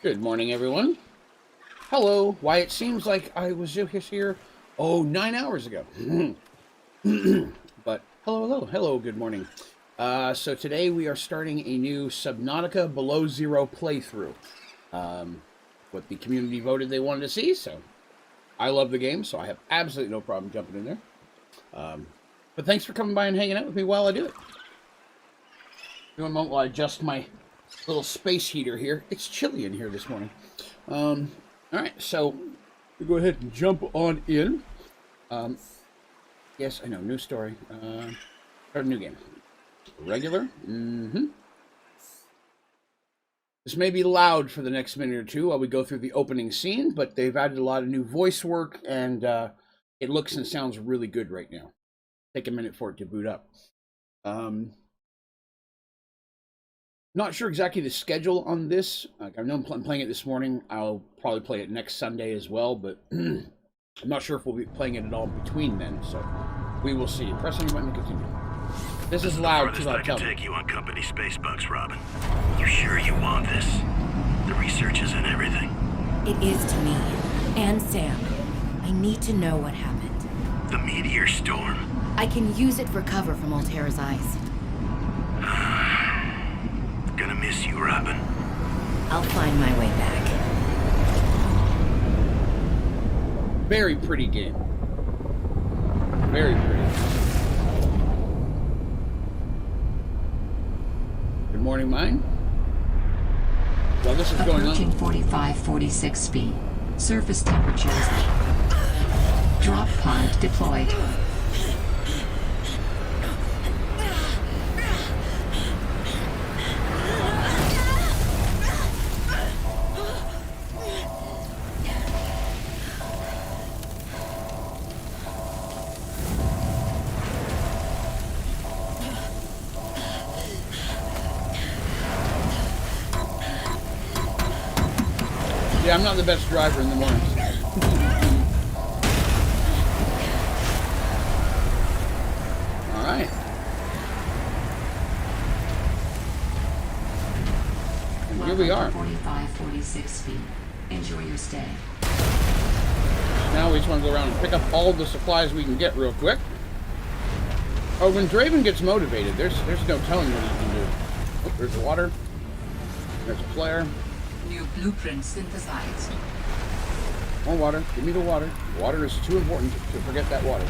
Good morning, everyone. Hello. Why, it seems like I was just here, 9 hours ago. But hello, good morning. So today we are starting a new Subnautica Below Zero playthrough. What the community voted they wanted to see, so I love the game, so I have absolutely no problem jumping in there. But thanks for coming by and hanging out with me while I do it. One moment while I adjust my little space heater here. It's chilly in here this morning. Alright, so we'll go ahead and jump on in. Yes, I know, new story. Start a new game. Regular. This may be loud for the next minute or two while we go through the opening scene, but they've added a lot of new voice work, and it looks and sounds really good right now. Take a minute for it to boot up. Not sure exactly the schedule on this. I know I'm playing it this morning. I'll probably play it next Sunday as well, but I'm not sure if we'll be playing it at all between then, so we will see. Press any button to continue. This is loud too loud. I can take you on company space bucks, Robin. You sure you want this? The research is in everything. It is to me and Sam. I need to know what happened. The meteor storm. I can use it for cover from Altera's eyes. Gonna miss you, Robin. I'll find my way back. Very pretty game. Very pretty. Good morning, mine. While this is going on. Approaching 45-46 feet. Surface temperatures. Drop pod deployed. Yeah, I'm not the best driver in the morning. All right. And here we are. 45-46 feet. Enjoy your stay. Now we just want to go around and pick up all the supplies we can get real quick. Oh, when Draven gets motivated, there's no telling what he can do. Oh, there's the water. There's a flare. New blueprint synthesized. More water. Give me the water. Water is too important to forget that water.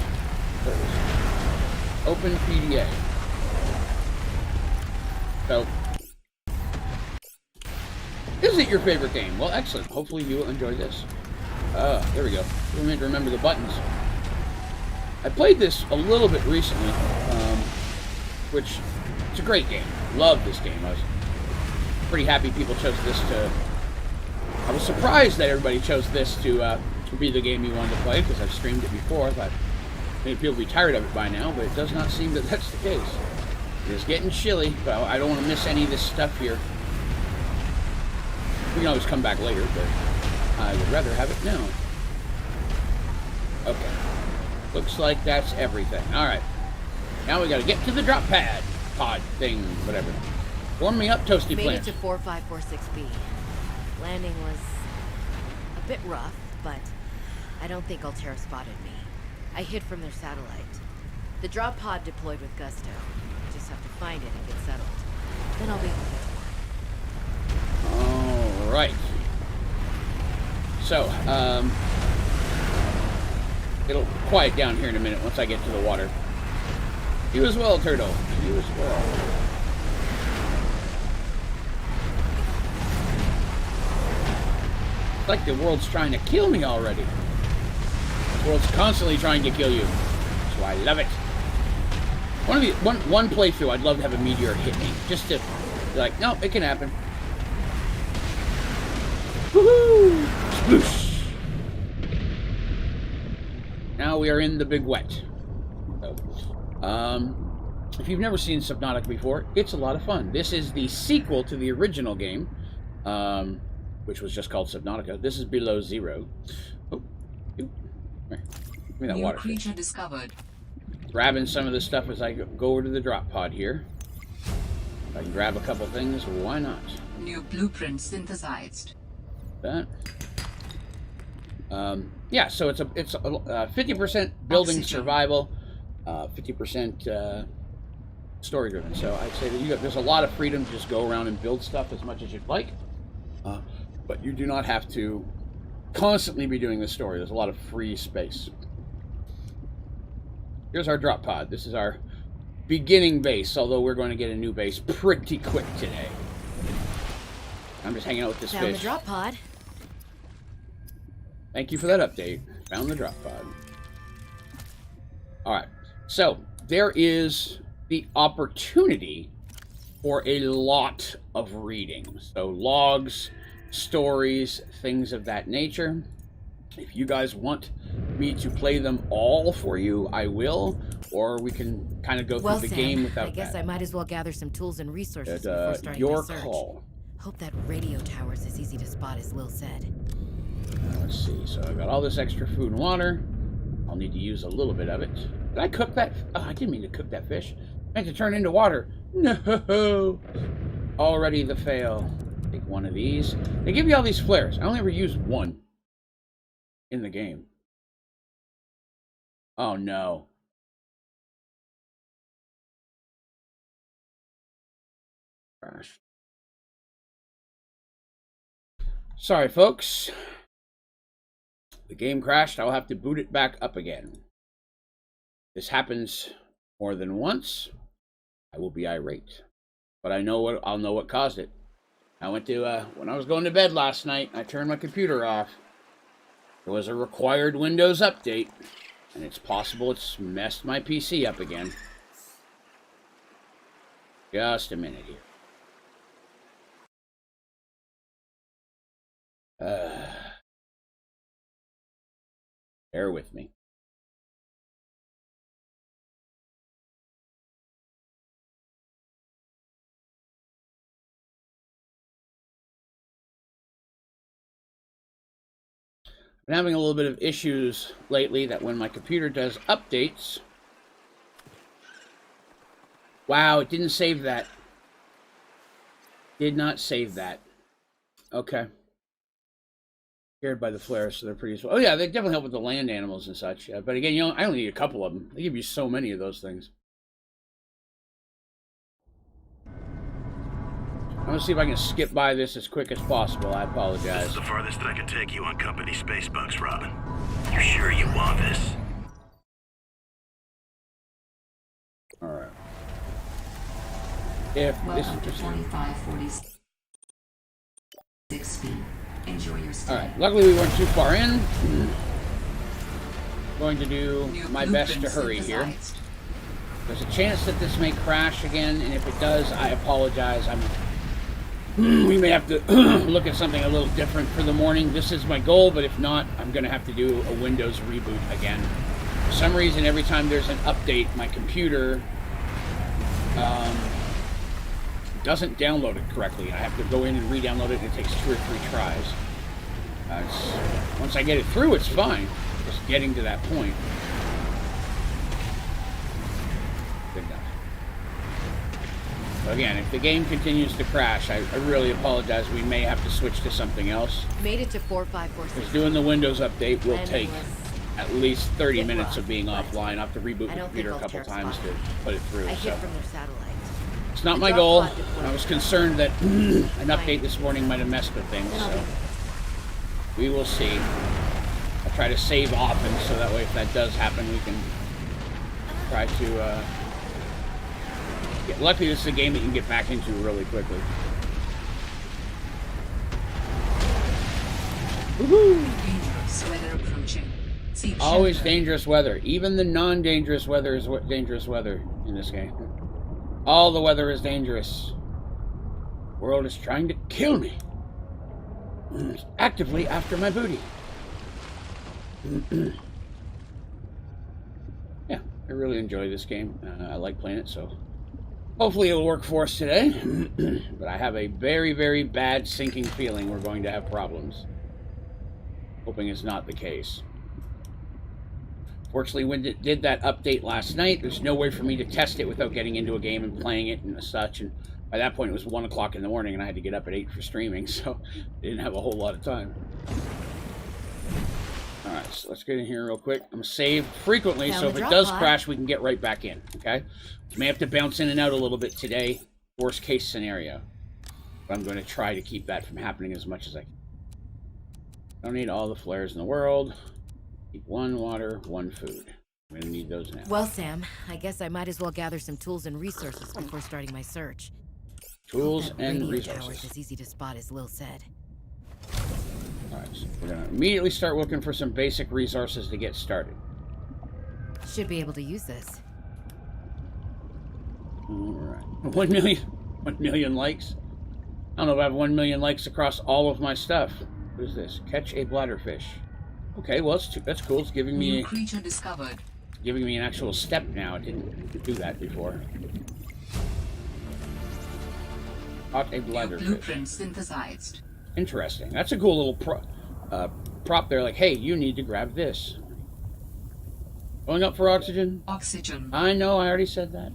There it is. Open PDA. So, is it your favorite game? Well, excellent. Hopefully you will enjoy this. There we go. We need to remember the buttons. I played this a little bit recently, which it's a great game. Love this game. I was pretty happy people chose this to... I was surprised that everybody chose this to be the game you wanted to play, because I've streamed it before. I thought maybe people would be tired of it by now, but it does not seem that that's the case. It is getting chilly, but I don't want to miss any of this stuff here. We can always come back later, but I would rather have it now. Okay. Looks like that's everything. Alright. Now we gotta get to the drop pad. Pod thing, whatever. Warm me up, toasty plants. Made it to 4546B. Landing was a bit rough, but I don't think Altera spotted me. I hid from their satellite. The drop pod deployed with gusto. I just have to find it and get settled. Then I'll be able to get to work. Alright. So, it'll quiet down here in a minute once I get to the water. You as well, Turtle. You as well. It's like the world's trying to kill me already. The world's constantly trying to kill you. So I love it. One playthrough, I'd love to have a meteor hit me. Just to be like, no, it can happen. Woohoo! Sploosh! Now we are in the big wet. So, if you've never seen Subnautica before, it's a lot of fun. This is the sequel to the original game, which was just called Subnautica. This is Below Zero. Oh, give me that water. New creature discovered. Grabbing some of this stuff as I go over to the drop pod here. If I can grab a couple things, why not? New blueprint synthesized. That. Yeah, so it's 50% building survival, 50% story driven. So I'd say that there's a lot of freedom to just go around and build stuff as much as you'd like, but you do not have to constantly be doing the story. There's a lot of free space. Here's our drop pod. This is our beginning base, although we're going to get a new base pretty quick today. I'm just hanging out with this Found fish. the drop pod. Thank you for that update. Found the drop pod. Alright, so there is the opportunity for a lot of reading. So logs, stories, things of that nature. If you guys want me to play them all for you, I will. Or we can kind of go through the game without that. I guess I might as well gather some tools and resources before starting your my search. call. Hope that radio tower's as easy to spot as Lil said. Let's see. So I got all this extra food and water. I'll need to use a little bit of it. Did I cook that? Oh, I didn't mean to cook that fish. I meant to turn into water. No. Already the fail. Take one of these. They give you all these flares. I only ever used one in the game. Oh no. Crash. Sorry, folks. The game crashed. I'll have to boot it back up again. This happens more than once. I will be irate, but I'll know what caused it. I went to when I was going to bed last night. I turned my computer off. There was a required Windows update, and it's possible it's messed my PC up again. Just a minute here. Bear with me. Been having a little bit of issues lately that when my computer does updates. Wow, it didn't save that. Did not save that. Okay. Scared by the flares, so they're pretty. Oh yeah, they definitely help with the land animals and such. But again, I only need a couple of them. They give you so many of those things. I'm gonna see if I can skip by this as quick as possible. I apologize. This is the farthest that I can take you on company space bucks, Robin. You sure you want this? All right. If this Welcome to is 2546 feet. Enjoy your stay. all right. Luckily, we weren't too far in. Going to do New my best to blueprint hurry here. synthesized. There's a chance that this may crash again, and if it does, I apologize. We may have to look at something a little different for the morning. This is my goal, but if not, I'm going to have to do a Windows reboot again. For some reason, every time there's an update, my computer doesn't download it correctly. I have to go in and re-download it, and it takes 2 or 3 tries. Once I get it through, it's fine. Just getting to that point. Good enough. So again, if the game continues to crash, I really apologize. We may have to switch to something else. Made it to 4546. Because doing the Windows update will Landing take was at least 30 bit minutes rough, of being but offline. I'll have to reboot I the don't computer a think couple I'll times to tear put it through. I So hid from their satellite. it's not The my drop goal. pod deployed. I was concerned that an update this morning might have messed with things. So we will see. I'll try to save often so that way if that does happen, we can try to luckily this is a game that you can get back into really quickly. Woohoo! Dangerous weather approaching. Seek Always shelter. dangerous weather. Even the non-dangerous weather is dangerous weather in this game. All the weather is dangerous. The world is trying to kill me. It's actively after my booty. Yeah, I really enjoy this game. I like playing it, so hopefully it'll work for us today. But I have a very, very bad sinking feeling we're going to have problems. Hoping it's not the case. Fortunately, when it did that update last night, there's no way for me to test it without getting into a game and playing it and such. And By that point, it was 1 o'clock in the morning, and I had to get up at 8 for streaming, so I didn't have a whole lot of time. Alright, so let's get in here real quick. I'm going to save frequently, so if it does crash, we can get right back in, okay? May have to bounce in and out a little bit today, worst case scenario. But I'm going to try to keep that from happening as much as I can. Don't need all the flares in the world. Keep 1 water, 1 food. I'm going to need those now. Well, Sam, I guess I might as well gather some tools and resources before starting my search. Tools and radio resources. tower's as easy to spot as Lil said. Alright, so we're going to immediately start looking for some basic resources to get started. Should be able to use this. Alright. 1 million likes? I don't know if I have 1 million likes across all of my stuff. What is this? Catch a bladderfish. Okay, well, that's cool. It's giving me... New creature discovered. Giving me an actual step now. It didn't do that before. Caught a bladderfish. Blueprint synthesized. Interesting. That's a cool little prop there. Like, hey, you need to grab this. Going up for oxygen? Oxygen. I know, I already said that.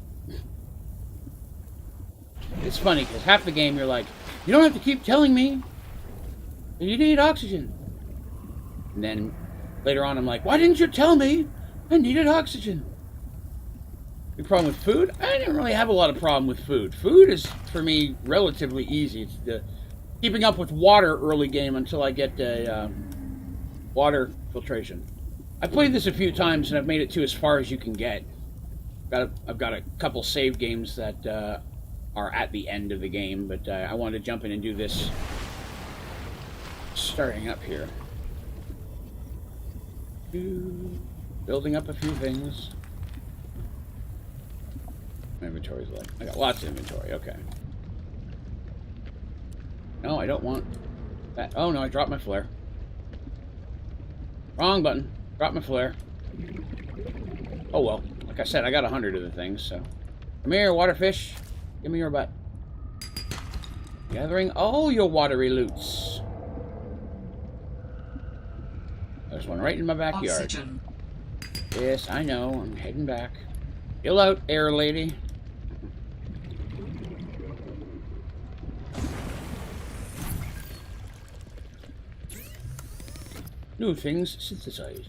It's funny, because half the game you're like, you don't have to keep telling me. You need oxygen. And then later on I'm like, why didn't you tell me I needed oxygen? The problem with food? I didn't really have a lot of problem with food. Food is, for me, relatively easy. It's the keeping up with water early game until I get a water filtration. I played this a few times and I've made it to as far as you can get. I've got a couple save games that are at the end of the game, but I wanted to jump in and do this starting up here. Building up a few things. My inventory's like, I got lots of inventory, okay. No, I don't want that. Oh no, I dropped my flare. Wrong button. Dropped my flare. Oh well, like I said, I got 100 of the things, so. Come here, waterfish. Give me your butt. Gathering all your watery loots. There's one right in my backyard. Oxygen. Yes, I know. I'm heading back. Chill out, air lady. New things synthesized.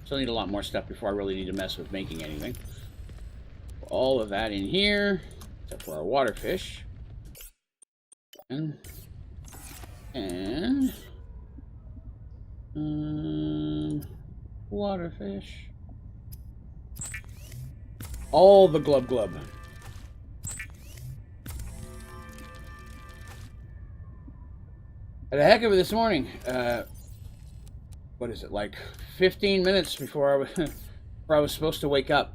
Still need a lot more stuff before I really need to mess with making anything. All of that in here, except for our waterfish. And waterfish. All the glub glub. Had a heck of it this morning. What is it, like 15 minutes before I was supposed to wake up?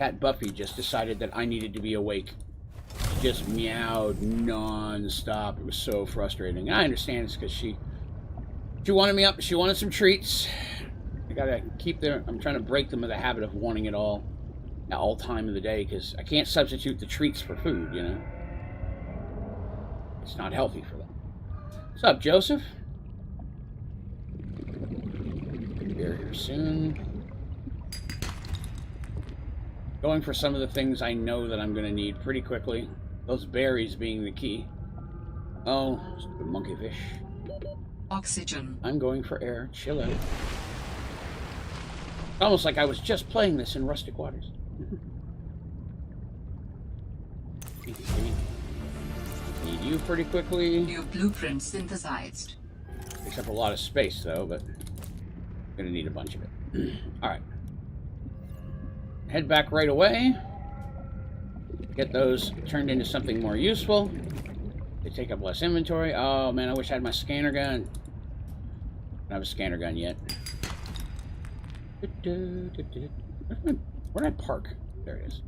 Cat Buffy just decided that I needed to be awake. She just meowed non-stop. It was so frustrating. I understand it's because she wanted me up. She wanted some treats. I gotta keep them. I'm trying to break them of the habit of wanting it all at all time of the day, because I can't substitute the treats for food, you know? It's not healthy for them. What's up, Joseph? Here soon. Going for some of the things I know that I'm going to need pretty quickly. Those berries being the key. Oh, stupid monkey fish. Oxygen. I'm going for air. Chill out. It's almost like I was just playing this in Rustic Waters. Need you pretty quickly. New blueprint synthesized. Takes up a lot of space though, but I'm gonna need a bunch of it. Alright. Head back right away. Get those turned into something more useful. They take up less inventory. Oh man, I wish I had my scanner gun. I don't have a scanner gun yet. Where did I park? There it is.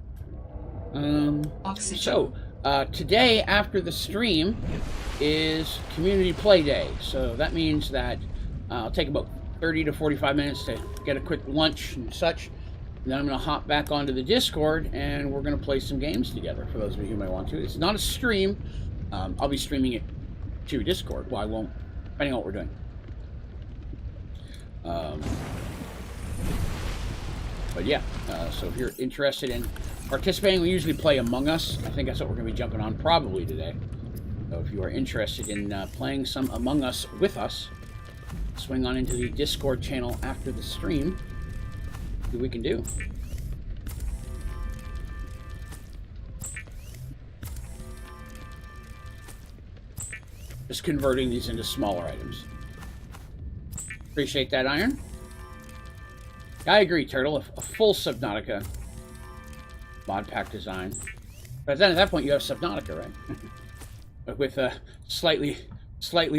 Oxygen. So, today after the stream is community play day. So that means that I'll take about 30 to 45 minutes to get a quick lunch and such. And then I'm going to hop back onto the Discord and we're going to play some games together for those of you who may want to. It's not a stream. I'll be streaming it to Discord. Well, I won't, depending on what we're doing. But yeah, so if you're interested in participating. We usually play Among Us. I think that's what we're going to be jumping on probably today. So if you are interested in playing some Among Us with us, swing on into the Discord channel after the stream. See what we can do. Just converting these into smaller items. Appreciate that, Iron. I agree, Turtle. A full Subnautica mod pack design. But then at that point, you have Subnautica, right? But with a slightly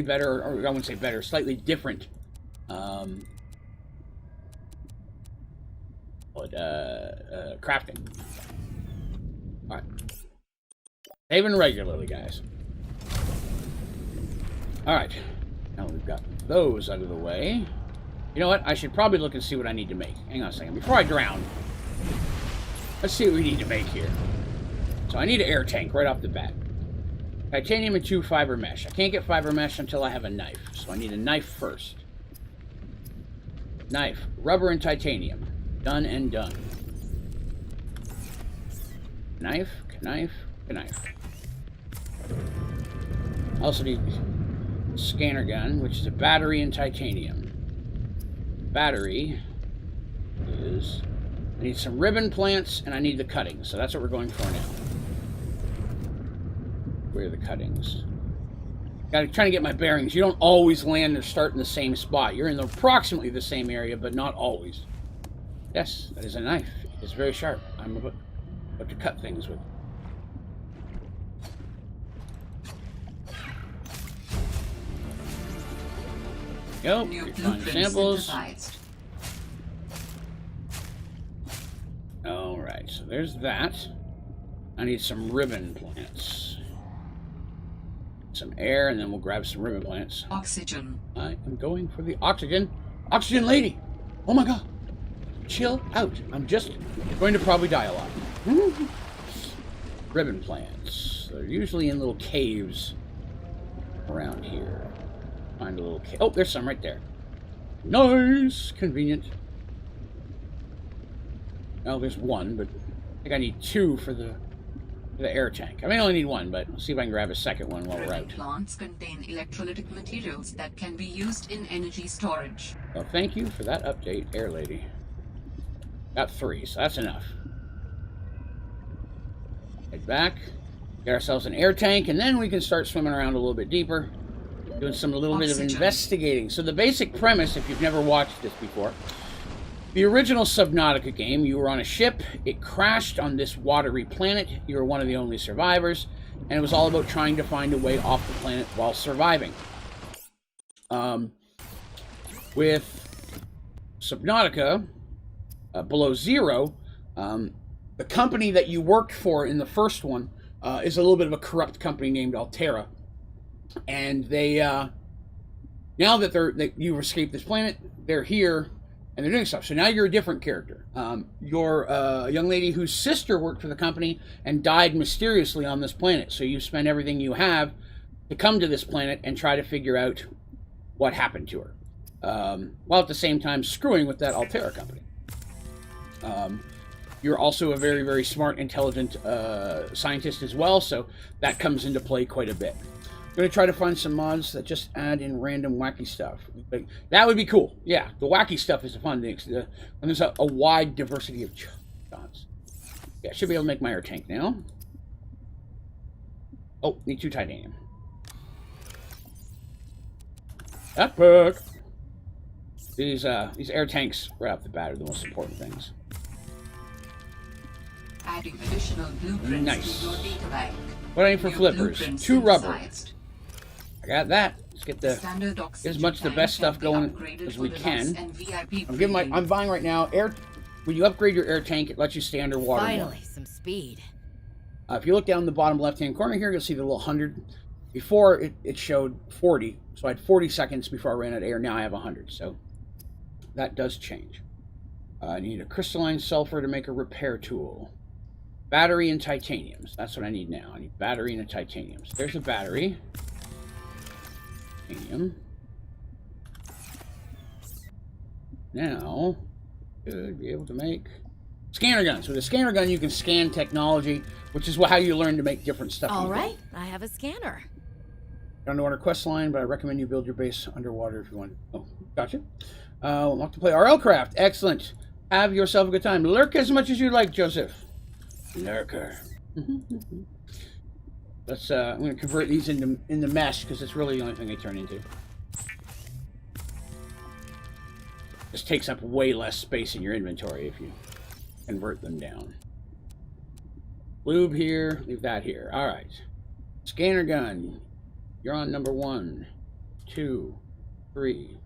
better, or I wouldn't say better, slightly different crafting. All right. Saving regularly, guys. All right. Now we've got those out of the way. You know what? I should probably look and see what I need to make. Hang on a second. Before I drown, let's see what we need to make here. So I need an air tank right off the bat. Titanium and 2 fiber mesh. I can't get fiber mesh until I have a knife. So I need a knife first. Knife. Rubber and titanium. Done and done. Knife. Knife. Knife. I also need scanner gun, which is a battery and titanium. Battery is... I need some ribbon plants, and I need the cuttings. So that's what we're going for now. Where are the cuttings? Trying to get my bearings. You don't always land or start in the same spot. You're in approximately the same area, but not always. Yes, that is a knife. It's very sharp. I'm about to cut things with. Go. Find samples. Alright, so there's that. I need some ribbon plants. Some air, and then we'll grab some ribbon plants. Oxygen. I am going for the oxygen. Oxygen lady! Oh my god. Chill out. I'm just going to probably die a lot. Ribbon plants. They're usually in little caves around here. Find a little cave. Oh, there's some right there. Nice! Convenient. Oh, there's one, but I think I need 2 for the air tank. I may only need 1, but I'll see if I can grab a second one while we're out. Plants contain electrolytic materials that can be used in energy storage. Well, thank you for that update, Air Lady. Got 3, so that's enough. Head back, get ourselves an air tank, and then we can start swimming around a little bit deeper, doing a little bit of investigating. So the basic premise, if you've never watched this before, the original Subnautica game, you were on a ship, it crashed on this watery planet, you were one of the only survivors, and it was all about trying to find a way off the planet while surviving. With Subnautica, Below Zero, the company that you worked for in the first one is a little bit of a corrupt company named Altera. And they, now that you've escaped this planet, they're here, and they're doing stuff. So now you're a different character. You're a young lady whose sister worked for the company and died mysteriously on this planet. So you spend everything you have to come to this planet and try to figure out what happened to her. While at the same time screwing with that Altera company. You're also a very, very smart, intelligent scientist as well, so that comes into play quite a bit. I'm going to try to find some mods that just add in random wacky stuff. That would be cool. Yeah, the wacky stuff is the fun thing. And there's a wide diversity of shots. Yeah, I should be able to make my air tank now. Oh, need 2 titanium. That perk. These air tanks right off the bat are the most important things. Adding additional blueprints Nice. to your data bank. What do I need for flippers? 2 rubber. I got that. Let's get as much the best stuff going as we can. I'm buying right now when you upgrade your air tank, it lets you stay underwater. Finally, some speed. If you look down the bottom left-hand corner here, you'll see the little 100. Before it showed 40, so I had 40 seconds before I ran out of air. Now I have 100, so that does change. I need a crystalline sulfur to make a repair tool. Battery and titaniums. That's what I need now. I need battery and a titanium. So there's a battery. Titanium. Now, should be able to make Scanner guns. With a scanner gun, you can scan technology, which is how you learn to make different stuff. All right, I have a scanner. Underwater quest line, but I recommend you build your base underwater if you want. Oh, gotcha. Want to play RL Craft? Excellent. Have yourself a good time. Lurk as much as you like, Joseph. Lurker. Let's. I'm going to convert these into mesh because it's really the only thing they turn into. This takes up way less space in your inventory if you convert them down. Lube here, leave that here. All right. Scanner gun. You're on number 1, 2, 3,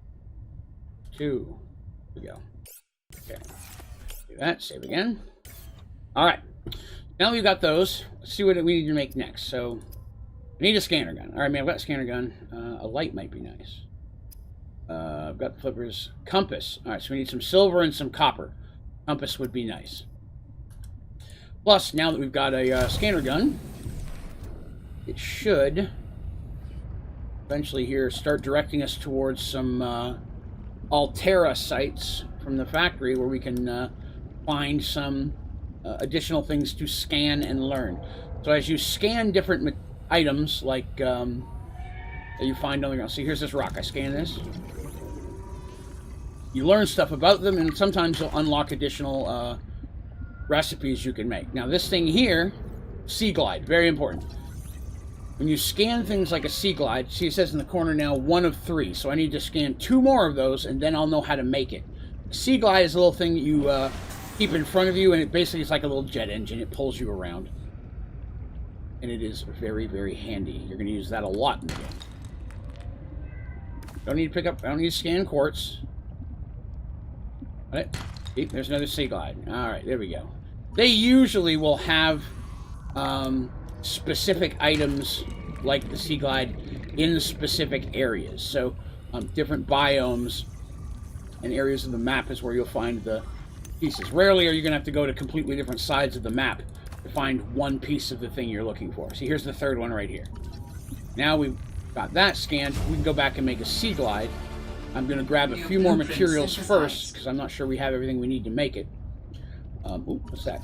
2. Here we go. Okay. Do that. Save again. All right. Now we've got those. Let's see what we need to make next. So, we need a scanner gun. All right, man. I've got a scanner gun. A light might be nice. I've got the flippers. Compass. All right, so we need some silver and some copper. Compass would be nice. Plus, now that we've got a scanner gun, it should eventually here start directing us towards some Altera sites from the factory where we can find some additional things to scan and learn. So as you scan different items, like that you find on the ground. See, here's this rock. I scan this. You learn stuff about them, and sometimes you'll unlock additional recipes you can make. Now, this thing here, Sea Glide, very important. When you scan things like a Sea Glide, see it says in the corner now 1 of 3, so I need to scan 2 more of those, and then I'll know how to make it. Sea Glide is a little thing that you keep in front of you, and it basically is like a little jet engine. It pulls you around. And it is very, very handy. You're going to use that a lot in the game. I don't need to scan quartz. Right. See, there's another Sea Glide. Alright, there we go. They usually will have specific items like the Sea Glide in specific areas. So, different biomes and areas of the map is where you'll find the pieces. Rarely are you going to have to go to completely different sides of the map to find one piece of the thing you're looking for. See, here's the third one right here. Now we've got that scanned. We can go back and make a Sea Glide. I'm going to grab a few more materials first, because I'm not sure we have everything we need to make it. Ooh, what's that?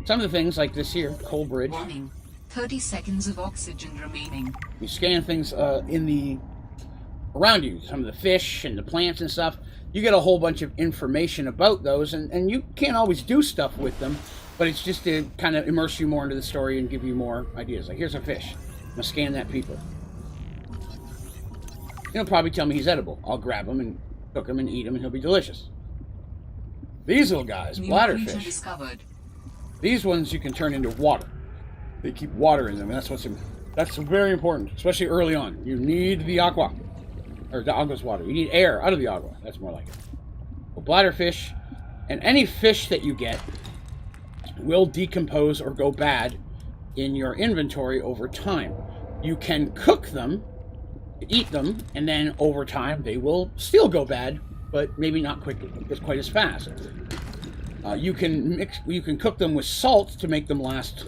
Some of the things, like this here, coal bridge. Warning. 30 seconds of oxygen remaining. You scan things around you, some of the fish and the plants and stuff. You get a whole bunch of information about those, and you can't always do stuff with them, but it's just to kind of immerse you more into the story and give you more ideas. Like, here's a fish. I'm going to scan that peeper. He'll probably tell me he's edible. I'll grab him and cook him and eat him, and he'll be delicious. These little guys, bladderfish. Discovered. These ones you can turn into water. They keep water in them, and that's very important, especially early on. You need the aqua, or the aqua's water. You need air out of the aqua. That's more like it. Well, bladderfish, and any fish that you get will decompose or go bad in your inventory over time. You can cook them, eat them, and then over time they will still go bad, but maybe not quickly, just quite as fast. You can cook them with salt to make them last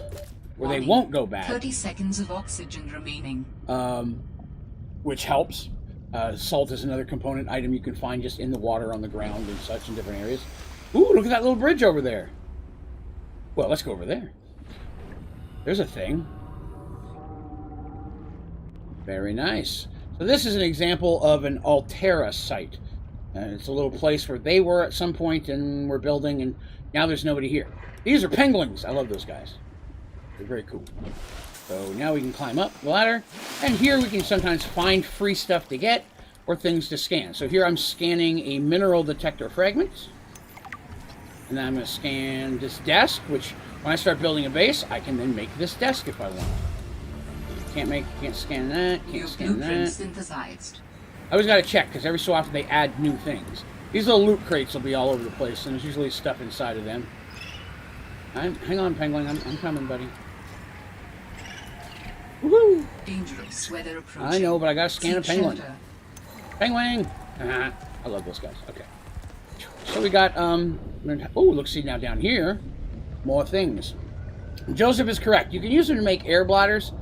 where they won't go bad. 30 seconds of oxygen remaining. Which helps. Salt is another component item you can find just in the water, on the ground, and such in different areas. Ooh, look at that little bridge over there. Well, let's go over there. There's a thing. Very nice. So this is an example of an Altera site. It's a little place where they were at some point and were building, and now there's nobody here. These are penguins. I love those guys. They're very cool. So now we can climb up the ladder, and here we can sometimes find free stuff to get or things to scan. So here I'm scanning a mineral detector fragment, and then I'm going to scan this desk, which when I start building a base, I can then make this desk if I want. Can't scan that, can't scan that. Synthesized. I always got to check, because every so often they add new things. These little loot crates will be all over the place, and there's usually stuff inside of them. Hang on, penguin. I'm coming, buddy. Woohoo! Dangerous weather approaching. I know, but I got to scan a penguin. Shelter. Penguin! I love those guys. Okay. So we got, oh, look, see now down here, more things. Joseph is correct. You can use them to make air bladders.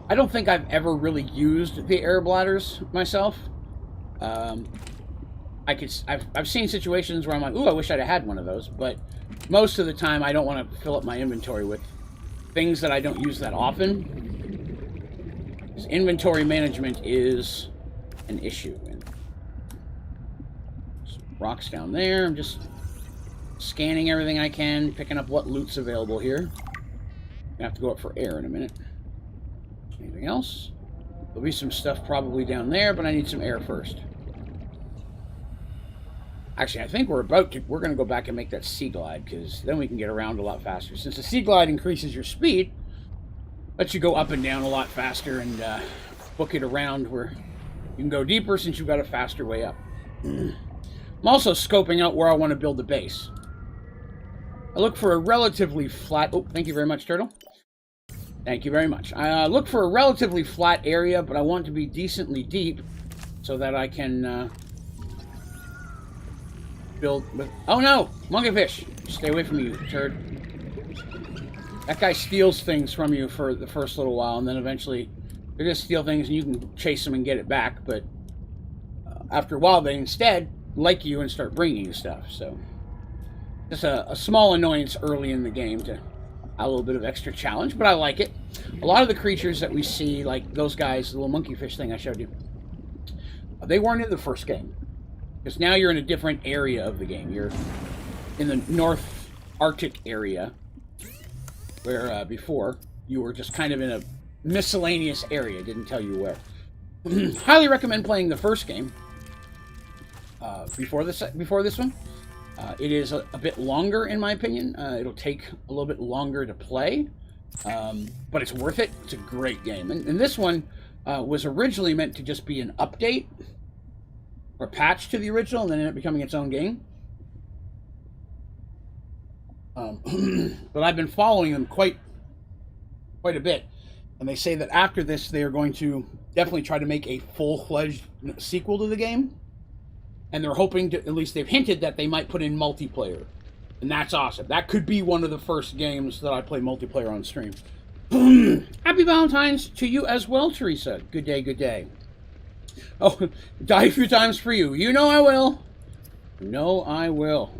I don't think I've ever really used the air bladders myself. I've seen situations where I'm like, ooh, I wish I'd have had one of those, but most of the time I don't want to fill up my inventory with things that I don't use that often. 'Cause inventory management is an issue. And rocks down there. I'm just scanning everything I can, picking up what loot's available here. I have to go up for air in a minute. Anything else? There'll be some stuff probably down there, but I need some air first. Actually, I think we're going to go back and make that sea glide, because then we can get around a lot faster. Since the sea glide increases your speed, lets you go up and down a lot faster and book it around where you can go deeper since you've got a faster way up. I'm also scoping out where I want to build the base. I look for a relatively flat... Oh, thank you very much, Turtle. Thank you very much. I look for a relatively flat area, but I want it to be decently deep so that I can build with... Oh no! Monkeyfish! Stay away from you, turd. That guy steals things from you for the first little while, and then eventually they just steal things and you can chase them and get it back, but after a while they instead like you and start bringing you stuff, so... Just a small annoyance early in the game to a little bit of extra challenge, but I like it. A lot of the creatures that we see, like those guys, the little monkeyfish thing I showed you, they weren't in the first game. Because now you're in a different area of the game. You're in the North Arctic area, where before you were just kind of in a miscellaneous area. Didn't tell you where. Highly recommend playing the first game before this one. It is a bit longer, in my opinion. It'll take a little bit longer to play, but it's worth it. It's a great game. And this one was originally meant to just be an update or patch to the original, and then ended up becoming its own game. But I've been following them quite a bit, and they say that after this, they are going to definitely try to make a full-fledged sequel to the game. And they're hoping to, at least they've hinted that they might put in multiplayer. And that's awesome. That could be one of the first games that I play multiplayer on stream. Happy Valentine's to you as well, Teresa. Good day, good day. Oh, die a few times for you. You know I will. No, I will.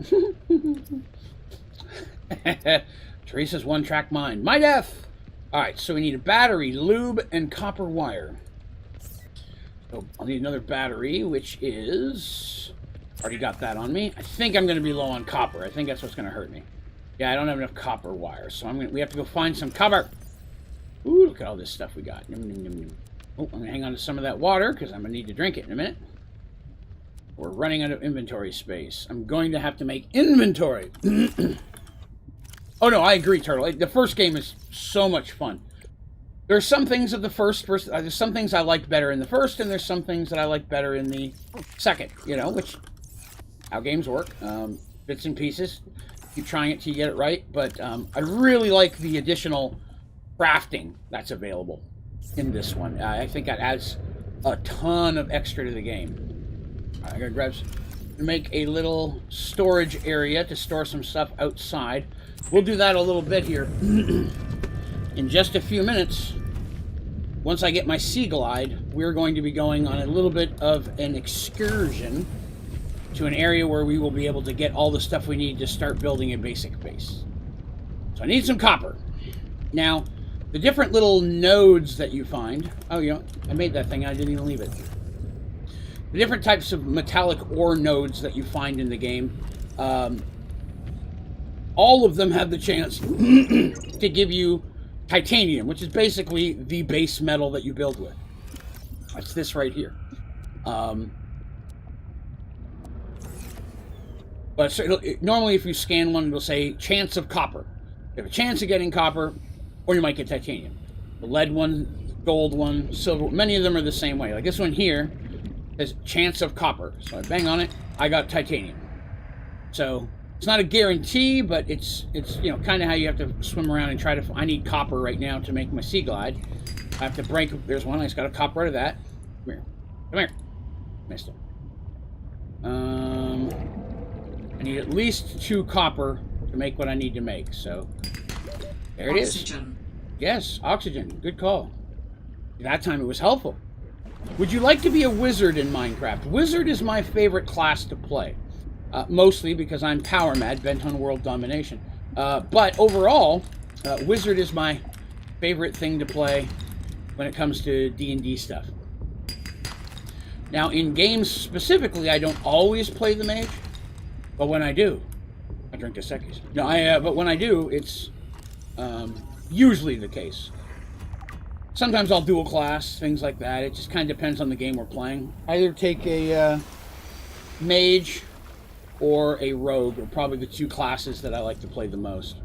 Teresa's one-track mind. My death! Alright, so we need a battery, lube, and copper wire. So I'll need another battery, which is... Already got that on me. I think I'm going to be low on copper. I think that's what's going to hurt me. Yeah, I don't have enough copper wire, so we have to go find some copper. Ooh, look at all this stuff we got. Oh, I'm going to hang on to some of that water, because I'm going to need to drink it in a minute. We're running out of inventory space. I'm going to have to make inventory. Oh, no, I agree, Turtle. The first game is so much fun. There's some things of the first, there's some things I liked better in the first, and there's some things that I like better in the second, you know, which, how games work, bits and pieces, keep trying it till you get it right, but I really like the additional crafting that's available in this one. I think that adds a ton of extra to the game. I gotta grab make a little storage area to store some stuff outside. We'll do that a little bit here. In just a few minutes, once I get my sea glide, we're going to be going on a little bit of an excursion to an area where we will be able to get all the stuff we need to start building a basic base. So I need some copper. Now, the different little nodes that you find... Oh, you know, I made that thing. I didn't even leave it. The different types of metallic ore nodes that you find in the game, all of them have the chance to give you titanium, which is basically the base metal that you build with. That's this right here. But so normally if you scan one, it'll say chance of copper. You have a chance of getting copper, or you might get titanium. The lead one, gold one, silver, many of them are the same way. Like this one here has chance of copper. So I bang on it, I got titanium. So it's not a guarantee, but it's you know, kind of how you have to swim around and try to... I need copper right now to make my sea glide. I have to break... There's one. I just got a copper out of that. Come here. Come here. Missed it. I need at least 2 copper to make what I need to make, so... There it is. Oxygen. Yes, oxygen. Good call. That time it was helpful. Would you like to be a wizard in Minecraft? Wizard is my favorite class to play. Mostly because I'm power mad, bent on world domination. But overall, wizard is my favorite thing to play when it comes to D&D stuff. Now, in games specifically, I don't always play the mage, but when I do, I drink Dos Equis. No, but when I do, it's usually the case. Sometimes I'll dual class, things like that. It just kind of depends on the game we're playing. Either take a mage or a rogue are probably the two classes that I like to play the most.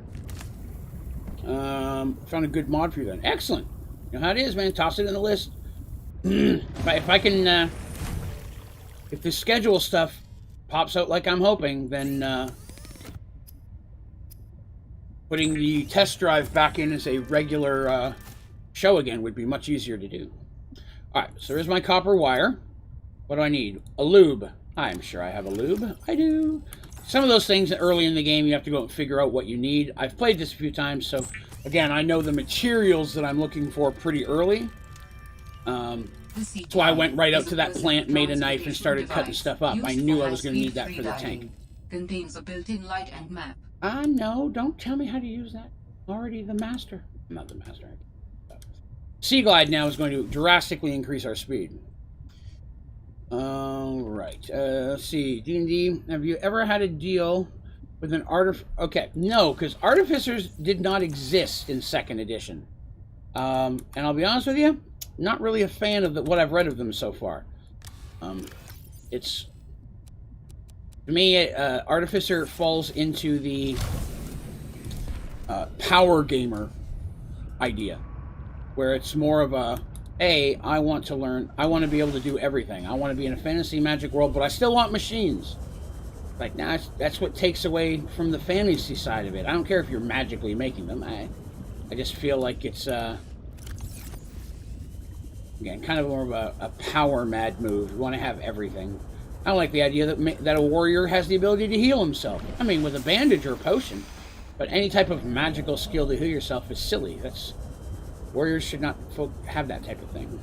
Found a good mod for you then. Excellent. You know how it is, man. Toss it in the list. If I can, if the schedule stuff pops out like I'm hoping, then putting the test drive back in as a regular show again would be much easier to do. Alright, so there's my copper wire. What do I need? A lube. I'm sure I have a lube. I do. Some of those things early in the game you have to go and figure out what you need. I've played this a few times, so again, I know the materials that I'm looking for pretty early. That's why I went right out to that plant, made a knife, and started cutting stuff up. I knew I was going to need that for the tank. Contains a built-in light and map. No, don't tell me how to use that. Already the master. I'm not the master. Sea Glide now is going to drastically increase our speed. Right. Let's see. D&D, have you ever had a deal with an Okay, no, because artificers did not exist in 2nd edition. And I'll be honest with you, not really a fan of what I've read of them so far. It's... To me, artificer falls into the power gamer idea, where it's more of a, hey, I want to learn, I want to be able to do everything. I want to be in a fantasy magic world, but I still want machines. Like, nah, that's what takes away from the fantasy side of it. I don't care if you're magically making them. I just feel like it's, again, kind of more of a power mad move. You want to have everything. I don't like the idea that a warrior has the ability to heal himself. I mean, with a bandage or a potion. But any type of magical skill to heal yourself is silly. Warriors should not have that type of thing.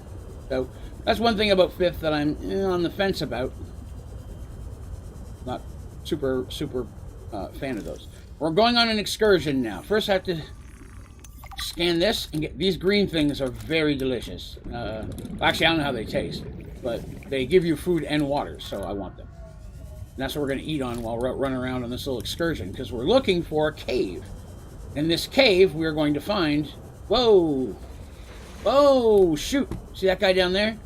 So, that's one thing about 5th that I'm on the fence about. Not super fan of those. We're going on an excursion now. First, I have to scan this and get... These green things are very delicious. Actually, I don't know how they taste. But they give you food and water, so I want them. And that's what we're going to eat on while we're running around on this little excursion, because we're looking for a cave. In this cave, we're going to find... Whoa! Whoa! Shoot! See that guy down there?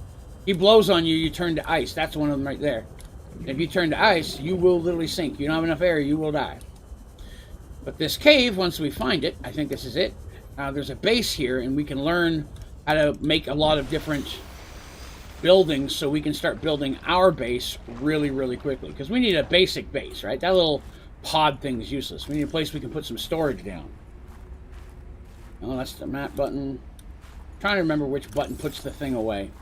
He blows on you, you turn to ice. That's one of them right there. And if you turn to ice, you will literally sink. You don't have enough air, you will die. But this cave, once we find it, I think this is it. There's a base here, and we can learn how to make a lot of different buildings so we can start building our base really, really quickly. Because we need a basic base, right? That little pod thing is useless. We need a place we can put some storage down. Oh, that's the map button. I'm trying to remember which button puts the thing away.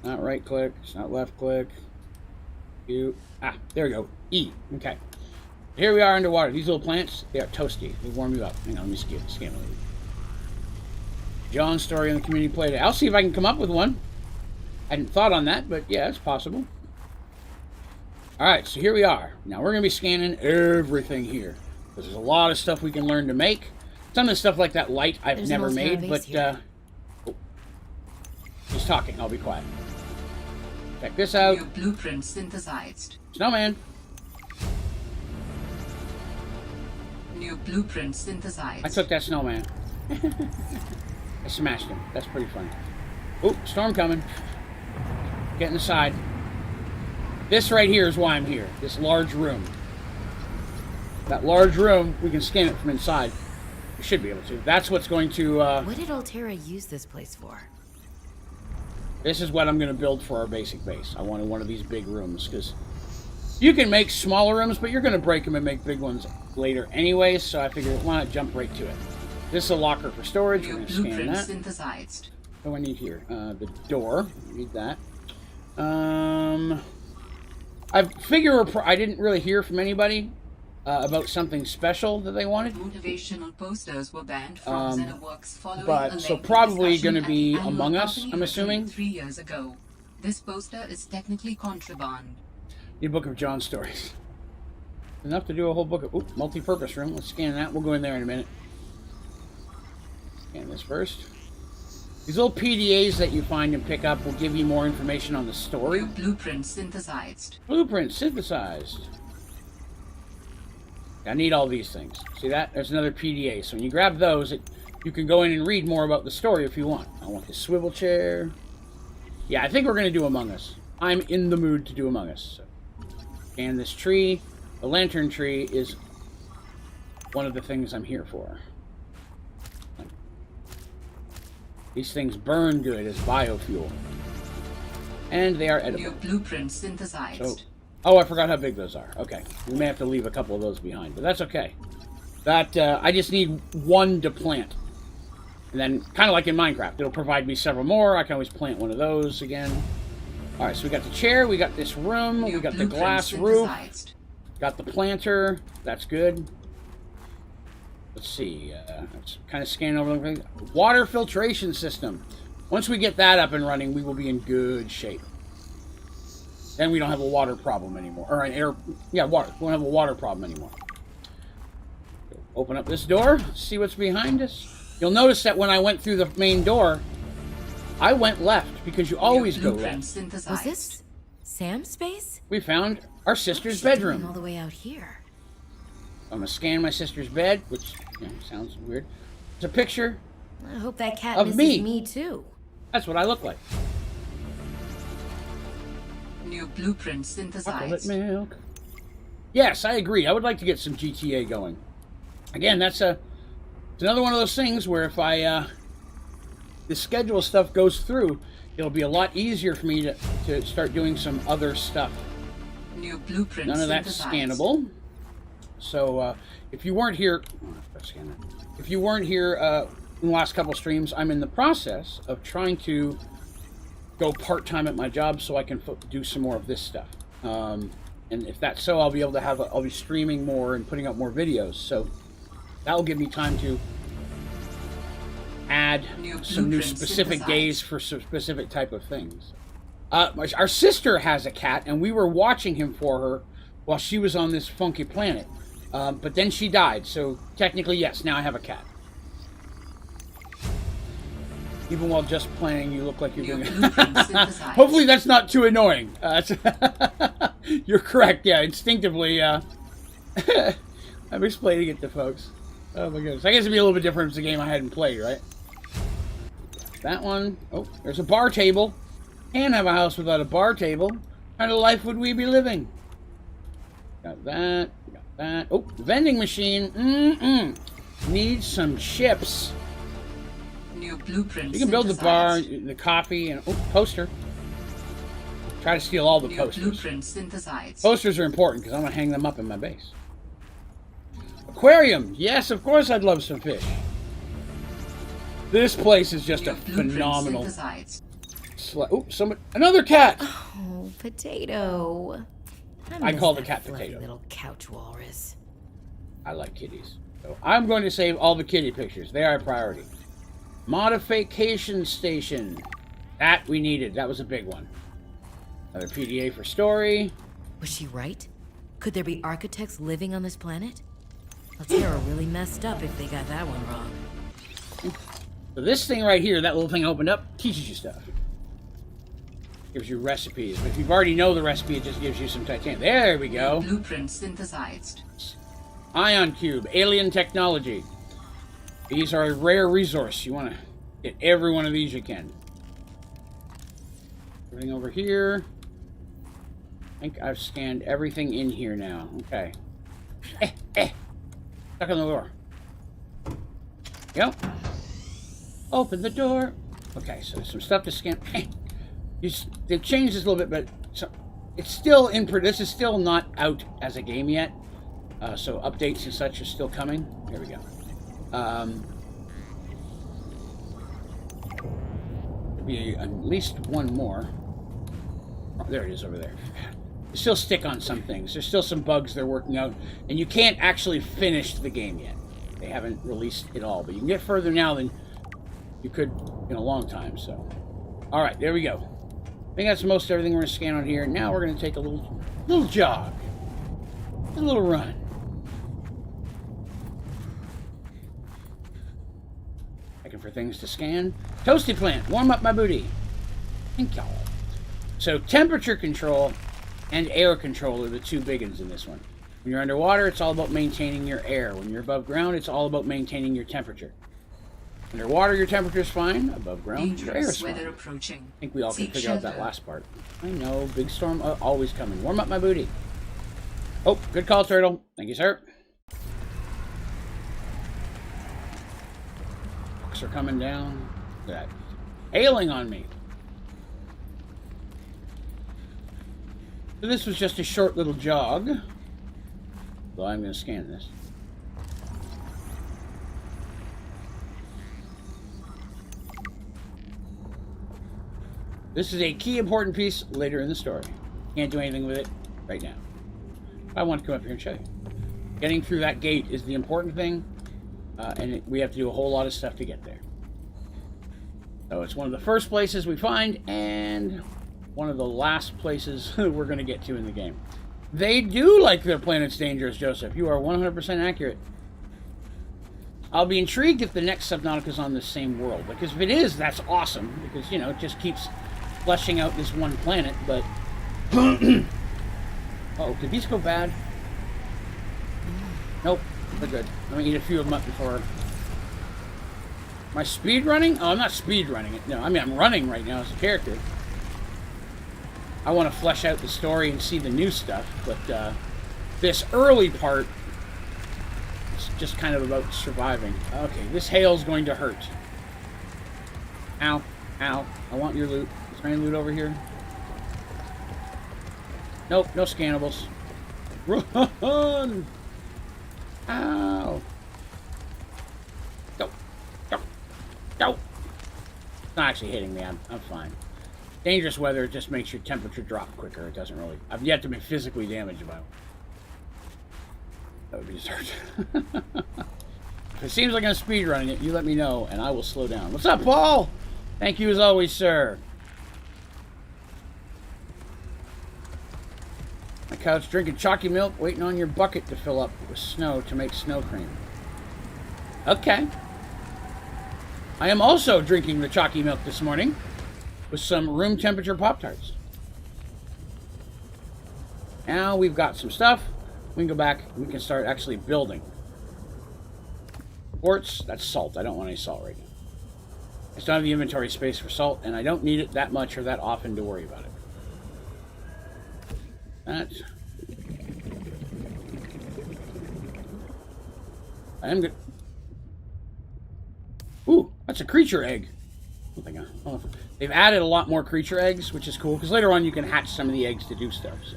Not right click. It's not left click. There we go. E. Okay. Here we are underwater. These little plants, they are toasty. They warm you up. Hang on, let me scan a little. John's story in the community playday. I'll see if I can come up with one. I hadn't thought on that, but yeah, it's possible. Alright, so here we are. Now we're going to be scanning everything here. Because there's a lot of stuff we can learn to make. Some of the stuff like that light I've never made, but... he's talking. I'll be quiet. Check this out. New blueprint synthesized. Snowman. New blueprint synthesized. I took that snowman. I smashed him. That's pretty funny. Oop, storm coming. Get inside. This right here is why I'm here. This large room. That large room, we can scan it from inside. We should be able to. That's what's going to... What did Altera use this place for? This is what I'm going to build for our basic base. I wanted one of these big rooms, because you can make smaller rooms, but you're going to break them and make big ones later anyway, so I figured, why not jump right to it. This is a locker for storage. We're going to scan that. Synthesized. What do I need here? The door. I need that. I figure I didn't really hear from anybody about something special that they wanted. Motivational posters were banned from Xenoworks following but a so lengthy probably discussion going to at the be annual Among Us, company I'm meeting assuming. 3 years ago. This poster is technically contraband. The Book of John stories. Enough to do a whole book of... Ooh, multi-purpose room. Let's scan that. We'll go in there in a minute. Scan this first. These little PDAs that you find and pick up will give you more information on the story. New blueprint synthesized. Blueprint synthesized. I need all these things. See that? There's another PDA. So when you grab those, you can go in and read more about the story if you want. I want this swivel chair. Yeah, I think we're going to do Among Us. I'm in the mood to do Among Us. So. And this tree, the lantern tree, is one of the things I'm here for. These things burn good as biofuel. And they are edible. New blueprint synthesized. So, oh, I forgot how big those are. Okay. We may have to leave a couple of those behind, but that's okay. That, I just need one to plant. And then, kind of like in Minecraft, it'll provide me several more. I can always plant one of those again. Alright, so we got the chair, we got this room, we got the glass roof, got the planter. That's good. Let's see. Let's kind of scan over everything. Water filtration system. Once we get that up and running, we will be in good shape. Then we don't have a water problem anymore. Or an air... Yeah, water. We won't have a water problem anymore. Open up this door. See what's behind us. You'll notice that when I went through the main door, I went left, because you always go left. Was this Sam's space? We found our sister's What's she doing bedroom. all the way out here. I'm going to scan my sister's bed, which sounds weird. It's a picture. I hope that cat Of misses me. me too. That's what I look like. New blueprint Chocolate synthesized. milk. Yes, I agree. I would like to get some GTA going. Again, it's another one of those things where if the schedule stuff goes through, it'll be a lot easier for me to start doing some other stuff. New blueprint None of that's synthesized. scannable. So if you weren't here, if you weren't here in the last couple streams, I'm in the process of trying to go part-time at my job so I can do some more of this stuff. And if that's so, I'll be able to I'll be streaming more and putting up more videos. So that'll give me time to add some new specific days for some specific type of things. Our sister has a cat, and we were watching him for her while she was on this funky planet. But then she died, so technically, yes, now I have a cat. Even while just playing, you look like you're doing it. Hopefully that's not too annoying. You're correct, yeah, instinctively. I'm explaining it to folks. Oh my goodness. I guess it'd be a little bit different if it's a game I hadn't played, right? That one. Oh, there's a bar table. Can't have a house without a bar table. What kind of life would we be living? Got that. Got that. Oh, vending machine. Needs some chips. New blueprint. You can build the bar, the coffee, and poster. Try to steal all the posters. Blueprint synthesized. Posters are important because I'm gonna hang them up in my base. Aquarium. Yes, of course I'd love some fish. This place is just a phenomenal. Oh, somebody, another cat. Oh, Potato. I call the that cat fluffy Potato. Little couch walrus. I like kitties. So I'm going to save all the kitty pictures. They are a priority. Modification station. That we needed. That was a big one. Another PDA for story. Was she right? Could there be architects living on this planet? Altera really messed up if they got that one wrong. So this thing right here, that little thing opened up, teaches you stuff. Gives you recipes. But if you already know the recipe, it just gives you some titanium. There we go. Blueprint synthesized. Ion cube, alien technology. These are a rare resource. You want to get every one of these you can. Everything over here. I think I've scanned everything in here now. Okay. Stuck on the door. Yep. Open the door. Okay, so there's some stuff to scan. They've changed this a little bit, but it's still in. This is still not out as a game yet. So updates and such are still coming. There we go. There'll be at least one more. Oh, there it is over there. still stick on some things. There's still some bugs they're working out, and you can't actually finish the game yet. They haven't released it all, but you can get further now than you could in a long time. So, all right, there we go. I think that's most everything we're going to scan on here. Now we're going to take a little jog, a little run. Looking for things to scan. Toasty plant, warm up my booty. Thank y'all. So temperature control and air control are the two big ones in this one. When you're underwater, it's all about maintaining your air. When you're above ground, it's all about maintaining your temperature. Underwater, your temperature's fine. Above ground, your air's fine. Approaching. I think we all can figure out that last part. I know, big storm always coming. Warm up my booty. Oh, good call, Turtle. Thank you, sir. Books are coming down. Look at that. Hailing on me. So this was just a short little jog. So I'm going to scan this. This is a key important piece later in the story. Can't do anything with it right now. I want to come up here and show you. Getting through that gate is the important thing, and we have to do a whole lot of stuff to get there. So it's one of the first places we find, and one of the last places we're going to get to in the game. They do like their planets dangerous, Joseph. You are 100% accurate. I'll be intrigued if the next Subnautica is on the same world. Because if it is, that's awesome. Because, you know, it just keeps fleshing out this one planet. But... uh-oh, did these go bad? Nope, they're good. Let me eat a few of them up before... Am I speed running? Oh, I'm not speed running it. No, I mean, I'm running right now as a character. I want to flesh out the story and see the new stuff, but this early part is just kind of about surviving. Okay, this hail's going to hurt. Ow, ow. I want your loot. Is there any loot over here? Nope, no scannables. Run! Ow! Go! Go! Go! It's not actually hitting me. I'm fine. Dangerous weather, it just makes your temperature drop quicker. It doesn't really... I've yet to be physically damaged by it. That would be absurd. If it seems like I'm speedrunning it, you let me know, and I will slow down. What's up, Paul? Thank you as always, sir. My couch drinking chalky milk, waiting on your bucket to fill up with snow to make snow cream. Okay. I am also drinking the chalky milk this morning with some room temperature Pop-Tarts. Now we've got some stuff. We can go back and we can start actually building. Quartz, that's salt. I don't want any salt right now. I just don't have the inventory space for salt, and I don't need it that much or that often to worry about it. That. I am good. Ooh, that's a creature egg. They've added a lot more creature eggs, which is cool, because later on you can hatch some of the eggs to do stuff. So.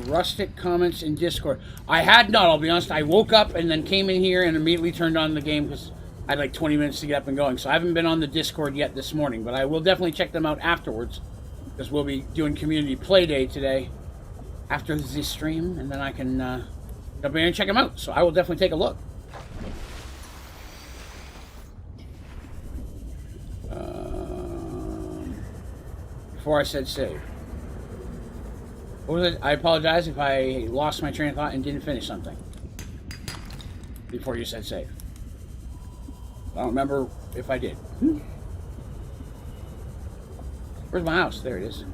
Rustic comments in Discord. I had not, I'll be honest. I woke up and then came in here and immediately turned on the game because I had like 20 minutes to get up and going. So I haven't been on the Discord yet this morning, but I will definitely check them out afterwards because we'll be doing Community Play Day today after the stream, and then I can jump in and check them out. So I will definitely take a look. Before I said save. What was it? I apologize if I lost my train of thought and didn't finish something before you said save. I don't remember if I did. Where's my house? There it is.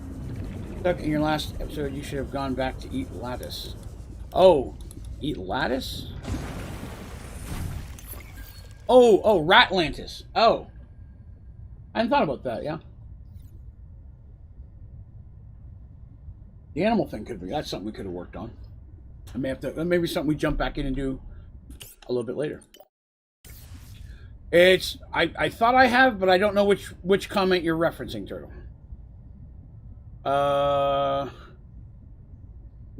Look, in your last episode, you should have gone back to eat lattice. Oh, eat lattice? Oh, Ratlantis. Oh. I hadn't thought about that, yeah. The animal thing could be. That's something we could have worked on. I may have to. Maybe something we jump back in and do a little bit later. It's. I thought I have, but I don't know which comment you're referencing, Turtle.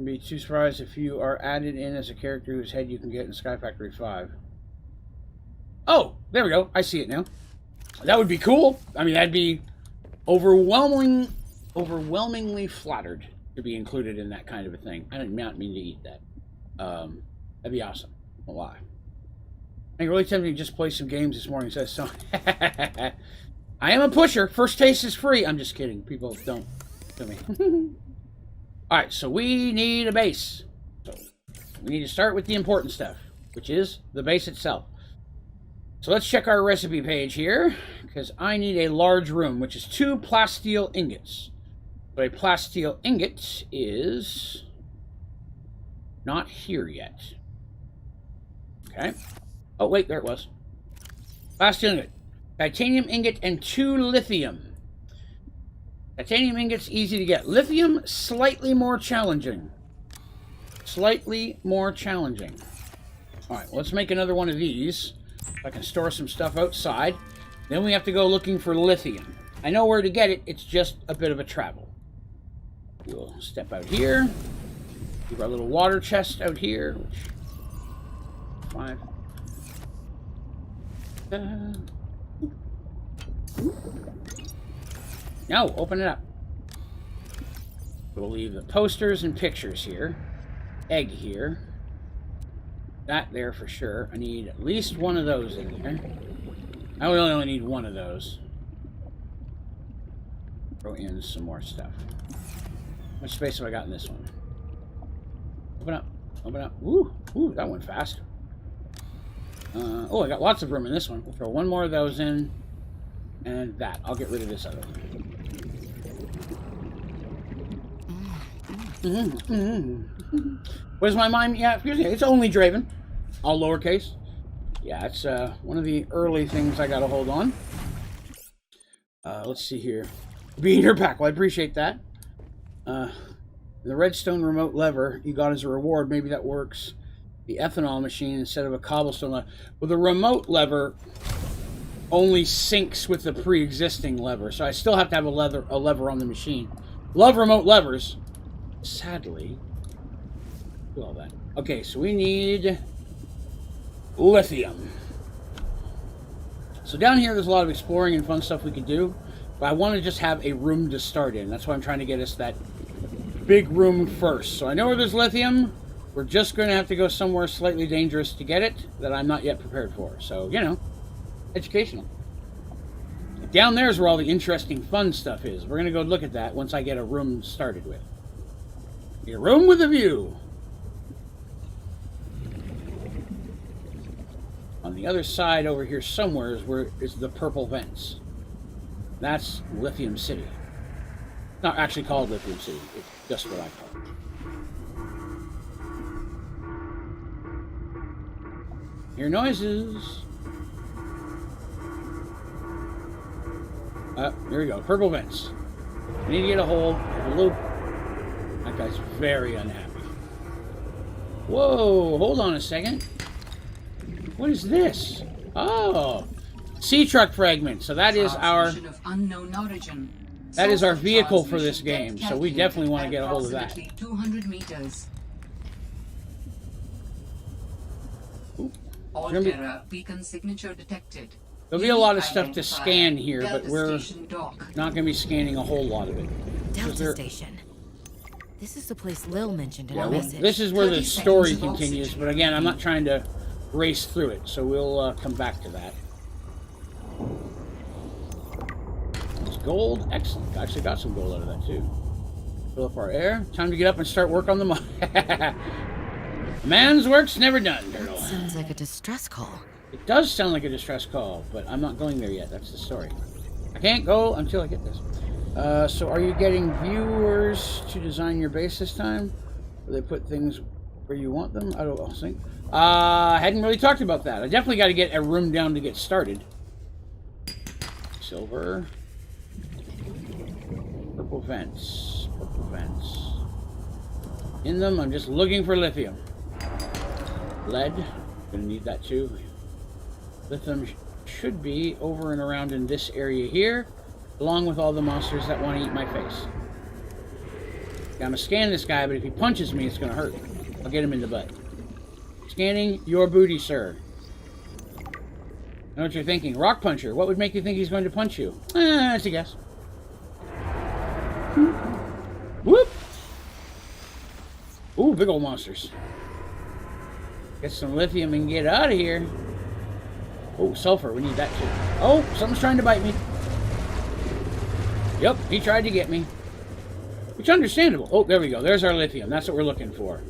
Be too surprised if you are added in as a character whose head you can get in Sky Factory 5. Oh, there we go. I see it now. That would be cool. I mean, that'd be overwhelmingly overwhelmingly flattered to be included in that kind of a thing. I did not mean to eat that. That'd be awesome. A lie. I really tempted to just play some games this morning. Says so. I am a pusher. First taste is free. I'm just kidding. People don't do me. All right, so we need a base. So we need to start with the important stuff, which is the base itself. So let's check our recipe page here, because I need a large room, which is 2 plasteel ingots. But a plasteel ingot is not here yet. Okay. Oh, wait, there it was. Plasteel ingot. Titanium ingot and 2 lithium. Titanium ingot's easy to get. Lithium, slightly more challenging. Slightly more challenging. Alright, let's make another one of these. I can store some stuff outside. Then we have to go looking for lithium. I know where to get it, it's just a bit of a travel. We'll step out here. Keep our little water chest out here. Which, 5. No, open it up. We'll leave the posters and pictures here. Egg here. That there for sure. I need at least one of those in there. I really only need one of those. Throw in some more stuff. How much space have I got in this one? Open up. Open up. Ooh, ooh, that went fast. Oh, I got lots of room in this one. We'll throw one more of those in. And that. I'll get rid of this other one. Where's my mime? Yeah, it's only Draven. All lowercase. Yeah, it's one of the early things I got to hold on. Let's see here. Being your pack. Well, I appreciate that. The redstone remote lever you got as a reward. Maybe that works. The ethanol machine instead of a cobblestone lever. Well, the remote lever only syncs with the pre-existing lever, so I still have to have a lever on the machine. Love remote levers. Sadly, do all that. Okay, so we need lithium. So down here, there's a lot of exploring and fun stuff we can do, but I want to just have a room to start in. That's why I'm trying to get us that big room first. So I know where there's lithium. We're just going to have to go somewhere slightly dangerous to get it that I'm not yet prepared for. So, you know, educational. Down there is where all the interesting, fun stuff is. We're going to go look at that once I get a room started with. A room with a view. On the other side over here somewhere is where is the purple vents. That's Lithium City. Not actually called Lithium City. It's just what I call it. Hear noises. Here we go. Purple vents. I need to get a hold of a loop. That guy's very unhappy. Whoa, hold on a second. What is this? Oh, sea truck fragment. So that is our our vehicle for this game. So we definitely want to get a hold of that. 200 meters. All Be, Terra beacon signature detected. There'll be a lot of stuff to scan here, but we're not going to be scanning a whole lot of it. Delta Station. This is the place Lil mentioned in yeah, our message. This is where the story continues, but again, I'm not trying to race through it, so we'll come back to that. It's gold. Excellent. Actually got some gold out of that, too. Fill up our air. Time to get up and start work on the mine. Man's work's never done, Turtle. That sounds like a distress call. It does sound like a distress call, but I'm not going there yet. That's the story. I can't go until I get this. So are you getting viewers to design your base this time? Or they put things where you want them? I don't think. I hadn't really talked about that. I definitely got to get a room down to get started. Silver. Purple vents. Purple vents. In them, I'm just looking for lithium. Lead. Gonna need that too. Lithium should be over and around in this area here, along with all the monsters that want to eat my face. I'm gonna scan this guy, but if he punches me, it's gonna hurt. I'll get him in the butt. Scanning your booty, sir. I know what you're thinking. Rock puncher. What would make you think he's going to punch you? That's a guess. Whoop! Ooh, big old monsters. Get some lithium and get out of here. Oh, sulfur. We need that too. Oh, something's trying to bite me. Yep, he tried to get me. Which is understandable. Oh, there we go. There's our lithium. That's what we're looking for.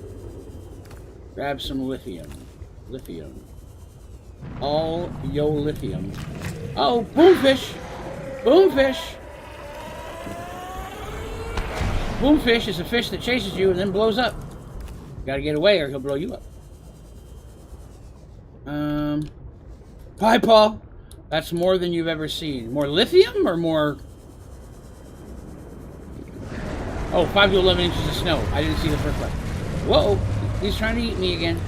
Grab some lithium. Lithium. All yo lithium. Oh, boomfish! Boomfish! Boomfish is a fish that chases you and then blows up. You gotta get away or he'll blow you up. Bye, Paul. That's more than you've ever seen. More lithium or more... Oh, 5 to 11 inches of snow. I didn't see the first one. Whoa! He's trying to eat me again.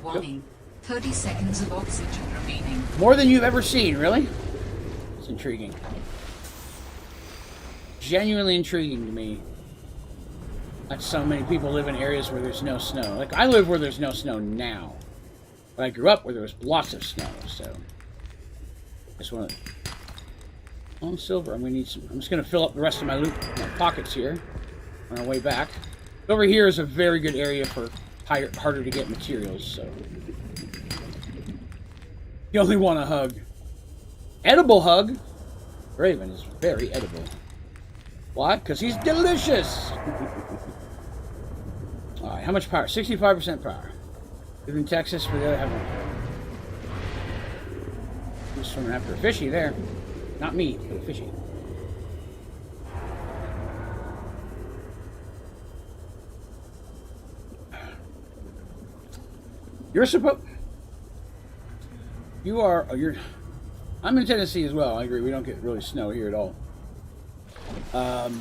Warning. 30 seconds of oxygen remaining. More than you've ever seen, really? It's intriguing. Genuinely intriguing to me that so many people live in areas where there's no snow. Like, I live where there's no snow now. But I grew up where there was lots of snow, so... I just want to... Oh, silver. I'm going to need some... I'm just going to fill up the rest of my loot, my pockets here on our way back. Over here is a very good area for harder to get materials, so... You only want a hug. Edible hug? Draven is very edible. Why? Because he's delicious! Alright, how much power? 65% power. Live in Texas for the other half. I'm swimming after a fishy there. Not me, but a fishy. You're supposed... You are... Oh, you're... I'm in Tennessee as well. I agree. We don't get really snow here at all. I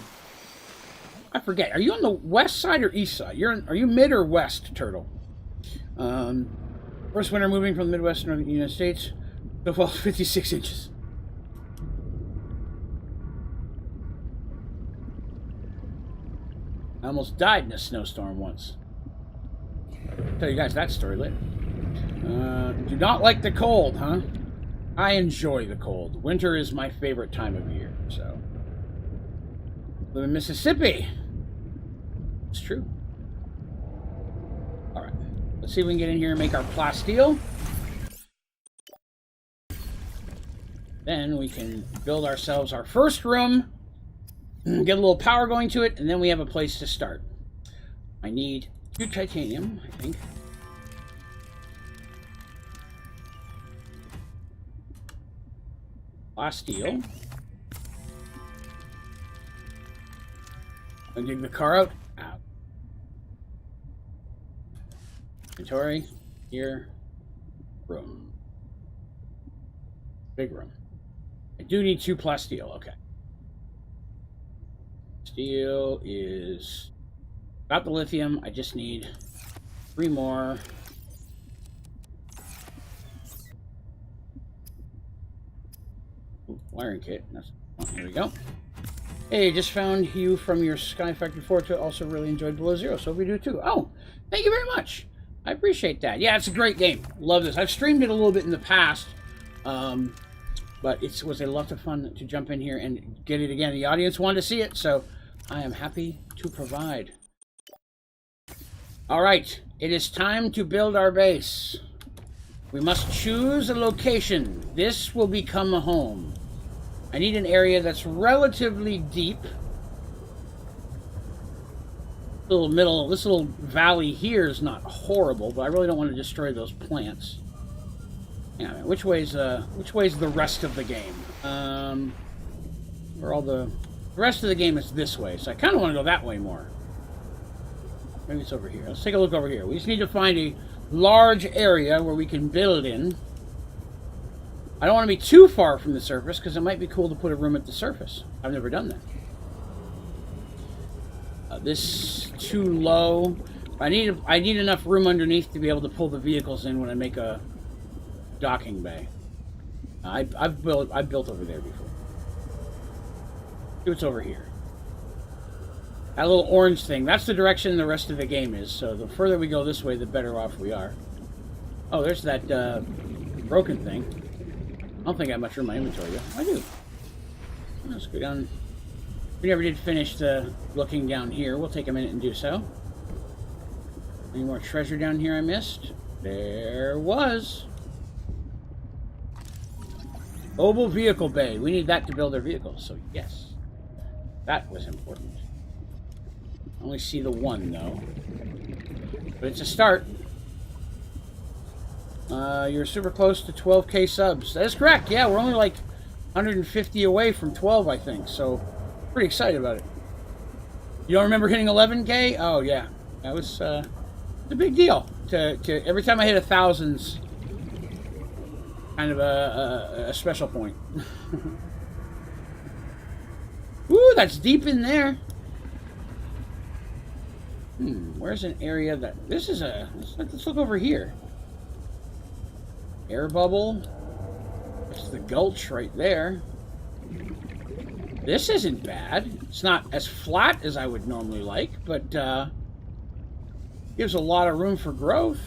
forget. Are you on the west side or east side? Are you mid or west, Turtle? First winter moving from the Midwest to Northern United States. Snowfall 56 inches. I almost died in a snowstorm once. I'll tell you guys that story later. Do not like the cold, huh? I enjoy the cold. Winter is my favorite time of year, so. Live in Mississippi. It's true. Alright. Let's see if we can get in here and make our plasteel. Then we can build ourselves our first room. Get a little power going to it, and then we have a place to start. I need 2 titanium, I think. Plasteel. And dig the car out. Out. Inventory. Here. Room. Big room. I do need 2 plasteel. Okay. Steel is about the lithium. I just need 3 more. Ooh, wiring kit. That's, oh, here we go. Hey, just found you from your Sky Factory 4 to also really enjoyed Below Zero, so we do too. Oh, thank you very much. I appreciate that. Yeah, it's a great game. Love this. I've streamed it a little bit in the past, but it was a lot of fun to jump in here and get it again. The audience wanted to see it, so I am happy to provide. All right, it is time to build our base. We must choose a location. This will become a home. I need an area that's relatively deep. This little valley here is not horrible, but I really don't want to destroy those plants. Yeah, which way's the rest of the game? Where all the rest of the game is this way, so I kind of want to go that way more. Maybe it's over here. Let's take a look over here. We just need to find a large area where we can build in. I don't want to be too far from the surface because it might be cool to put a room at the surface. I've never done that. This too low. I need enough room underneath to be able to pull the vehicles in when I make a docking bay. I've built over there before. See what's over here. That little orange thing. That's the direction the rest of the game is. So the further we go this way, the better off we are. Oh, there's that broken thing. I don't think I have much room in my inventory yet. I do. Let's go We never did finish the looking down here. We'll take a minute and do so. Any more treasure down here I missed? There was. Oval vehicle bay. We need that to build our vehicles, so yes. That was important. I only see the one, though. But it's a start. You're super close to 12k subs. That is correct. Yeah, we're only like 150 away from 12, I think. So, pretty excited about it. You don't remember hitting 11k? Oh, yeah. That was a big deal. Every time I hit 1,000's kind of a special point. Ooh, that's deep in there. Where's an area that... This is a... Let's look over here. Air bubble. There's the gulch right there. This isn't bad. It's not as flat as I would normally like, but gives a lot of room for growth.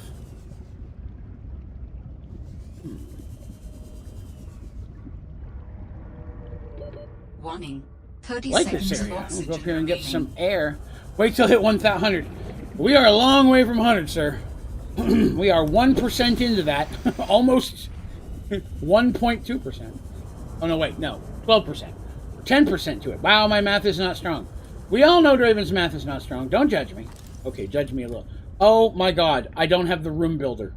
Warning. 30 Like seconds this of area. We'll oxygen go up here and get remaining. some air. Wait till hit 100. We are a long way from 100, sir. We are 1% into that. Almost 1.2%. Oh, no, wait. No. 12%. 10% to it. Wow, my math is not strong. We all know Draven's math is not strong. Don't judge me. Okay, judge me a little. Oh, my God. I don't have the room builder.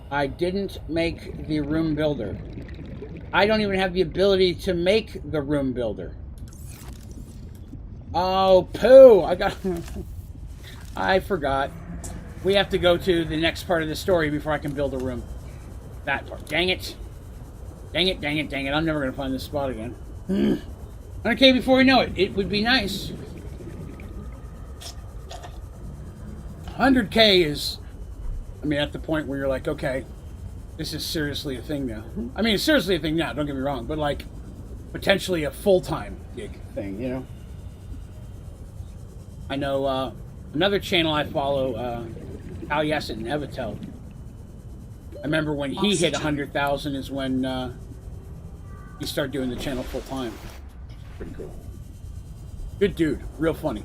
I didn't make the room builder. I don't even have the ability to make the room builder. Oh, poo! I forgot. We have to go to the next part of the story before I can build a room. That part. Dang it. Dang it, dang it, dang it. I'm never going to find this spot again. 100k before we know it. It would be nice. 100k is... I mean, at the point where you're like, okay, this is seriously a thing now. I mean, it's seriously a thing now, don't get me wrong, but like, potentially a full-time gig thing, you know? I know another channel I follow, Al Yasset and Evatel. I remember when he hit 100,000 is when he started doing the channel full-time. Pretty cool. Good dude, real funny.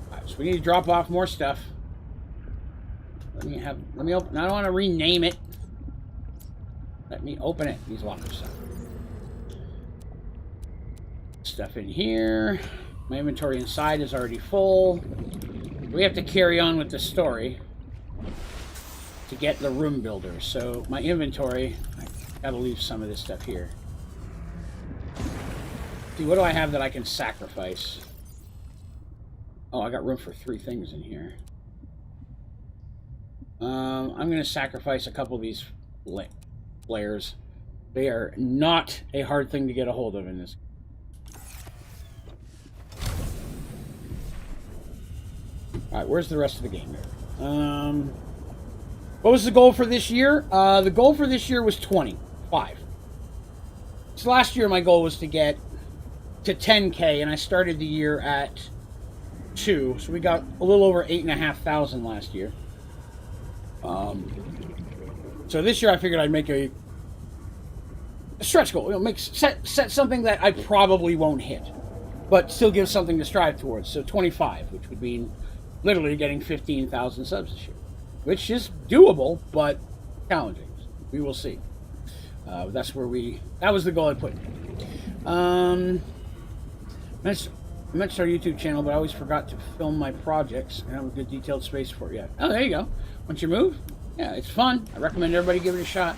All right, so we need to drop off more stuff. Let me open. I don't want to rename it. Let me open it. These locker stuff. Stuff in here. My inventory inside is already full. We have to carry on with the story to get the room builder. So my inventory, I gotta leave some of this stuff here. See, what do I have that I can sacrifice? Oh, I got room for 3 things in here. I'm going to sacrifice a couple of these flares. They are not a hard thing to get a hold of in this. Alright, where's the rest of the game here? What was the goal for this year? The goal for this year was 25. So last year my goal was to get to 10k, and I started the year at 2. So we got a little over 8,500 last year. So this year I figured I'd make a stretch goal. You know, set something that I probably won't hit, but still give something to strive towards. So 25, which would mean literally getting 15,000 subs this year, which is doable, but challenging. We will see. That was the goal I put. I meant to start a YouTube channel, but I always forgot to film my projects. I don't have a good detailed space for it yet. Oh, there you go. Once you move, yeah, it's fun. I recommend everybody give it a shot.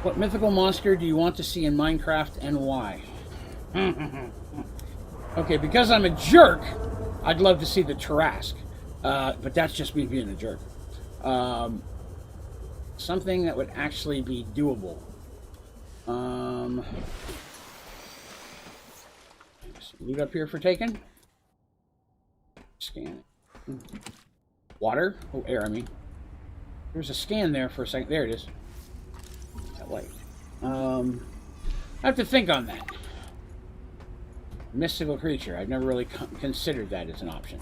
What mythical monster do you want to see in Minecraft and why? Okay, because I'm a jerk, I'd love to see the Tarrasque. But that's just me being a jerk. Something that would actually be doable. Loot up here for taking. Scan it. Water? Oh, air, I mean. There's a scan there for a second. There it is. That light. I have to think on that. Mystical creature. I've never really considered that as an option.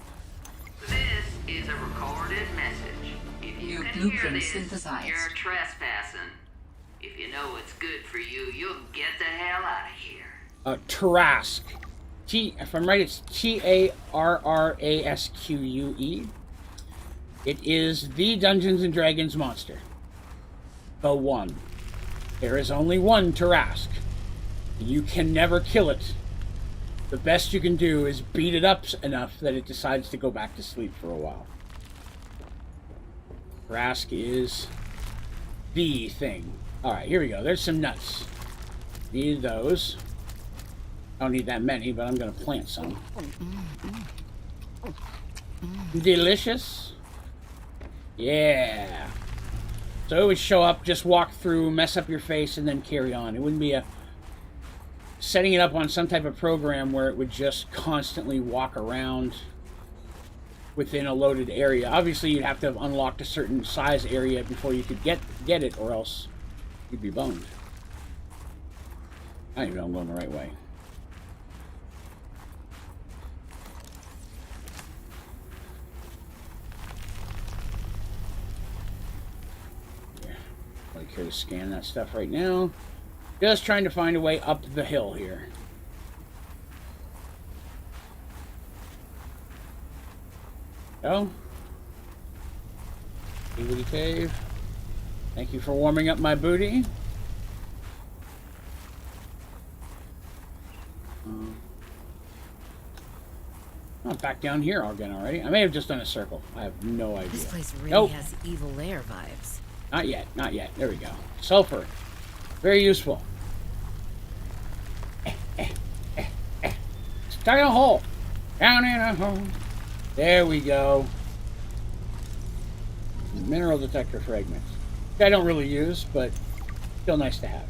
This is a recorded message. If you New can blueprint hear this. synthesized. You're trespassing. If you know what's good for you, you'll get the hell out of here. Tarrasque. If I'm right, it's Tarrasque. It is the Dungeons and Dragons monster. The one. There is only one Tarrasque. You can never kill it. The best you can do is beat it up enough that it decides to go back to sleep for a while. Tarrasque is the thing. Alright, here we go. There's some nuts. Need those. I don't need that many, but I'm going to plant some. Delicious. Yeah. So it would show up, just walk through, mess up your face, and then carry on. It wouldn't be a setting it up on some type of program where it would just constantly walk around within a loaded area. Obviously, you'd have to have unlocked a certain size area before you could get it, or else you'd be boned. I don't even know I'm going the right way. Yeah, I don't care to scan that stuff right now. Just trying to find a way up the hill here. Oh. Booty cave. Thank you for warming up my booty. Oh, back down here again already. I may have just done a circle. I have no idea. This place really has evil lair vibes. Not yet. Not yet. There we go. Sulfur. Very useful. Stuck in a hole. Down in a hole. There we go. Mineral detector fragments. Which I don't really use, but still nice to have.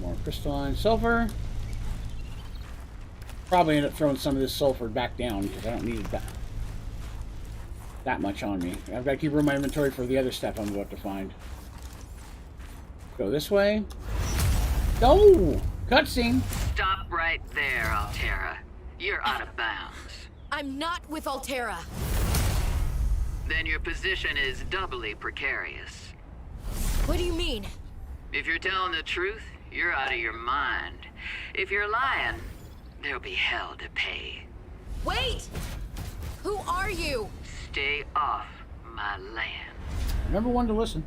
More crystalline sulfur. Probably end up throwing some of this sulfur back down because I don't need that much on me. I've got to keep room in my inventory for the other stuff I'm about to find. Go this way. Oh! Cutscene! Stop right there, Altera. You're out of bounds. I'm not with Altera. Then your position is doubly precarious. What do you mean? If you're telling the truth, you're out of your mind. If you're lying, there'll be hell to pay. Wait! Who are you? Stay off my land. Remember when to listen.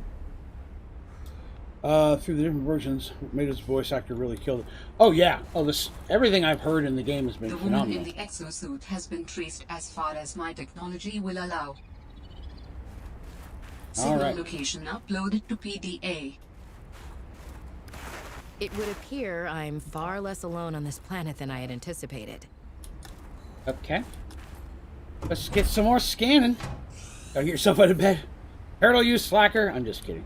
Through the different versions, made his voice actor really killed it. Oh yeah. Oh, everything I've heard in the game has been The woman phenomenal. in the exosuit has been traced as far as my technology will allow. Signal Alright. location uploaded to PDA. It would appear I'm far less alone on this planet than I had anticipated. Okay. Let's get some more scanning. Gotta get yourself out of bed. Turtle, you slacker. I'm just kidding.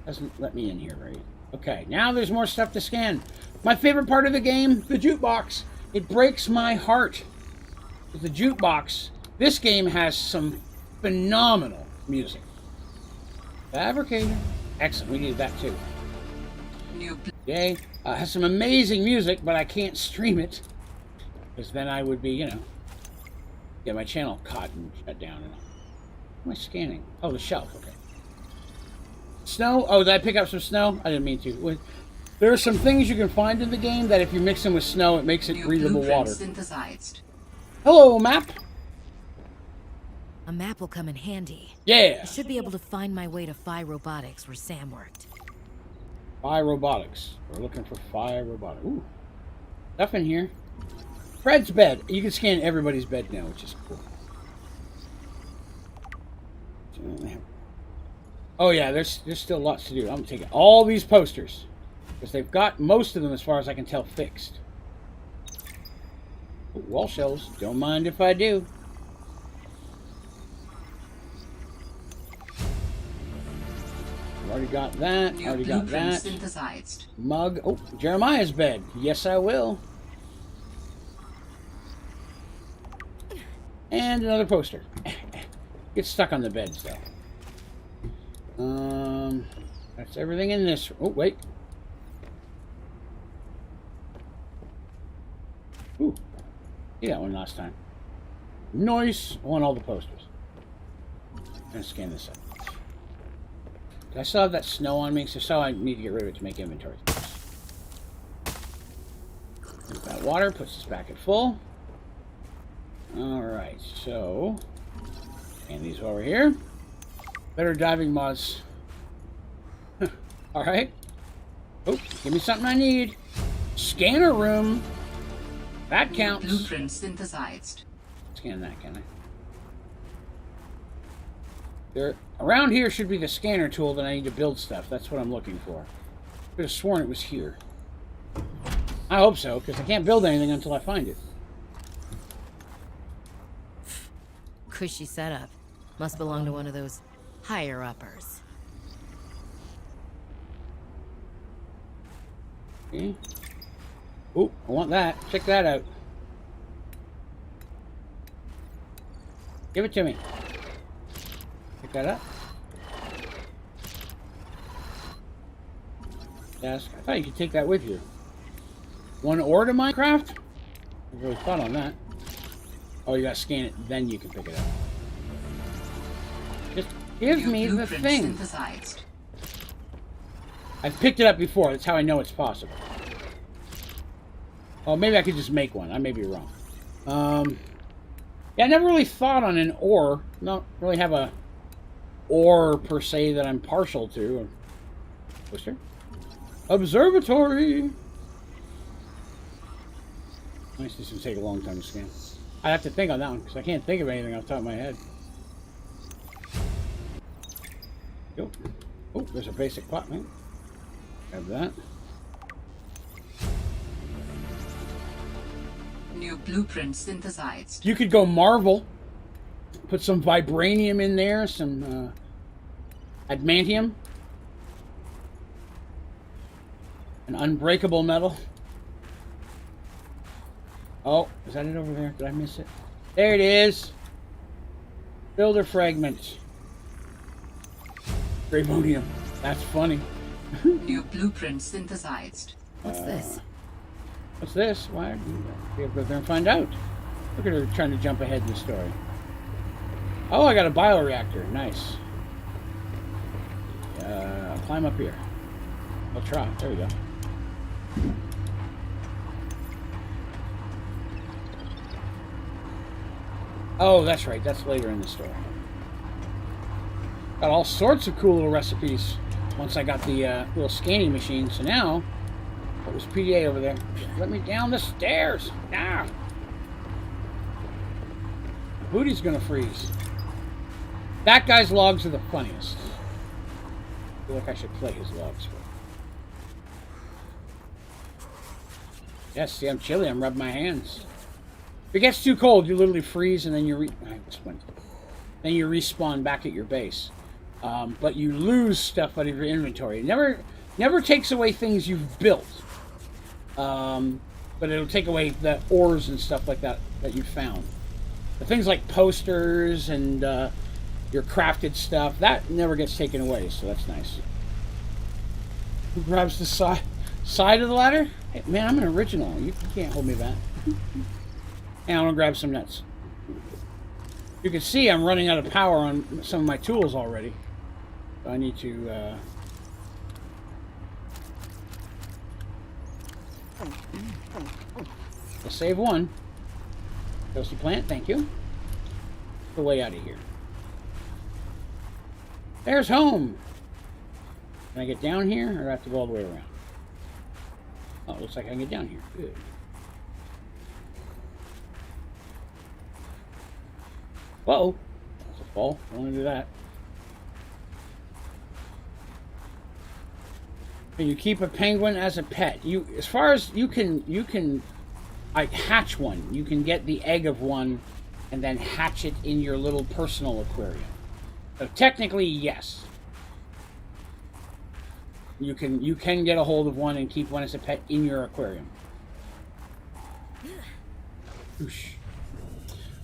Doesn't let me in here, right? Okay, now there's more stuff to scan. My favorite part of the game, the jukebox. It breaks my heart. The jukebox. This game has some phenomenal music. Fabricator. Excellent, we needed that too. Yay. Has some amazing music, but I can't stream it. Because then I would be, you know, get my channel caught and shut down. What am I scanning? Oh, the shelf, okay. Snow? Oh, did I pick up some snow? I didn't mean to. There are some things you can find in the game that if you mix them with snow, it makes it breathable water. Synthesized. Hello, map. A map will come in handy. Yeah. I should be able to find my way to Phi Robotics, where Sam worked. Phi Robotics. We're looking for Phi Robotics. Ooh. Stuff in here. Fred's bed. You can scan everybody's bed now, which is cool. Oh yeah, there's still lots to do. I'm taking all these posters. Because they've got most of them, as far as I can tell, fixed. Ooh, wall shelves. Don't mind if I do. Already got that. Already got that. Synthesized. Mug. Oh, Jeremiah's bed. Yes, I will. And another poster. Get stuck on the beds, though. That's everything in this. Oh, wait. Ooh. See that one last time. Nice. I want all the posters. gonna scan this up. I still have that snow on me, so I need to get rid of it to make inventory. That water puts us back at full. Alright, so... And these while we're here. Better diving mods. Alright. Oh, give me something I need. Scanner room. That counts. Blueprint synthesized. Scan that, can I? There, around here should be the scanner tool that I need to build stuff. That's what I'm looking for. I could have sworn it was here. I hope so, because I can't build anything until I find it. Cushy setup. Must belong to one of those higher-uppers. Okay. Oh, I want that. Check that out. Give it to me. Pick that up. Desk. I thought you could take that with you. 1 ore to Minecraft? I really thought on that. Oh, you gotta scan it, then you can pick it up. Just give me the thing. Synthesized. I've picked it up before. That's how I know it's possible. Oh, maybe I could just make one. I may be wrong. Yeah, I never really thought on an ore. Don't really have a ore per se that I'm partial to. Twister. Observatory. Nice. This would take a long time to scan. I'd have to think on that one because I can't think of anything off the top of my head. Yo. Oh, there's a basic pot, man. Grab that. New blueprint synthesized. You could go Marvel. Put some vibranium in there, some adamantium. An unbreakable metal. Oh, is that it over there? Did I miss it? There it is. Builder fragments. Dravonium. That's funny. New blueprint synthesized. What's this? What's this? Why? We have to go there and find out. Look at her trying to jump ahead in the story. Oh, I got a bioreactor. Nice. I'll climb up here. I'll try. There we go. Oh, that's right. That's later in the story. Got all sorts of cool little recipes once I got the little scanning machine. So now, what was PDA over there? Let me down the stairs. Now. Booty's gonna freeze. That guy's logs are the funniest. I feel like I should play his logs. Yes, see, I'm chilly. I'm rubbing my hands. If it gets too cold, you literally freeze, and then you then you respawn back at your base. But you lose stuff out of your inventory. It never takes away things you've built. But it'll take away the ores and stuff like that you found. But things like posters and your crafted stuff, that never gets taken away, so that's nice. Who grabs the side of the ladder? Hey, man, I'm an original. You can't hold me back. And I'm gonna grab some nuts. You can see I'm running out of power on some of my tools already. So I need to I'll save one. Toasty plant, thank you. The way out of here. There's home. Can I get down here, or do I have to go all the way around? Oh, it looks like I can get down here. Good. Uh-oh. That's a fall. I don't want to do that. Can you keep a penguin as a pet? As far as you can like hatch one. You can get the egg of one and then hatch it in your little personal aquarium. So technically, yes. You can get a hold of one and keep one as a pet in your aquarium. Oosh.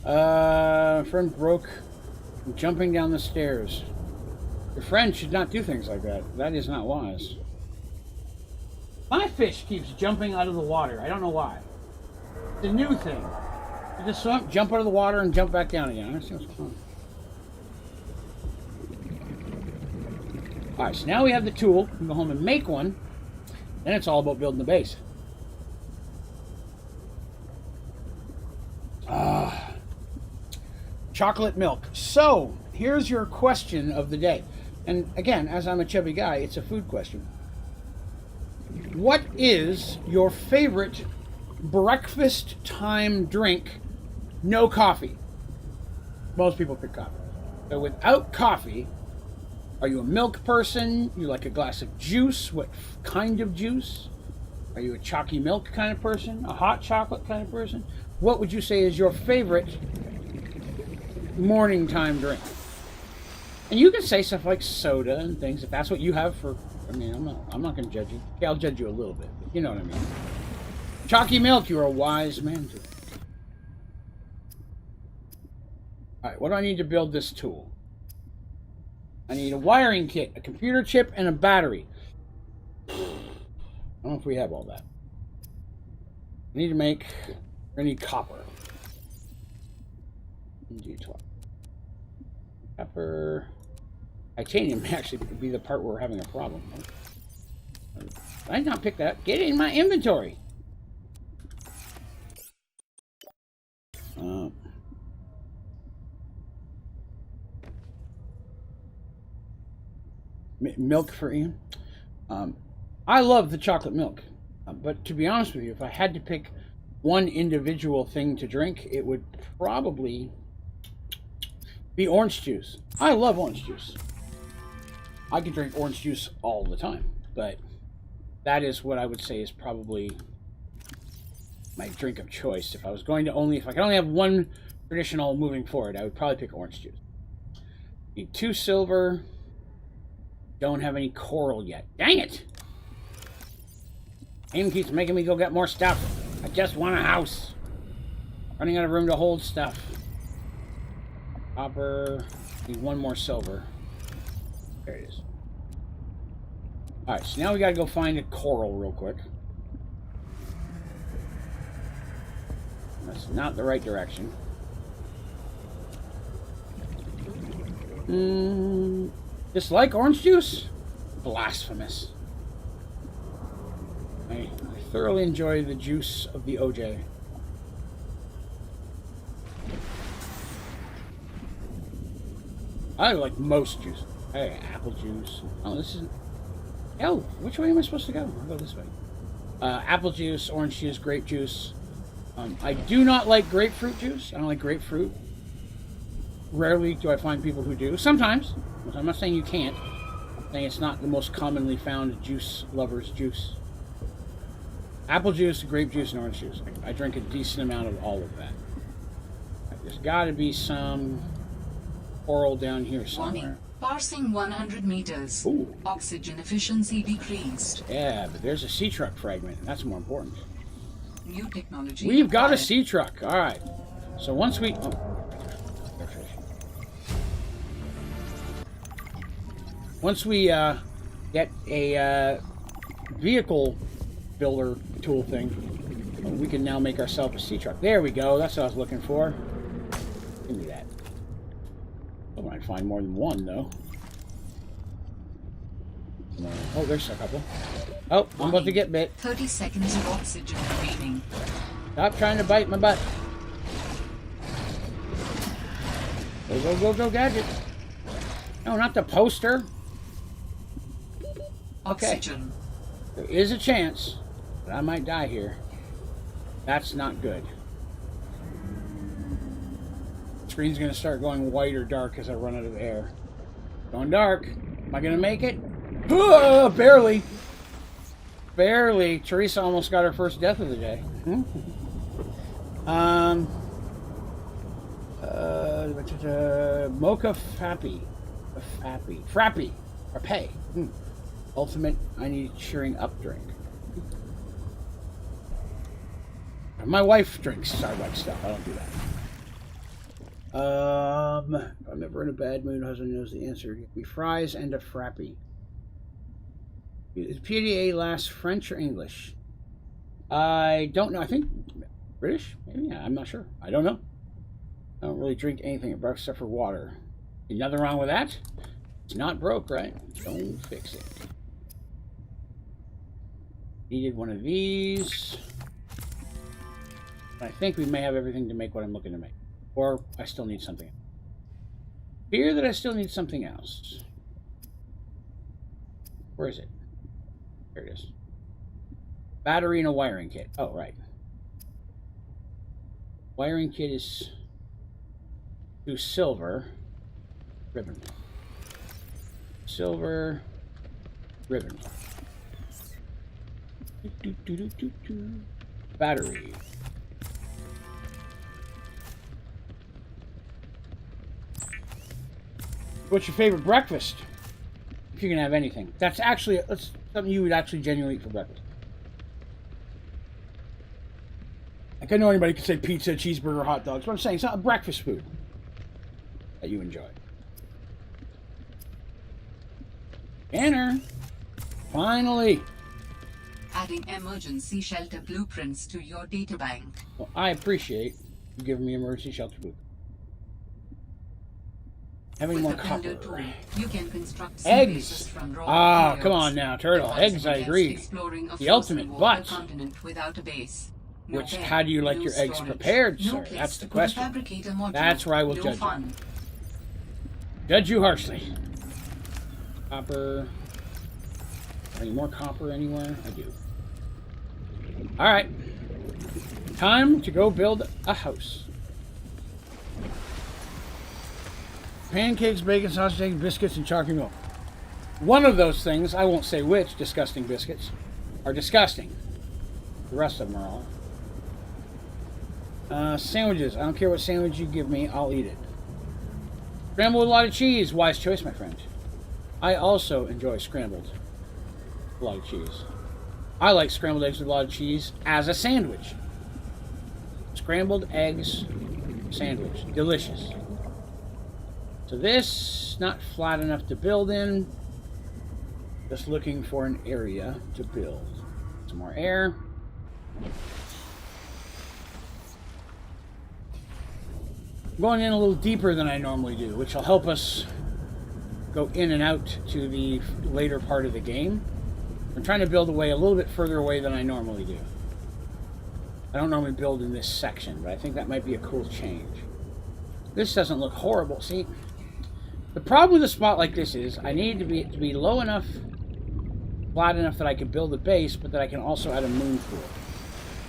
Friend broke jumping down the stairs. Your friend should not do things like that. That is not wise. My fish keeps jumping out of the water. I don't know why. It's a new thing. You just jump out of the water and jump back down again. I see what's going on. Alright, so now we have the tool. We can go home and make one. Then it's all about building the base. Chocolate milk. So, here's your question of the day. And again, as I'm a chubby guy, it's a food question. What is your favorite breakfast time drink? No coffee. Most people pick coffee. So without coffee, are you a milk person? You like a glass of juice? What kind of juice? Are you a chalky milk kind of person? A hot chocolate kind of person? What would you say is your favorite morning time drink? And you can say stuff like soda and things if that's what you have for. I mean, I'm not going to judge you. Okay, I'll judge you a little bit, but you know what I mean. Chalky milk, you're a wise man to. All right, what do I need to build this tool? I need a wiring kit, a computer chip, and a battery. I don't know if we have all that. I need to make. I need copper. D12. Copper. Titanium actually would be the part where we're having a problem. I did not pick that. Get it in my inventory. Milk for Ian. I love the chocolate milk, but to be honest with you, if I had to pick one individual thing to drink, it would probably be orange juice. I love orange juice. I can drink orange juice all the time, but that is what I would say is probably my drink of choice. If I was going to if I could only have one traditional moving forward, I would probably pick orange juice. Need 2 silver. Don't have any coral yet. Dang it! Aim keeps making me go get more stuff. I just want a house. Running out of room to hold stuff. Copper. Need 1 more silver. There it is. Alright, so now we gotta go find a coral real quick. That's not the right direction. Dislike orange juice? Blasphemous. I thoroughly enjoy the juice of the OJ. I like most juice. Hey, apple juice. Oh, this is. Oh, which way am I supposed to go? I'll go this way. Apple juice, orange juice, grape juice. I do not like grapefruit juice. I don't like grapefruit. Rarely do I find people who do. Sometimes. I'm not saying you can't. I'm saying it's not the most commonly found juice lover's juice. Apple juice, grape juice, and orange juice. I drink a decent amount of all of that. There's got to be some coral down here somewhere. Warning. Passing 100 meters. Ooh. Oxygen efficiency decreased. Yeah, but there's a sea truck fragment. That's more important. New technology. We've got a sea truck. All right. So once we... Once we get a vehicle builder tool thing, we can now make ourselves a sea truck. There we go. That's what I was looking for. Give me that. I might find more than one, though. Oh, there's a couple. Oh, I'm about to get bit. 30 seconds of oxygen remaining. Stop trying to bite my butt. Go, go, go, go, gadget. No, not the poster. Okay. Oxygen. There is a chance that I might die here. That's not good. The screen's going to start going white or dark as I run out of air. Going dark. Am I going to make it? Barely. Barely. Teresa almost got her first death of the day. Mocha Fappy. Frappy. Or pay. Ultimate, I need cheering up drink. My wife drinks Starbucks stuff. I don't do that. I'm never in a bad mood. Husband knows the answer. Give me fries and a frappy. Is PDA last French or English? I don't know. I think British. Maybe. I'm not sure. I don't know. I don't really drink anything except for water. Nothing wrong with that. It's not broke, right? Don't fix it. Needed one of these. I think we may have everything to make what I'm looking to make. Or I still need something. Fear that I still need something else. Where is it? There it is. Battery and a wiring kit. Oh, right. Wiring kit is to silver. Ribbon. Silver. Ribbon. Battery. What's your favorite breakfast? If you can have anything. That's actually something you would actually genuinely eat for breakfast. Like, I know anybody could say pizza, cheeseburger, hot dogs, but I'm saying it's not a breakfast food that you enjoy. Banner. Finally. Adding emergency shelter blueprints to your databank. Well, I appreciate you giving me emergency shelter blueprints. Having more copper. Tool, you can construct Eggs! from raw Ah, come on now, Turtle. Eggs, I agree. The ultimate, but... without a base. Which, how do you like your eggs prepared, sir? That's the question. That's where I will judge you. Judge you harshly. Copper. Any more copper anywhere? I do. Alright. Time to go build a house. Pancakes, bacon, sausage, eggs, biscuits, and chocolate milk. One of those things, I won't say which, disgusting biscuits, are disgusting. The rest of them are all. Sandwiches. I don't care what sandwich you give me, I'll eat it. Scrambled with a lot of cheese. Wise choice, my friend. I also enjoy scrambled with a lot of cheese. I like scrambled eggs with a lot of cheese as a sandwich. Scrambled eggs sandwich. Delicious. So this, not flat enough to build in. Just looking for an area to build. Some more air. I'm going in a little deeper than I normally do, which will help us go in and out to the later part of the game. I'm trying to build away a little bit further away than I normally do. I don't normally build in this section, but I think that might be a cool change. This doesn't look horrible. See, the problem with a spot like this is I need to be low enough, flat enough that I can build a base, but that I can also add a moon pool.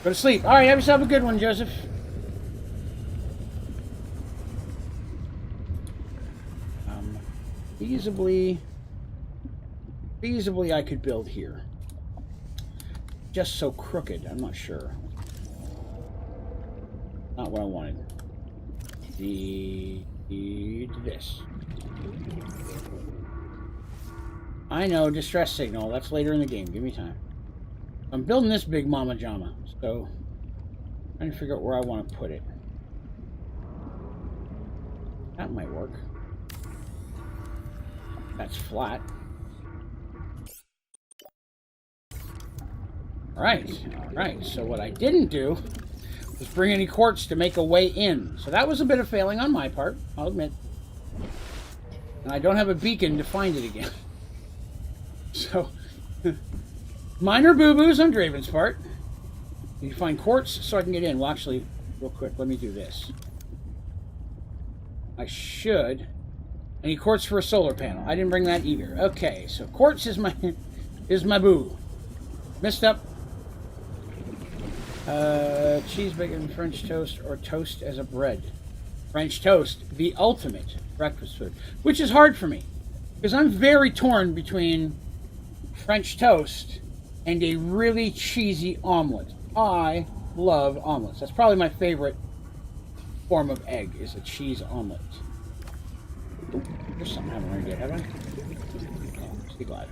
Go to sleep. All right, have yourself a good one, Joseph. Feasibly, I could build here. Just so crooked, I'm not sure. Not what I wanted. This. I know, distress signal. That's later in the game. Give me time. I'm building this big mama jama, so I'm trying to figure out where I want to put it. That might work. That's flat. Alright. So what I didn't do was bring any quartz to make a way in. So that was a bit of failing on my part, I'll admit. And I don't have a beacon to find it again. So, minor boo-boos on Draven's part. You find quartz so I can get in. Well, actually, real quick, let me do this. I should... I need quartz for a solar panel. I didn't bring that either. Okay, so quartz is my boo. Messed up. Cheese, bacon, French toast, or toast as a bread. French toast, the ultimate breakfast food. Which is hard for me. Because I'm very torn between French toast and a really cheesy omelet. I love omelets. That's probably my favorite form of egg, is a cheese omelet. Ooh, there's something I haven't learned yet, have I? Oh, be glad.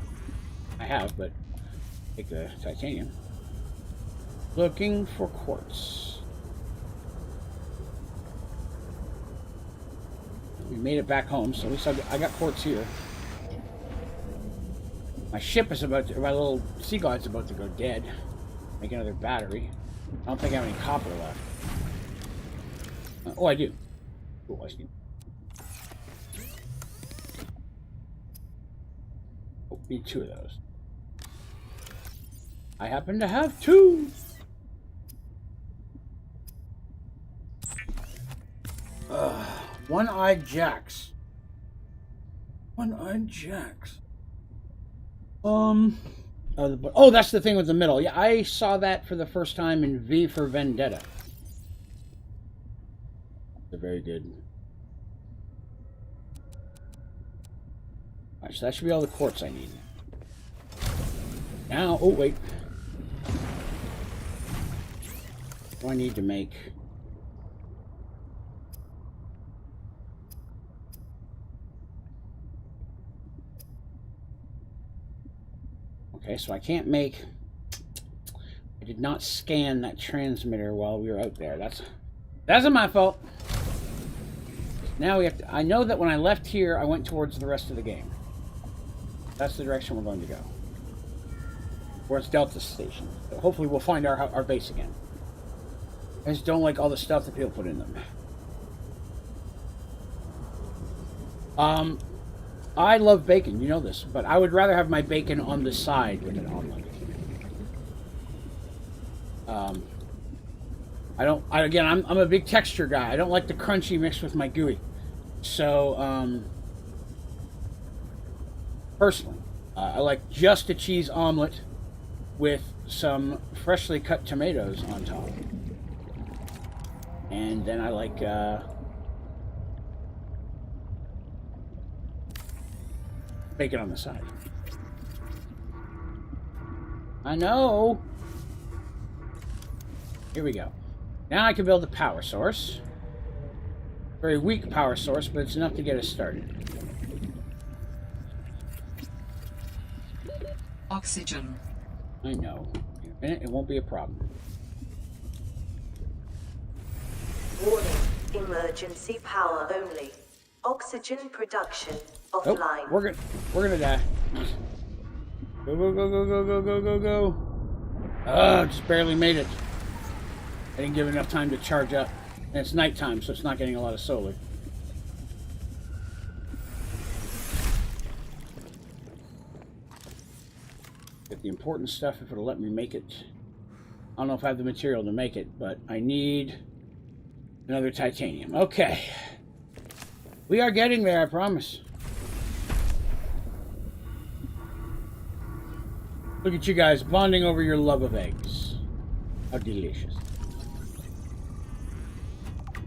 I have, but take the titanium. Looking for quartz. We made it back home, so at least I got quartz here. My ship is about to, my little sea glide's about to go dead. Make another battery. I don't think I have any copper left. Oh, I do. Cool, I see. Oh, need 2 of those. I happen to have 2. One-eyed Jacks. One-eyed Jacks. Oh, that's the thing with the middle. Yeah, I saw that for the first time in V for Vendetta. They're very good. Alright, so that should be all the quartz I need. Now, oh wait. What do I need to make? Okay, so I can't make... I did not scan that transmitter while we were out there. That's my fault. Now we have to... I know that when I left here, I went towards the rest of the game. That's the direction we're going to go. Towards Delta Station. So hopefully we'll find our base again. I just don't like all the stuff that people put in them. I love bacon, you know this, but I would rather have my bacon on the side with an omelet. I'm a big texture guy. I don't like the crunchy mixed with my gooey. So, personally, I like just a cheese omelet with some freshly cut tomatoes on top. And then I like, bacon on the side. I know. Here we go. Now I can build a power source. Very weak power source, but it's enough to get us started. Oxygen. I know. In a minute, it won't be a problem. Warning. Emergency power only. Oxygen production offline. Oh, we're gonna die. Go, go, go, go, go, go, go, go, go. Oh, just barely made it. I didn't give enough time to charge up. And it's nighttime, so it's not getting a lot of solar. Get the important stuff if it'll let me make it. I don't know if I have the material to make it, but I need another titanium. Okay. We are getting there, I promise. Look at you guys bonding over your love of eggs. How delicious.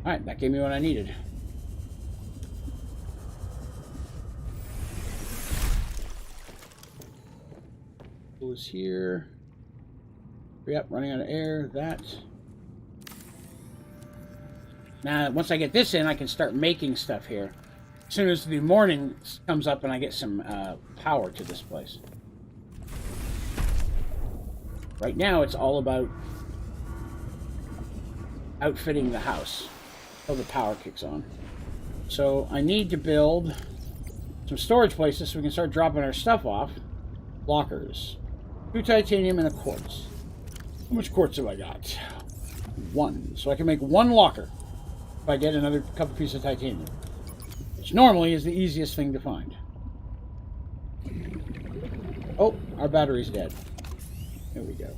Alright, that gave me what I needed. Was here. Yep, running out of air. That. Now, once I get this in, I can start making stuff here. As soon as the morning comes up and I get some power to this place. Right now, it's all about outfitting the house until the power kicks on. So I need to build some storage places so we can start dropping our stuff off. Lockers. 2 titanium and a quartz. How much quartz have I got? 1. So I can make 1 locker if I get another couple pieces of titanium. Which normally is the easiest thing to find. Oh, our battery's dead. There we go.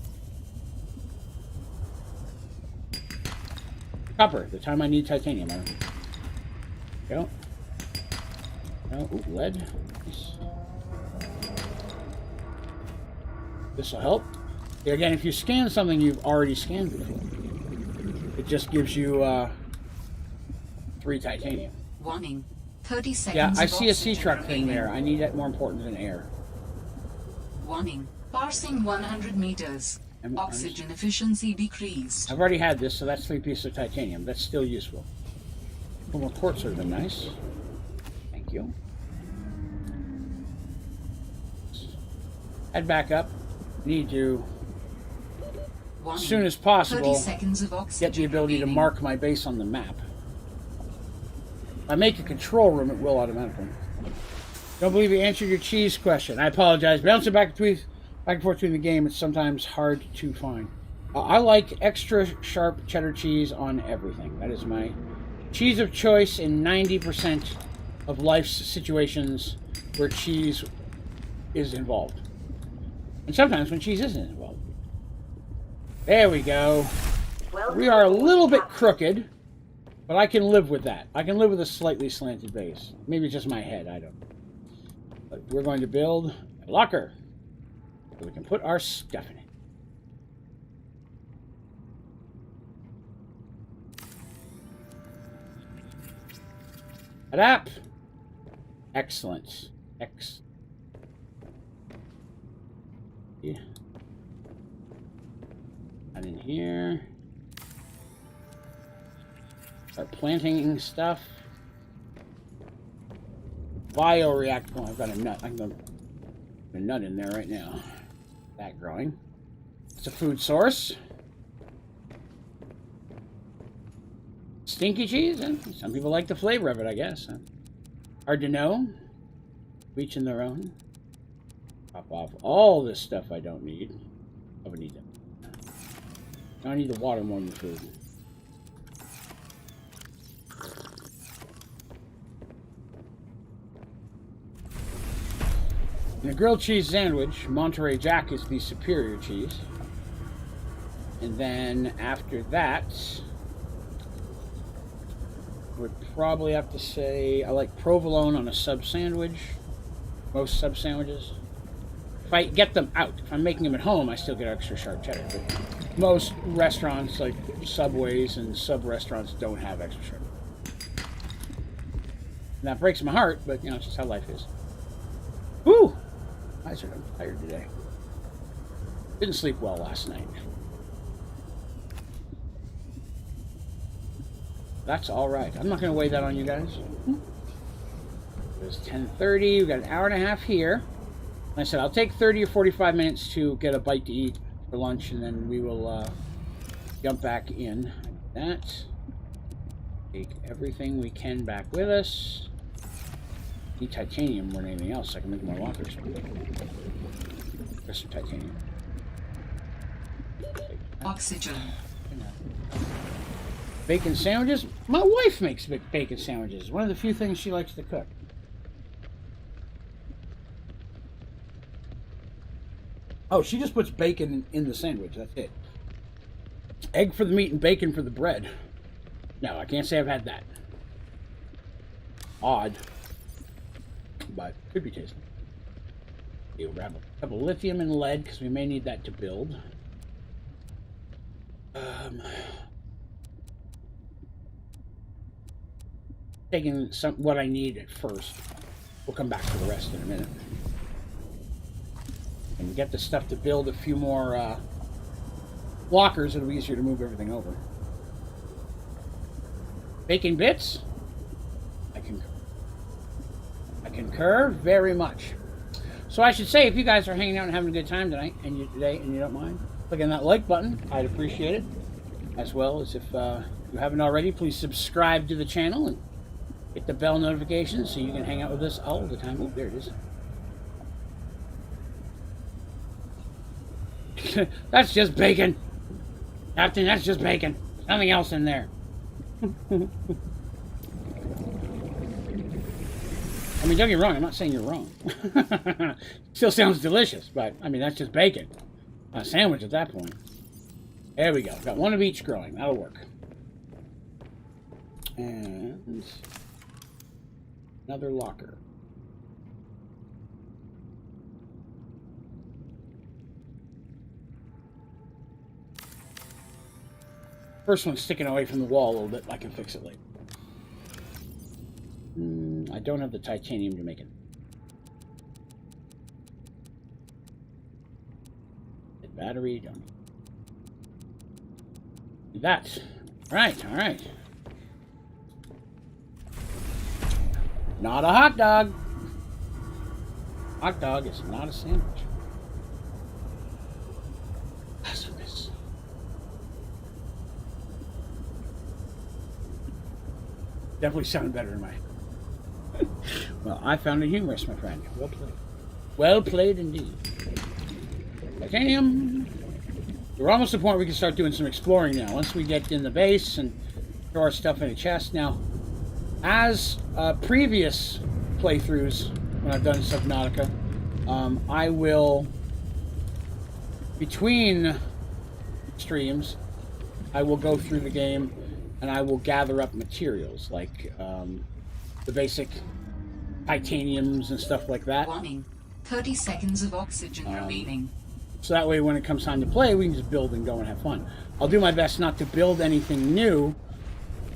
Copper, the time I need titanium. Go. No, ooh, lead. Nice. This will help. Again, if you scan something you've already scanned before, it just gives you 3 titanium. Warning. 30 seconds. Yeah, I see a sea oxygen truck thing remaining. there. I need that more important than air. Warning. Parsing 100 meters. Oxygen efficiency decreased. I've already had this, so that's 3 pieces of titanium. That's still useful. A little more quartz would have been nice. Thank you. Head back up. Need to, Warning. as soon as possible, 30 seconds of oxygen get the ability to remaining. mark my base on the map. If I make a control room, it will automatically. Don't believe you answered your cheese question. I apologize. Bouncing back and forth between the game, it's sometimes hard to find. I like extra sharp cheddar cheese on everything. That is my cheese of choice in 90% of life's situations where cheese is involved. And sometimes when cheese isn't involved. There we go. We are a little bit crooked, but I can live with that. I can live with a slightly slanted base. Maybe it's just my head, I don't know. But we're going to build a locker so we can put our stuff in it. Adapt. Excellent. Yeah. And in here. Start planting stuff. Bioreactor. Oh, I've got a nut. I'm going to put a nut in there right now. That growing. It's a food source. Stinky cheese, and some people like the flavor of it, I guess. Hard to know. Each in their own. Pop off all this stuff I don't need. I would need that. I need the water more than the food. In a grilled cheese sandwich, Monterey Jack is the superior cheese. And then after that, would probably have to say I like provolone on a sub sandwich. Most sub sandwiches. If I get them out, if I'm making them at home, I still get extra sharp cheddar. But most restaurants, like Subways and sub restaurants, don't have extra sharp. And that breaks my heart, but you know, it's just how life is. Whew! I'm tired today. Didn't sleep well last night. That's all right. I'm not going to weigh that on you guys. It's 10:30. We've got an hour and a half here. Like I said, I'll take 30 or 45 minutes to get a bite to eat for lunch, and then we will jump back in. That. Take everything we can back with us. Need titanium more than anything else so I can make more lockers. There's some titanium. Oxygen. Bacon sandwiches? My wife makes bacon sandwiches. One of the few things she likes to cook. Oh, she just puts bacon in the sandwich. That's it. Egg for the meat and bacon for the bread. No, I can't say I've had that. Odd. But could be tasty. We'll grab a couple of lithium and lead because we may need that to build. Taking what I need at first. We'll come back to the rest in a minute. And get the stuff to build a few more lockers. It'll be easier to move everything over. Bacon bits? I concur. I concur very much. So I should say, if you guys are hanging out and having a good time tonight, and you don't mind clicking that like button, I'd appreciate it. As well as if you haven't already, please subscribe to the channel and hit the bell notification so you can hang out with us all the time. Oh, there it is. That's just bacon. Captain, that's just bacon. Nothing else in there. I mean, don't get me wrong. I'm not saying you're wrong. Still sounds delicious, but, I mean, that's just bacon. A sandwich at that point. There we go. Got one of each growing. That'll work. And another locker. First one's sticking away from the wall a little bit. I can fix it later. I don't have the titanium to make it. Battery, don't. That. Right, all right. Not a hot dog. Hot dog is not a sandwich. Blasphemous. Definitely sounded better in my head. Well, I found it humorous, my friend. Well played. Well played indeed. Titanium. We're almost to the point where we can start doing some exploring now. Once we get in the base and throw our stuff in a chest. Now, as previous playthroughs, when I've done Subnautica, I will, between streams, I will go through the game and I will gather up materials like the basic titaniums and stuff like that. Warning. 30 seconds of oxygen remaining. So that way when it comes time to play, we can just build and go and have fun. I'll do my best not to build anything new.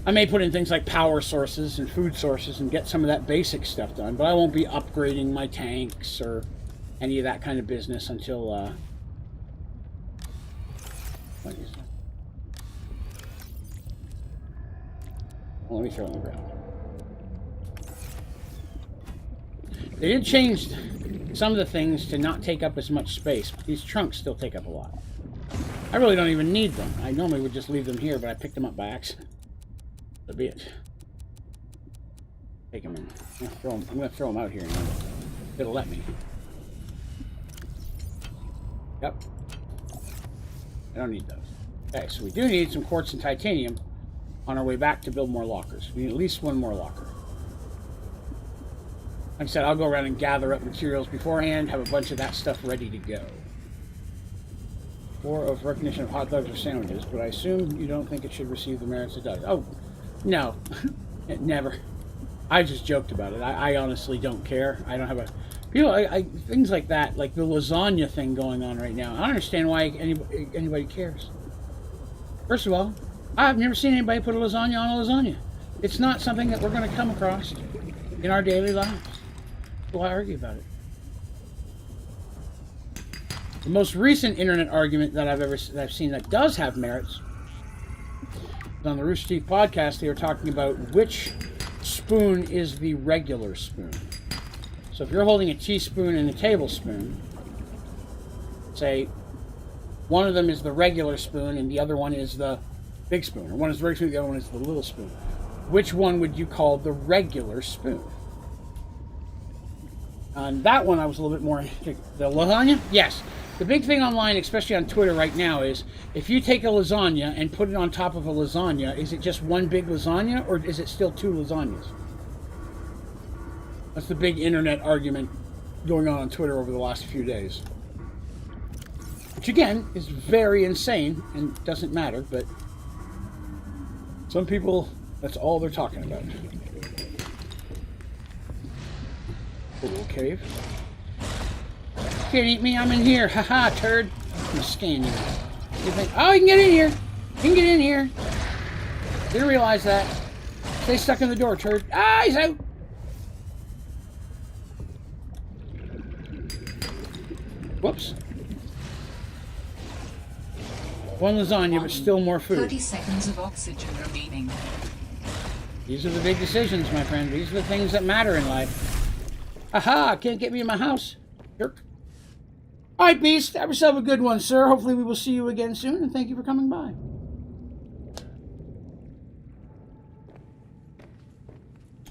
I may put in things like power sources and food sources and get some of that basic stuff done, but I won't be upgrading my tanks or any of that kind of business until what is that? Well, let me throw it on the ground. They did change some of the things to not take up as much space, but these trunks still take up a lot. I really don't even need them. I normally would just leave them here, but I picked them up by accident. So be it. Take them in. I'm going to throw them out here now. It'll let me. Yep. I don't need those. Okay, so we do need some quartz and titanium on our way back to build more lockers. We need at least one more locker. Like I said, I'll go around and gather up materials beforehand, have a bunch of that stuff ready to go. 4 of recognition of hot dogs or sandwiches, but I assume you don't think it should receive the merits it does. Oh, no. It never. I just joked about it. I honestly don't care. I don't have a... things like that, like the lasagna thing going on right now. I don't understand why anybody cares. First of all, I've never seen anybody put a lasagna on a lasagna. It's not something that we're going to come across in our daily lives. Why argue about it? The most recent internet argument that I've seen that does have merits is on the Rooster Teeth podcast. They were talking about which spoon is the regular spoon. So if you're holding a teaspoon and a tablespoon, say one of them is the regular spoon and the other one is the big spoon, or one is the regular spoon, the other one is the little spoon. Which one would you call the regular spoon? On that one, I was a little bit more... The lasagna? Yes. The big thing online, especially on Twitter right now, is if you take a lasagna and put it on top of a lasagna, is it just one big lasagna, or is it still 2 lasagnas? That's the big internet argument going on Twitter over the last few days. Which, again, is very insane and doesn't matter, but some people, that's all they're talking about. A little cave. Can't eat me, I'm in here. Haha, turd. I'm gonna scan you. You think, oh, you can get in here. You can get in here. Didn't realize that. Stay stuck in the door, turd. Ah, he's out. Whoops. One lasagna, but still more food. 30 seconds of oxygen remaining. These are the big decisions, my friend. These are the things that matter in life. Aha! Can't get me in my house. Jerk. Alright, Beast. Have yourself a good one, sir. Hopefully we will see you again soon, and thank you for coming by.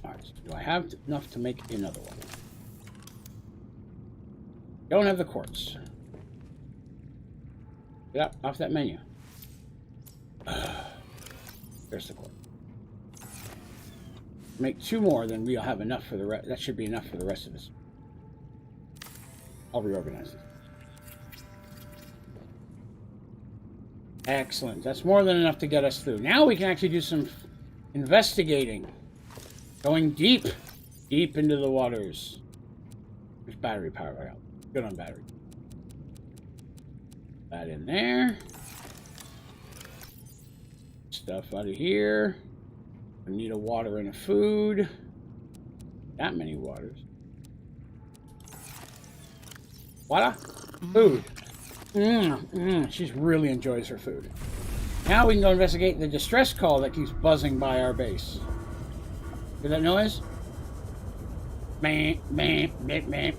Alright, so do I have enough to make another one? Don't have the quartz. Get up off that menu. There's the quartz. Make 2 more, then we'll have enough for the rest. That should be enough for the rest of this. I'll reorganize it. Excellent. That's more than enough to get us through. Now we can actually do some investigating. Going deep into the waters. There's battery power right out. Good on battery. That in there. Stuff out of here. I need a water and a food. That many waters. Water? Food. She really enjoys her food. Now we can go investigate the distress call that keeps buzzing by our base. Hear that noise? Bam, bam, bam, bam.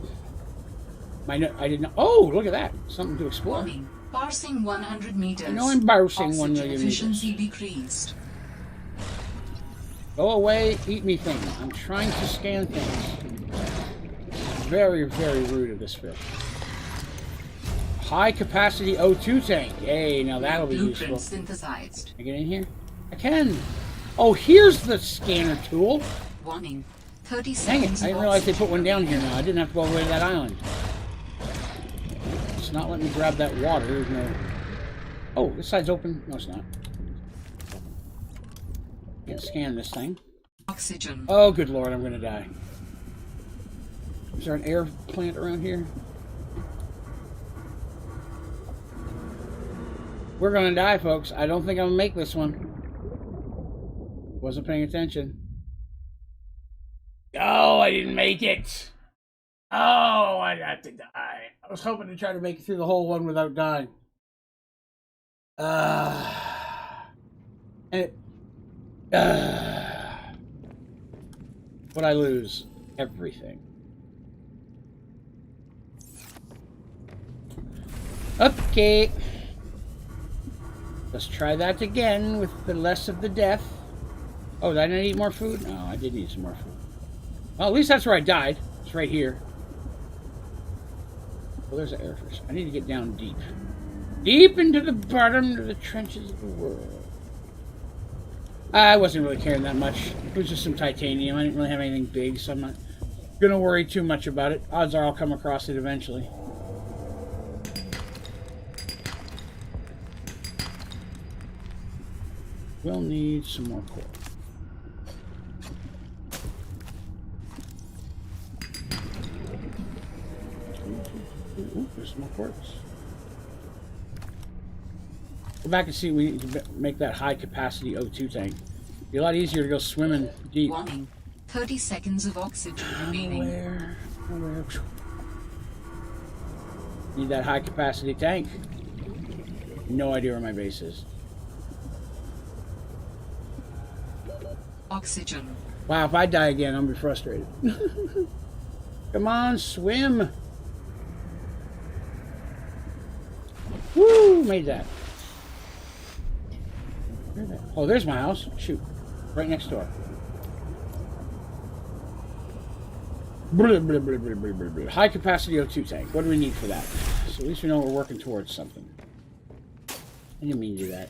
I didn't. Oh, look at that! Something to explore. Warning. Parsing 100 meters. No embarrassing 1 million efficiency meters. decreased. Go away, eat me thing. I'm trying to scan things. Very, very rude of this fish. High capacity O2 tank. Yay, now that'll be useful. Synthesized. Can I get in here? I can. Oh, here's the scanner tool. Warning. 30 Dang seconds. it, I didn't realize they put one down here now. I didn't have to go all the way to that island. It's not letting me grab that water. There's no... Oh, this side's open. No, it's not. Can't scan this thing. Oxygen. Oh, good lord, I'm gonna die. Is there an air plant around here? We're gonna die, folks. I don't think I'm gonna make this one. Wasn't paying attention. Oh, I didn't make it. Oh, I got to die. I was hoping to try to make it through the whole one without dying. And it... What'd I lose? Everything. Okay. Let's try that again with the less of the death. Oh, did I not eat more food? No, I did need some more food. Well, at least that's where I died. It's right here. Well, there's an air fish. I need to get down deep. Deep into the bottom of the trenches of the world. I wasn't really caring that much. It was just some titanium. I didn't really have anything big, so I'm not going to worry too much about it. Odds are I'll come across it eventually. We'll need some more coal. Ooh, there's some more quartz. Go back and see. We need to make that high capacity O2 tank. Be a lot easier to go swimming deep. Warning. 30 seconds of oxygen remaining. Where? Need that high capacity tank. No idea where my base is. Oxygen. Wow, if I die again, I'm gonna be frustrated. Come on, swim. Woo, made that. Oh, there's my house. Shoot. Right next door. High capacity O2 tank. What do we need for that? So at least we know we're working towards something. I didn't mean to do that.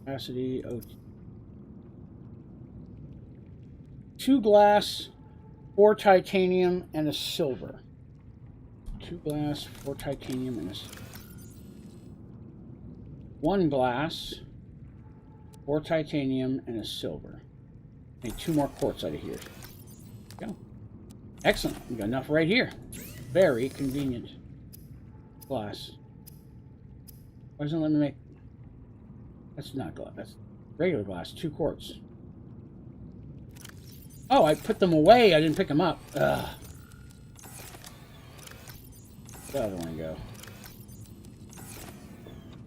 Capacity O2. 2 glass, 4 titanium, and a silver. 2 glass, 4 titanium, and a silver. 1 glass, 4 titanium, and a silver. Need 2 more quartz out of here. Go. Excellent. We got enough right here. Very convenient. Glass. Why doesn't it let me make... That's not glass. That's regular glass. 2 quartz. Oh, I put them away. I didn't pick them up. Ugh. Where'd the other one go?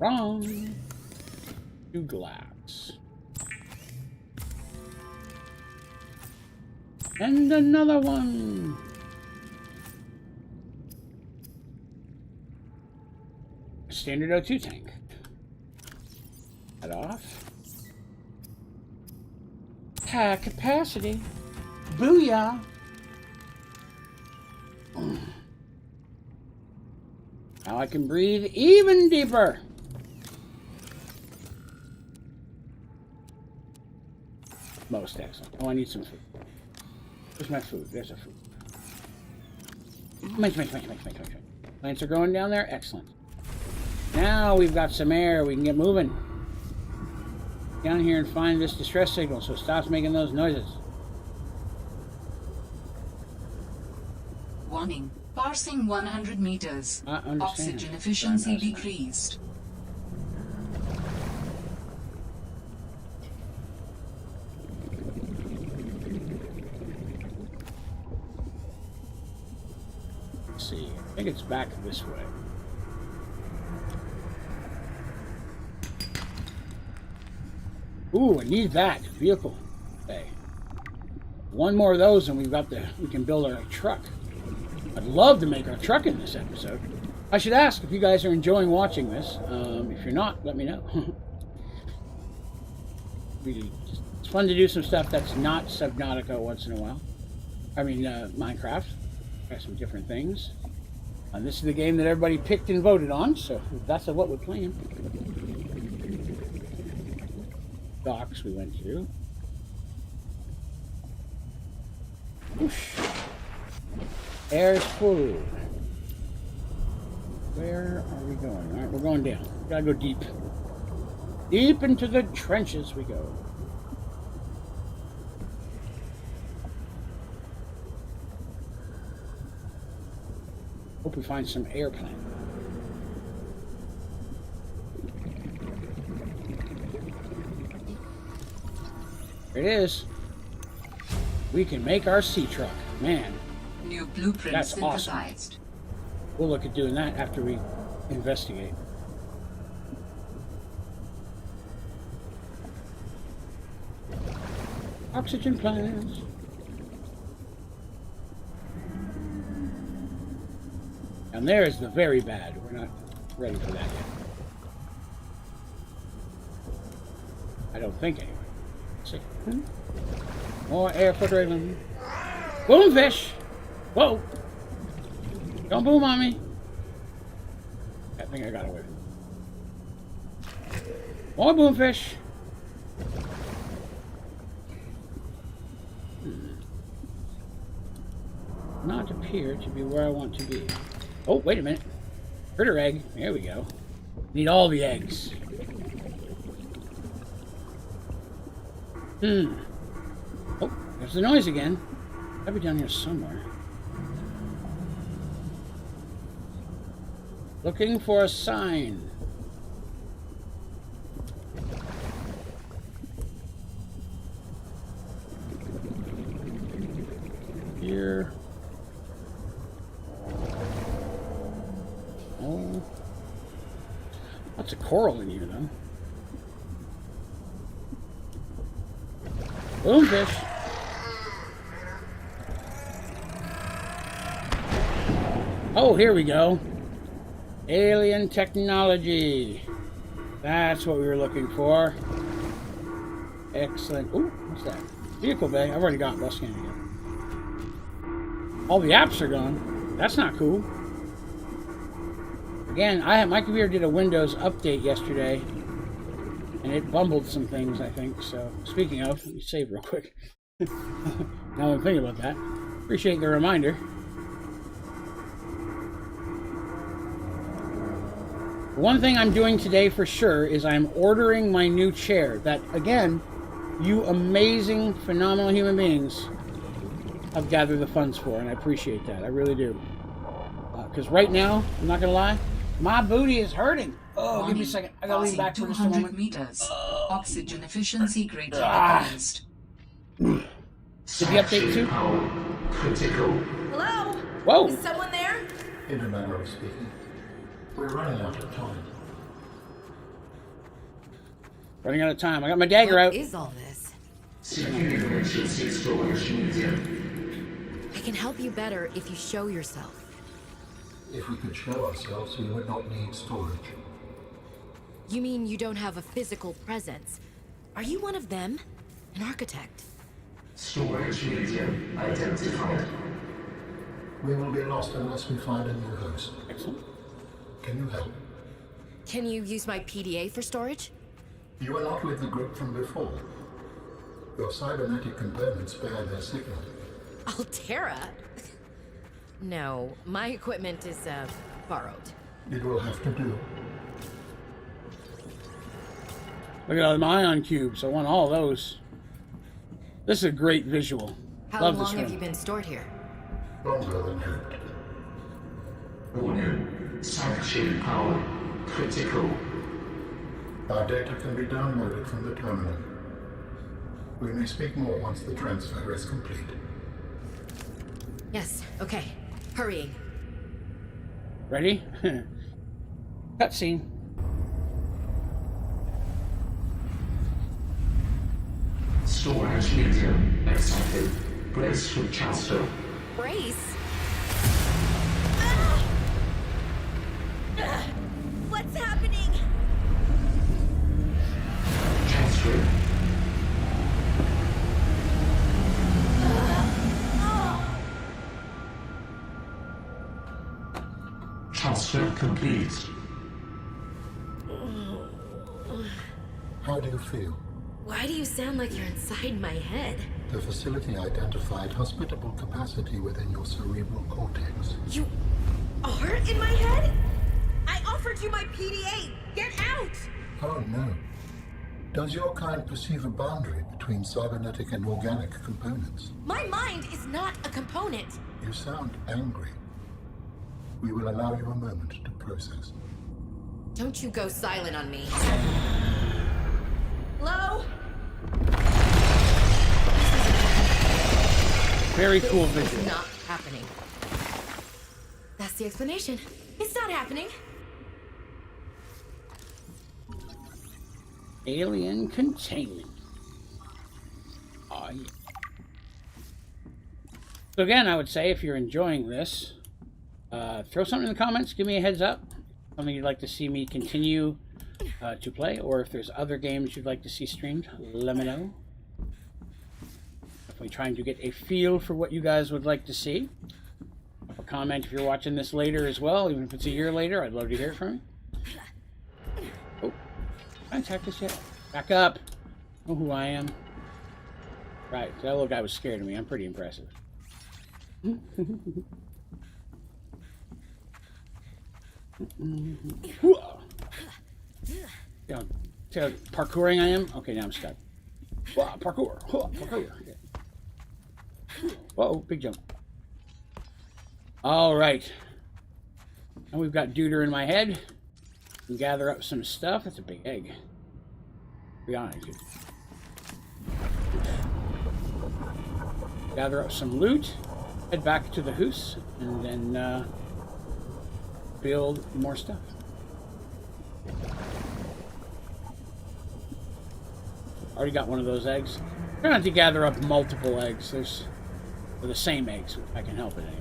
Wrong. 2 glass. And another one. A standard O2 tank. That off. High capacity. Booyah. Now I can breathe even deeper. Most excellent. Oh, I need some food. Where's my food? There's a food. Plants are going down there. Excellent. Now we've got some air. We can get moving. Down here and find this distress signal so it stops making those noises. Warning. Passing 100 meters. I understand. Oxygen efficiency decreased. Let's see. I think it's back this way. Ooh, I need that vehicle. Okay. 1 more of those and we can build our truck. I'd love to make our truck in this episode. I should ask if you guys are enjoying watching this. If you're not, let me know. It's fun to do some stuff that's not Subnautica once in a while. I mean, Minecraft. Got some different things. This is the game that everybody picked and voted on, so that's what we're playing. Docks we went through. Whoosh. Air is full. Where are we going? All right, we're going down. We gotta go deep. Deep into the trenches we go. Hope we find some airplane. There it is. We can make our sea truck. Man, New blueprint that's awesome. synthesized. We'll look at doing that after we investigate. Oxygen plants. And there's the very bad. We're not ready for that yet. I don't think anyway. Let's see. More air for Draven. Boomfish! Whoa! Don't boom on me. I think I got away. More boomfish. Not appear to be where I want to be. Oh, wait a minute. Critter egg. There we go. Need all the eggs. Oh, there's the noise again. Gotta be down here somewhere. Looking for a sign. Here. Oh. Lots of coral in here, though. Boomfish. Oh, here we go. Alien technology. That's what we were looking for. Excellent. Ooh, what's that? Vehicle bay. I've already got bus scan again. All the apps are gone. That's not cool. Again, my computer did a Windows update yesterday, and it bumbled some things, I think. So, speaking of, let me save real quick. Now I'm thinking about that. Appreciate the reminder. One thing I'm doing today for sure is I'm ordering my new chair. That, again, you amazing, phenomenal human beings have gathered the funds for, and I appreciate that. I really do. Because right now, I'm not going to lie, my booty is hurting. Oh, give me a second. I got to lean back for just a moment. Meters. Oxygen efficiency greatly decreased. Did the update too? Critical. Hello? Whoa! Is someone there? In a manner of speaking. We're running out of time. Running out of time. I got my dagger out. What is all this? Securing emergency storage medium. I can help you better if you show yourself. If we could show ourselves, we would not need storage. You mean you don't have a physical presence? Are you one of them? An architect? Storage medium identified. We will be lost unless we find a new host. Excellent. Can you help? Can you use my PDA for storage? You are not with the group from before. Your cybernetic components bear their signal. Altera? No, my equipment is, borrowed. It will have to do. Look at all them ion cubes. I want all those. This is a great visual. How Love long this have room. you been stored here? Longer than hoped. Warning. Sanction power critical. Our data can be downloaded from the terminal. We may speak more once the transfer is complete. Yes, okay. Hurrying. Ready? Cutscene. Storage medium accepted. Brace for transfer. Brace? What's happening? Transfer. Transfer complete. How do you feel? Why do you sound like you're inside my head? The facility identified hospitable capacity within your cerebral cortex. You are in my head? offered you my PDA! Get out! Oh no. Does your kind perceive a boundary between cybernetic and organic components? My mind is not a component! You sound angry. We will allow you a moment to process. Don't you go silent on me. Hello? Very cool This visual. is not happening. That's the explanation. It's not happening. Alien containment. Oh, yeah. So again, I would say if you're enjoying this, throw something in the comments. Give me a heads up. Something you'd like to see me continue to play, or if there's other games you'd like to see streamed, let me know. Definitely trying to get a feel for what you guys would like to see. Drop a comment if you're watching this later as well, even if it's a year later. I'd love to hear from you. Oh, can I attack this yet? Back up. Know who I am. Right, that little guy was scared of me. I'm pretty impressive. Yeah, see how parkouring I am? Okay, now I'm stuck. Parkour. Parkour. Whoa, big jump. All right. Now we've got Duder in my head. And gather up some stuff. That's a big egg. Be honest. Gather up some loot. Head back to the house. And then build more stuff. Already got one of those eggs. Try not to gather up multiple eggs. There's the same eggs, if I can help it anyway.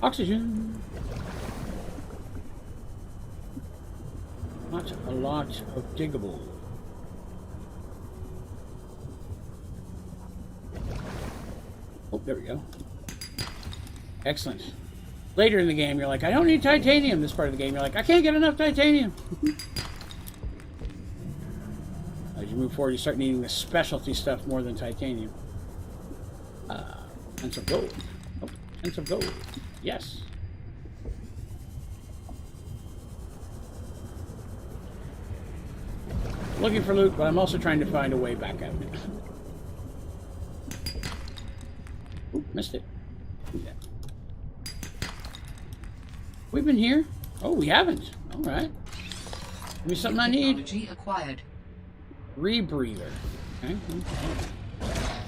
Oxygen. Not a lot of diggable. Oh, there we go. Excellent. Later in the game, you're like, I don't need titanium. This part of the game, you're like, I can't get enough titanium. As you move forward, you start needing the specialty stuff more than titanium. And some gold. Oh, and some gold. Yes. Looking for loot, but I'm also trying to find a way back out. Oop, missed it. Yeah. We've been here? Oh, we haven't. All right. Give me something I need. Technology acquired. Rebreather. Okay.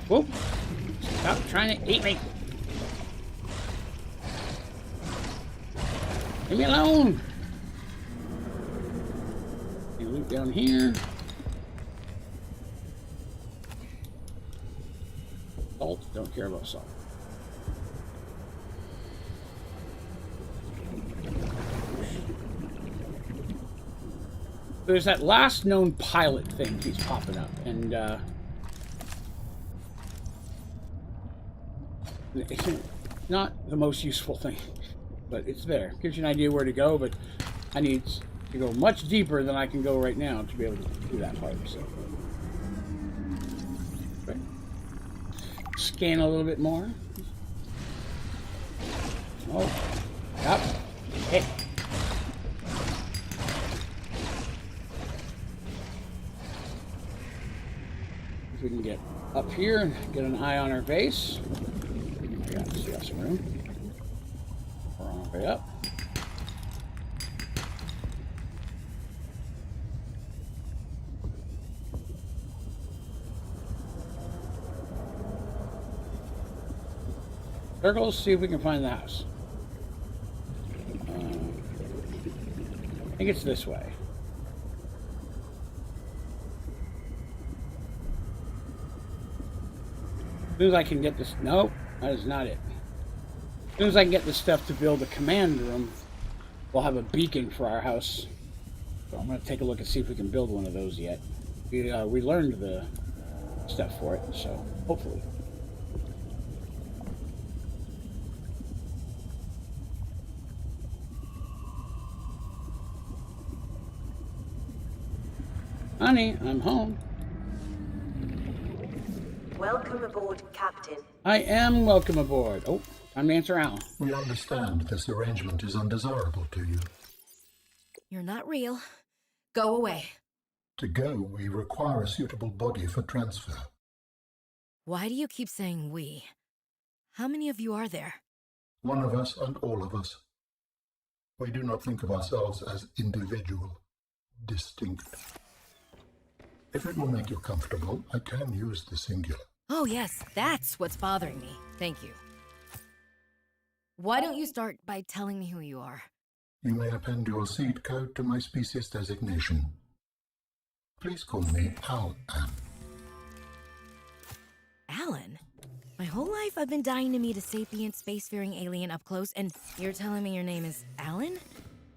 Whoop. Stop trying to eat me. Leave me alone. Any loot down here? Salt. Don't care about salt. There's that last known pilot thing keeps popping up, and it's not the most useful thing, but it's there. Gives you an idea where to go, but I need to go much deeper than I can go right now to be able to do that part. So, okay. Scan a little bit more. Oh, yep. Hey. We can get up here and get an eye on our base. I got to see some room. We're on our way up. Circles, see if we can find the house. I think it's this way. As soon as I can get this, nope, that is not it. As soon as I can get the stuff to build a command room, we'll have a beacon for our house. So I'm going to take a look and see if we can build one of those yet. We learned the stuff for it, so hopefully. Honey, I'm home. Welcome aboard, Captain. I am welcome aboard. Oh, Time to answer Alan. We understand this arrangement is undesirable to you. You're not real. Go away. To go, we require a suitable body for transfer. Why do you keep saying we? How many of you are there? One of us and all of us. We do not think of ourselves as individual, distinct. If it will make you comfortable, I can use the singular. Oh yes, that's what's bothering me. Thank you. Why don't you start by telling me who you are? You may append your seed code to my species designation. Please call me Alan. Alan? My whole life I've been dying to meet a sapient, spacefaring alien up close, and you're telling me your name is Alan?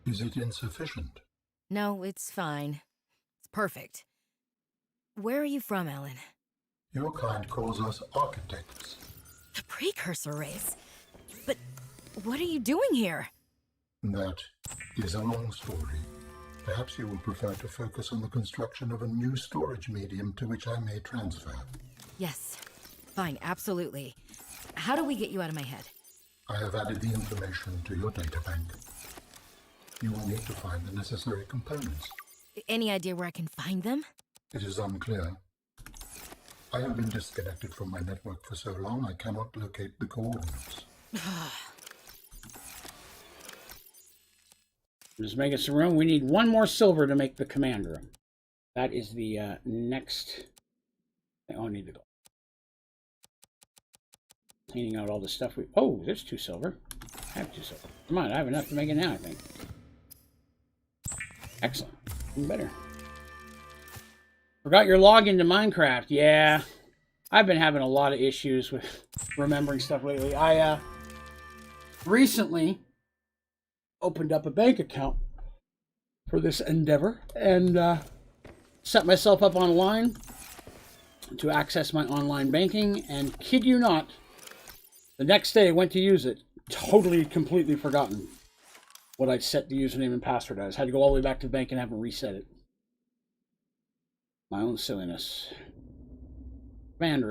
Is it insufficient? No, it's fine. It's perfect. Where are you from, Alan? Your kind calls us architects. The precursor race? But what are you doing here? That is a long story. Perhaps you will prefer to focus on the construction of a new storage medium to which I may transfer. Yes. Fine, absolutely. How do we get you out of my head? I have added the information to your databank. You will need to find the necessary components. Any idea where I can find them? It is unclear. I have been disconnected from my network for so long I cannot locate the coordinates. Just make us some room. We need one more silver to make the command room. That is the next thing. Oh, I need to go. Cleaning out all the stuff we... Oh, there's 2 silver. I have 2 silver. Come on, I have enough to make it now, I think. Excellent. Even better. Forgot your login to Minecraft. Yeah. I've been having a lot of issues with remembering stuff lately. I recently opened up a bank account for this endeavor and set myself up online to access my online banking, and kid you not, the next day I went to use it, totally, completely forgotten what I'd set the username and password as. Had to go all the way back to the bank and have them reset it. My own silliness. Command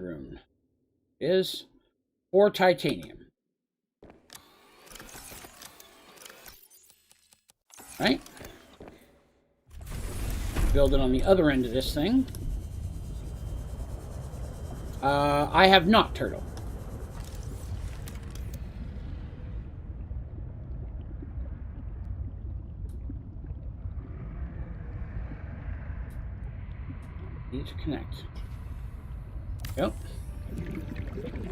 room is 4 titanium. Right? Build it on the other end of this thing. I have not turtle. Need to connect. Yep.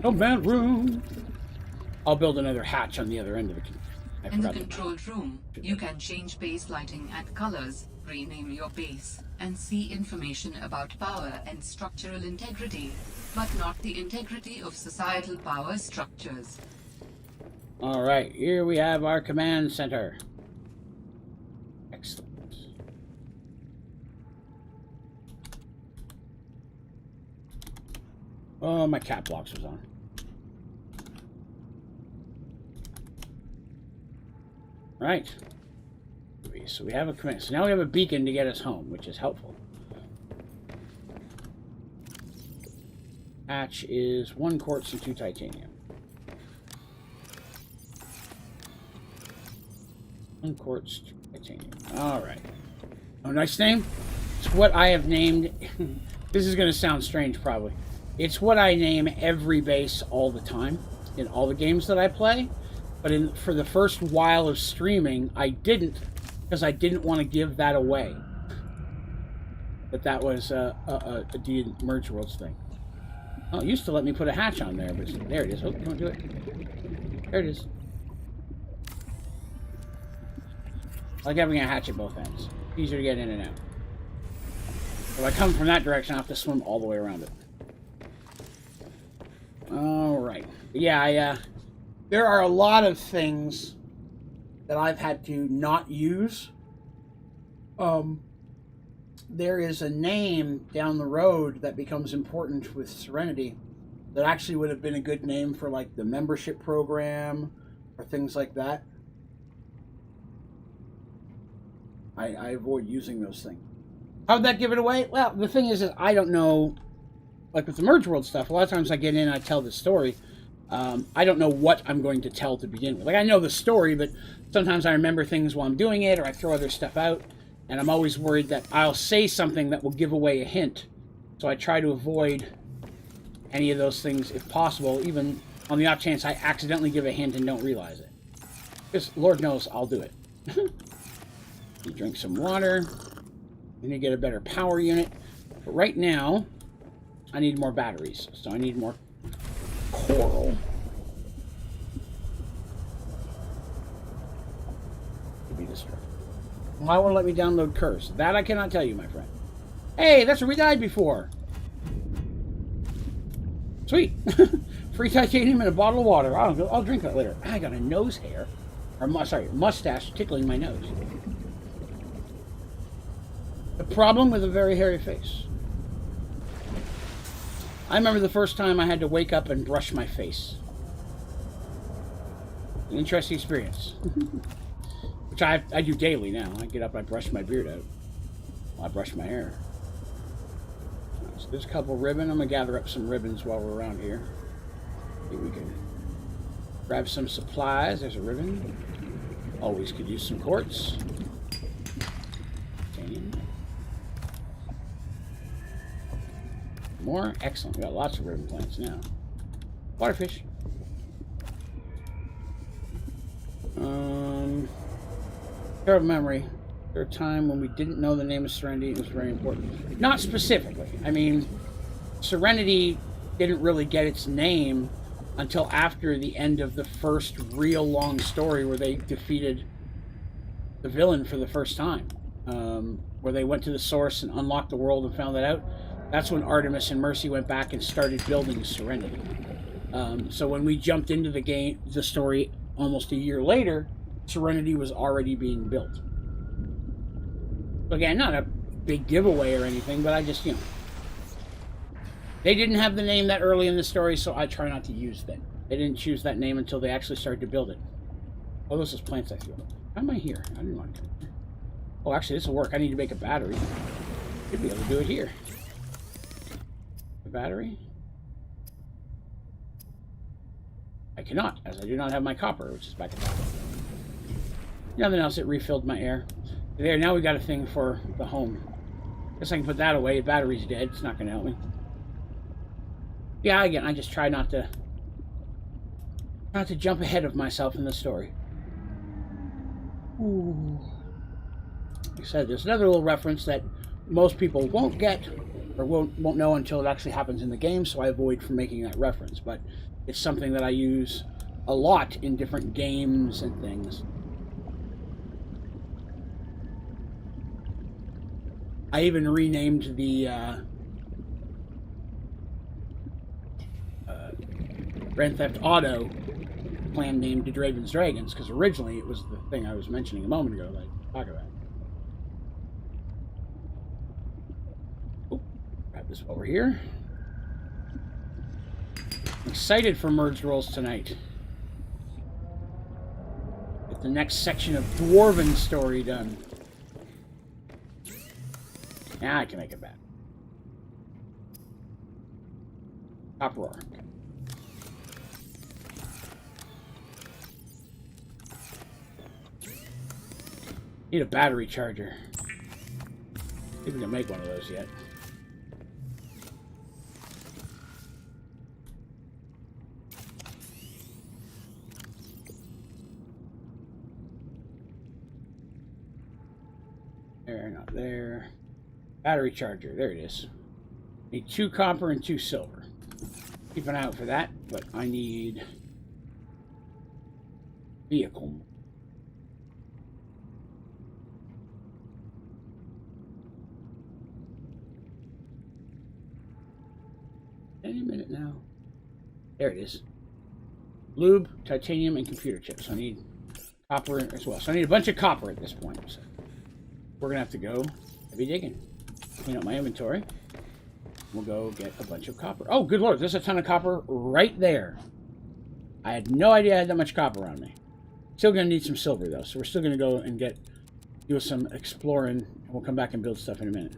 No bad room. I'll build another hatch on the other end of it. In the controlled room, you can change base lighting and colors, rename your base, and see information about power and structural integrity, but not the integrity of societal power structures. Alright, here we have our command center. Excellent. Oh, my cap blocks was on. Right. So we have a command. So now we have a beacon to get us home, which is helpful. Hatch is 1 quartz and 2 titanium. 1 quartz, 2 titanium. Alright. Oh, nice name? It's what I have named. This is going to sound strange, probably. It's what I name every base all the time in all the games that I play. But for the first while of streaming, I didn't, because I didn't want to give that away. But that was a Merge Worlds thing. Oh, it used to let me put a hatch on there, but there it is. Oh, come on, do it. There it is. I like having a hatch at both ends. Easier to get in and out. If I come from that direction, I have to swim all the way around it. Alright. Yeah, there are a lot of things that I've had to not use. There is a name down the road that becomes important with Serenity that actually would have been a good name for like the membership program or things like that. I avoid using those things. How'd that give it away? Well, the thing is I don't know. Like with the Merge World stuff, a lot of times I get in and I tell the story, I don't know what I'm going to tell to begin with. Like, I know the story, but sometimes I remember things while I'm doing it, or I throw other stuff out, and I'm always worried that I'll say something that will give away a hint. So I try to avoid any of those things if possible, even on the off chance I accidentally give a hint and don't realize it. Because Lord knows I'll do it. You drink some water, then you get a better power unit. But right now, I need more batteries, so I need more coral. To be destroyed. Why won't it let me download Curse? That I cannot tell you, my friend. Hey, that's where we died before. Sweet. Free titanium and a bottle of water. I'll drink that later. I got a nose hair. Or, sorry, mustache tickling my nose. The problem with a very hairy face. I remember the first time I had to wake up and brush my face. An interesting experience. Which I do daily now. I get up, I brush my beard out. Well, I brush my hair. So there's a couple ribbon. I'm going to gather up some ribbons while we're around here. Maybe we can grab some supplies. There's a ribbon. Always could use some quartz. More? Excellent. We got lots of ribbon plants now. Waterfish. Terrible memory. There was a time when we didn't know the name of Serenity. It was very important. Not specifically. I mean, Serenity didn't really get its name until after the end of the first real long story where they defeated the villain for the first time. Where they went to the source and unlocked the world and found that out. That's when Artemis and Mercy went back and started building Serenity. So when we jumped into the story almost a year later, Serenity was already being built. Again, not a big giveaway or anything, but I just, you know. They didn't have the name that early in the story, so I try not to use that. They didn't choose that name until they actually started to build it. Oh, those are plants I feel. How am I here? I didn't want to come here. Oh, actually, this will work. I need to make a battery. Should be able to do it here. A battery? I cannot, as I do not have my copper, which is back at the top. Nothing else, it refilled my air. There, now we got a thing for the home. Guess I can put that away. The battery's dead. It's not going to help me. Yeah, again, I just try not to jump ahead of myself in the story. Ooh. Like I said, there's another little reference that most people won't get or won't know until it actually happens in the game, so I avoid from making that reference. But it's something that I use a lot in different games and things. I even renamed the Grand Theft Auto clan name to Draven's Dragons, because originally it was the thing I was mentioning a moment ago that I talked about. Oh, grab this while we're here. I'm excited for merged rolls tonight. Get the next section of Dwarven story done. Now I can make it back. Copper ore. Need a battery charger. See if we can make one of those yet. There, not there. Battery charger, there it is. Need 2 copper and 2 silver. Keep an eye out for that, but I need vehicle. Any minute now. There it is. Lube, titanium, and computer chips. So I need copper as well. So I need a bunch of copper at this point. So we're gonna have to go heavy digging. Clean up my inventory. We'll go get a bunch of copper. Oh, good lord, there's a ton of copper right there. I had no idea I had that much copper on me. Still gonna need some silver though, so we're still gonna go and do some exploring, and we'll come back and build stuff in a minute.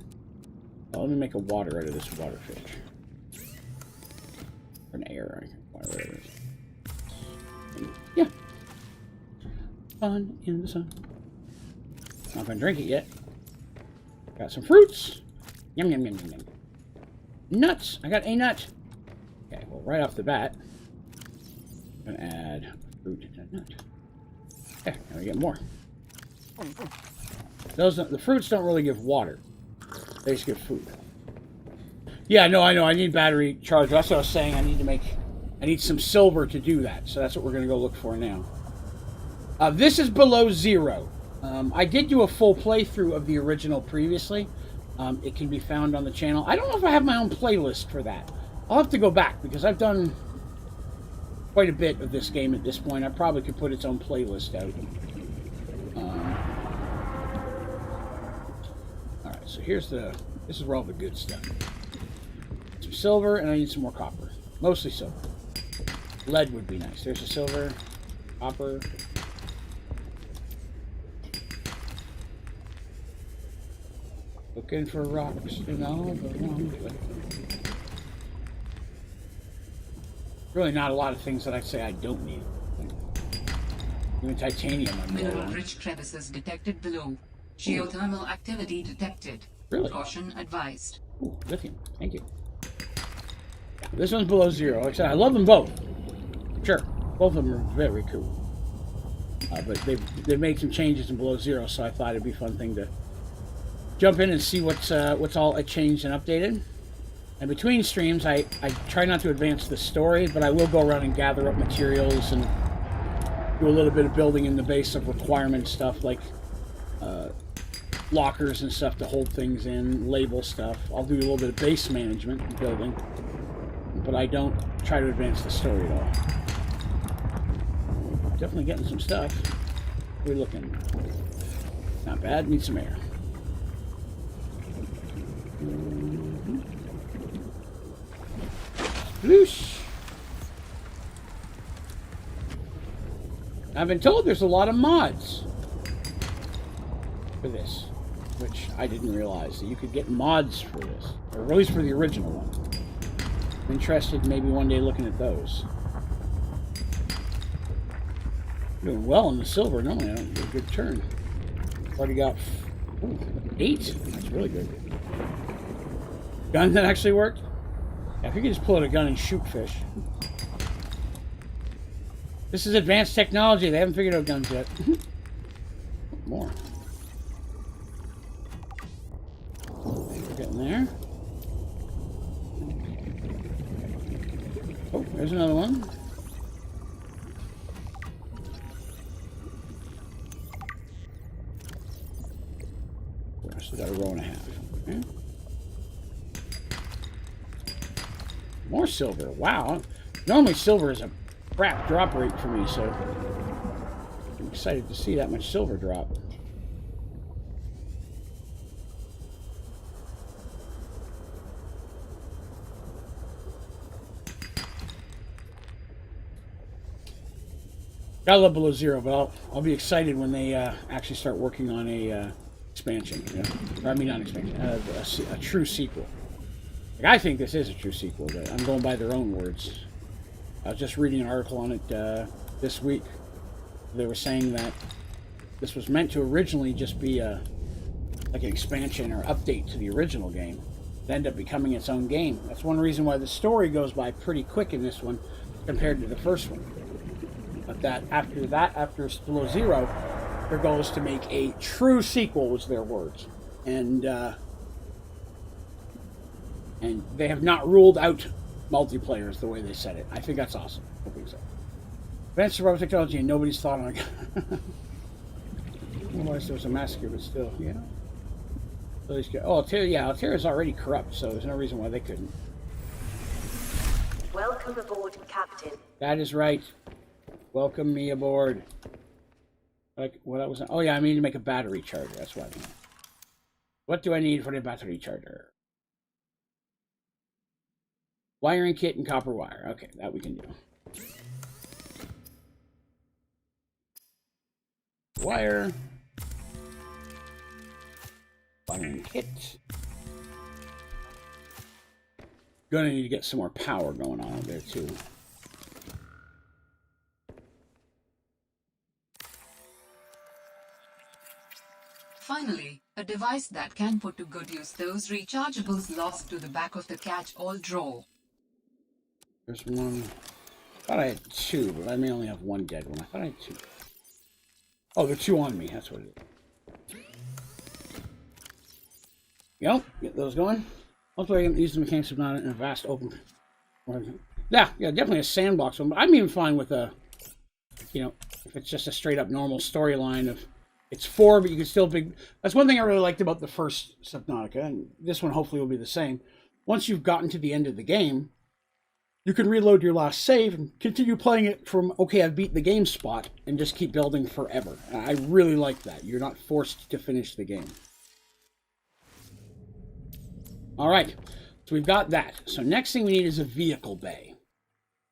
Well, let me make a water out of this water fish. Or an air, whatever it is. fun in the sun. Not gonna drink it yet. Got some fruits. Yum, yum, yum, yum, yum. Nuts. I got a nut. Okay, well, right off the bat, I'm gonna add fruit and nut. Okay, now we get more. The fruits don't really give water. They just give food. Yeah, no, I know. I need battery charger. That's what I was saying. I need some silver to do that. So that's what we're gonna go look for now. This is below 0. I did do a full playthrough of the original previously. It can be found on the channel. I don't know if I have my own playlist for that. I'll have to go back because I've done quite a bit of this game at this point. I probably could put its own playlist out. Alright, so this is where all the good stuff. Some silver, and I need some more copper. Mostly silver. Lead would be nice. There's a silver, copper. Looking for rocks in all the wrong places. Really not a lot of things that I'd say I don't need. Even titanium. Mineral-rich crevices detected below. Geothermal activity detected. Really? Caution advised. Ooh, lithium. Thank you. Yeah, this one's below 0. Like I said, I love them both. Sure. Both of them are very cool. But they've made some changes in below 0, so I thought it'd be a fun thing to jump in and see what's all changed and updated. And between streams, I try not to advance the story, but I will go around and gather up materials and do a little bit of building in the base of requirement stuff, like lockers and stuff to hold things in, label stuff. I'll do a little bit of base management and building, but I don't try to advance the story at all. Definitely getting some stuff. We're looking. Not bad, need some air. Sploosh. I've been told there's a lot of mods for this, which I didn't realize that you could get mods for this, or at least for the original one. I'm interested maybe one day looking at those. Doing well in the silver. Normally I don't get a good turn. Already got 8. That's really good. Gun that actually worked? Yeah, if you could just pull out a gun and shoot fish. This is advanced technology. They haven't figured out guns yet. More. We're getting there. Oh, there's another one. I still got a row and a half. Okay. More silver. Wow. Normally silver is a crap drop rate for me, so I'm excited to see that much silver drop. Gotta love below 0, but I'll be excited when they actually start working on a expansion. You know? Or, I mean, not expansion, a true sequel. Like, I think this is a true sequel, but I'm going by their own words. I was just reading an article on it this week. They were saying that this was meant to originally just be like an expansion or update to the original game. It ended up becoming its own game. That's one reason why the story goes by pretty quick in this one compared to the first one. But after below 0, their goal is to make a true sequel, was their words. And they have not ruled out multiplayer is the way they said it. I think that's awesome. I think so. Advanced survival technology and nobody's thought on it. Otherwise there was a massacre, but still, yeah. So Altera is already corrupt, so there's no reason why they couldn't. Welcome aboard, Captain. That is right. Welcome me aboard. Like what I was. Oh yeah, I need to make a battery charger. That's what I need. What do I need for the battery charger? Wiring kit and copper wire. Okay, that we can do. Wire. Wiring kit. Gonna need to get some more power going on there too. Finally, a device that can put to good use those rechargeables lost to the back of the catch-all drawer. There's one. I thought I had two, but I may only have one dead one. I thought I had two. Oh, there are two on me. That's what it is. Yep, get those going. Hopefully I can use the mechanics of not in a vast open. Yeah, definitely a sandbox one. But I'm even fine with a, you know, if it's just a straight up normal storyline of it's 4, but you can still big. That's one thing I really liked about the first Subnautica, and this one hopefully will be the same. Once you've gotten to the end of the game, you can reload your last save and continue playing it from, okay, I've beat the game spot, and just keep building forever. I really like that. You're not forced to finish the game. All right, so we've got that. So next thing we need is a vehicle bay.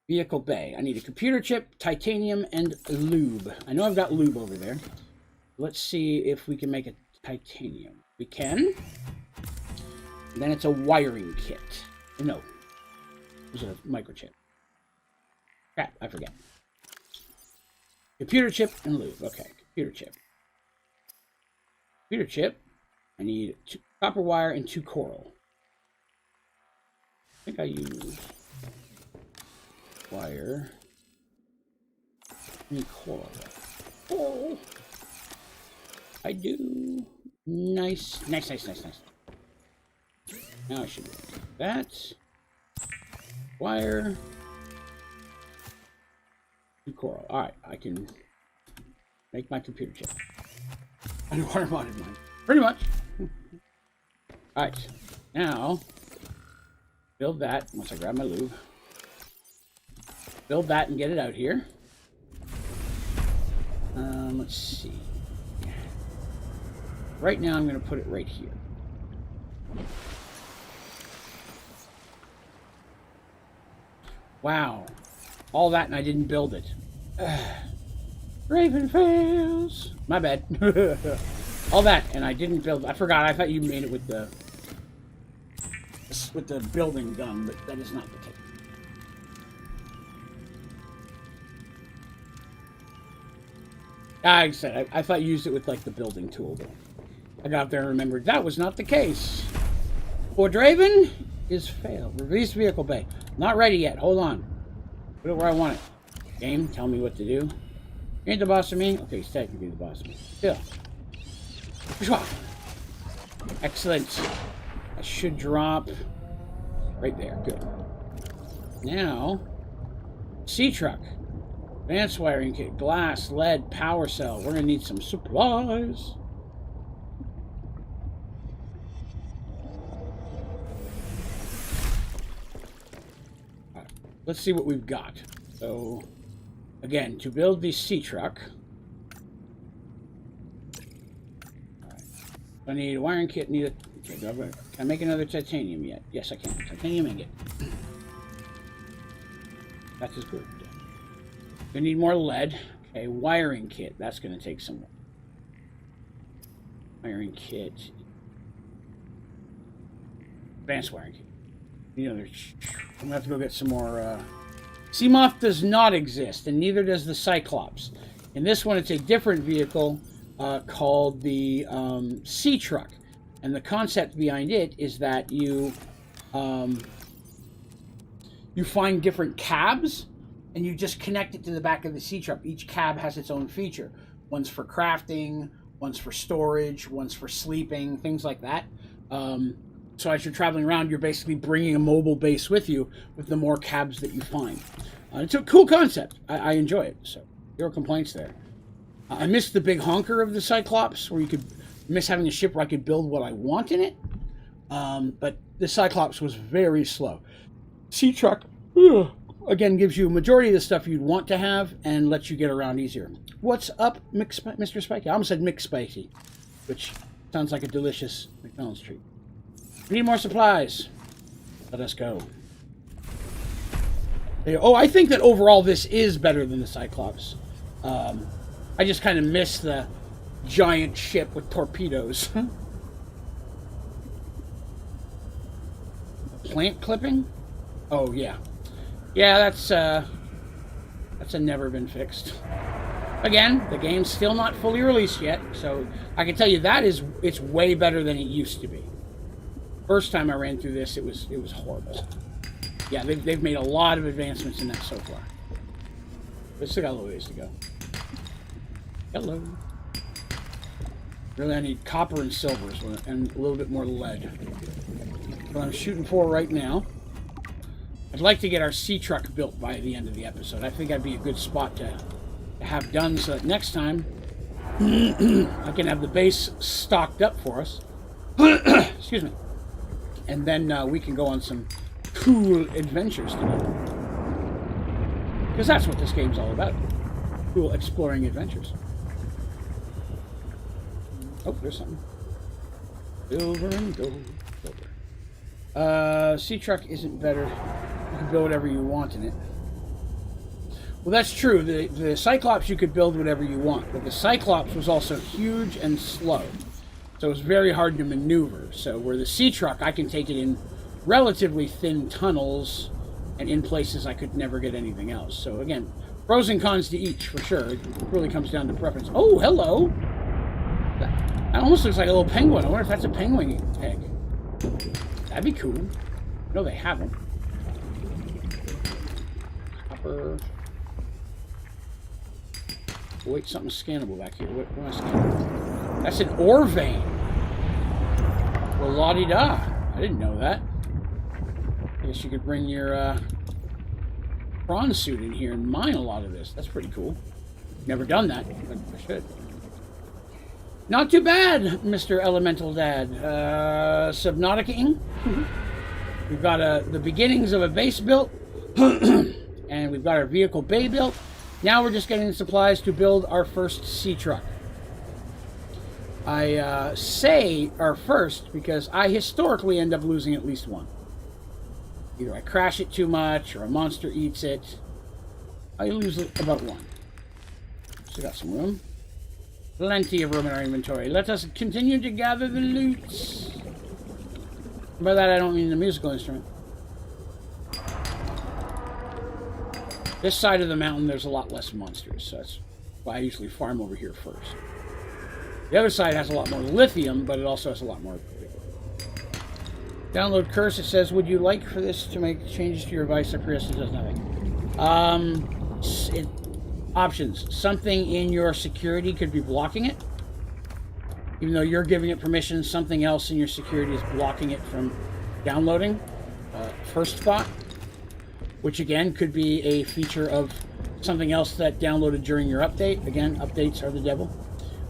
Vehicle bay. I need a computer chip, titanium, and lube. I know I've got lube over there. Let's see if we can make a titanium. We can. And then it's a wiring kit. No. Is it a microchip? Crap, I forget. Computer chip and lube. Okay, computer chip. Computer chip. I need 2 copper wire and 2 coral. I think I use wire. I need coral. Oh, I do. Nice. Nice. Now I should do that. Wire. 2 coral. Alright, I can make my computer chip. I know what I wanted mine. Pretty much. Alright, now build that once I grab my lube. Build that and get it out here. Let's see. Right now I'm going to put it right here. Wow. All that and I didn't build it. Draven fails. My bad. All that and I didn't build. I forgot. I thought you made it with the building gun, but that is not the case. I said I thought you used it with like the building tool. Though. I got up there and remembered that was not the case. For Draven is failed. Release vehicle bay. Not ready yet. Hold on. Put it where I want it. Game, tell me what to do. You ain't the boss of me? Okay, he's technically the boss of me. Still. Excellent. That should drop right there. Good. Now, C-Truck. Advanced wiring kit. Glass, lead, power cell. We're going to need some supplies. Let's see what we've got. So, again, to build the C-Truck, I need a wiring kit. Need a. Okay, can I make another titanium yet? Yes, I can. Titanium ingot. That is good. I need more lead. Okay, wiring kit. That's going to take some. Wiring kit. Advanced wiring kit. I'm going to have to go get some more. Seamoth does not exist, and neither does the Cyclops. In this one, it's a different vehicle called the C-Truck. And the concept behind it is that you find different cabs, and you just connect it to the back of the C-Truck. Each cab has its own feature. One's for crafting, one's for storage, one's for sleeping, things like that. So as you're traveling around, you're basically bringing a mobile base with you with the more cabs that you find. It's a cool concept. I enjoy it. So 0 complaints there. I missed the big honker of the Cyclops, where you could miss having a ship where I could build what I want in it. But the Cyclops was very slow. C-Truck, again, gives you a majority of the stuff you'd want to have and lets you get around easier. What's up, Mr. Spiky? I almost said McSpicy, which sounds like a delicious McDonald's treat. We need more supplies. Let us go. Oh, I think that overall this is better than the Cyclops. I just kind of miss the giant ship with torpedoes. Plant clipping? Oh, yeah. Yeah, that's a never been fixed. Again, the game's still not fully released yet, so I can tell you that it's way better than it used to be. First time I ran through this, it was horrible. Yeah, they've made a lot of advancements in that so far. But still got a little ways to go. Hello. Really, I need copper and silver and a little bit more lead. What I'm shooting for right now. I'd like to get our sea truck built by the end of the episode. I think that'd be a good spot to have done so that next time I can have the base stocked up for us. Excuse me. And then we can go on some cool adventures together. Because that's what this game's all about. Cool exploring adventures. Oh, there's something. Silver and gold. Silver. Sea truck isn't better. You can build whatever you want in it. Well, that's true. The Cyclops, you could build whatever you want. But the Cyclops was also huge and slow. So it was very hard to maneuver. So where the sea truck, I can take it in relatively thin tunnels and in places I could never get anything else. So again, pros and cons to each, for sure. It really comes down to preference. Oh, hello! That almost looks like a little penguin. I wonder if that's a penguin egg. That'd be cool. No, they haven't. Copper. Oh, wait, something's scannable back here. What am I scanning? That's an ore vein. Well, la-di-da. I didn't know that. I guess you could bring your prawn suit in here and mine a lot of this. That's pretty cool. Never done that, but I should. Not too bad, Mr. Elemental Dad. Subnautica-ing. We've got the beginnings of a base built, and we've got our vehicle bay built. Now we're just getting supplies to build our first sea truck. I say our first because I historically end up losing at least one. Either I crash it too much or a monster eats it. I lose about one. So got some room. Plenty of room in our inventory. Let us continue to gather the loot. By that I don't mean the musical instrument. This side of the mountain there's a lot less monsters, so that's why I usually farm over here first. The other side has a lot more lithium, but it also has a lot more. Download curse. It says, would you like for this to make changes to your device? It does nothing. Options. Something in your security could be blocking it. Even though you're giving it permission, something else in your security is blocking it from downloading. First thought. Which again could be a feature of something else that downloaded during your update. Again, updates are the devil.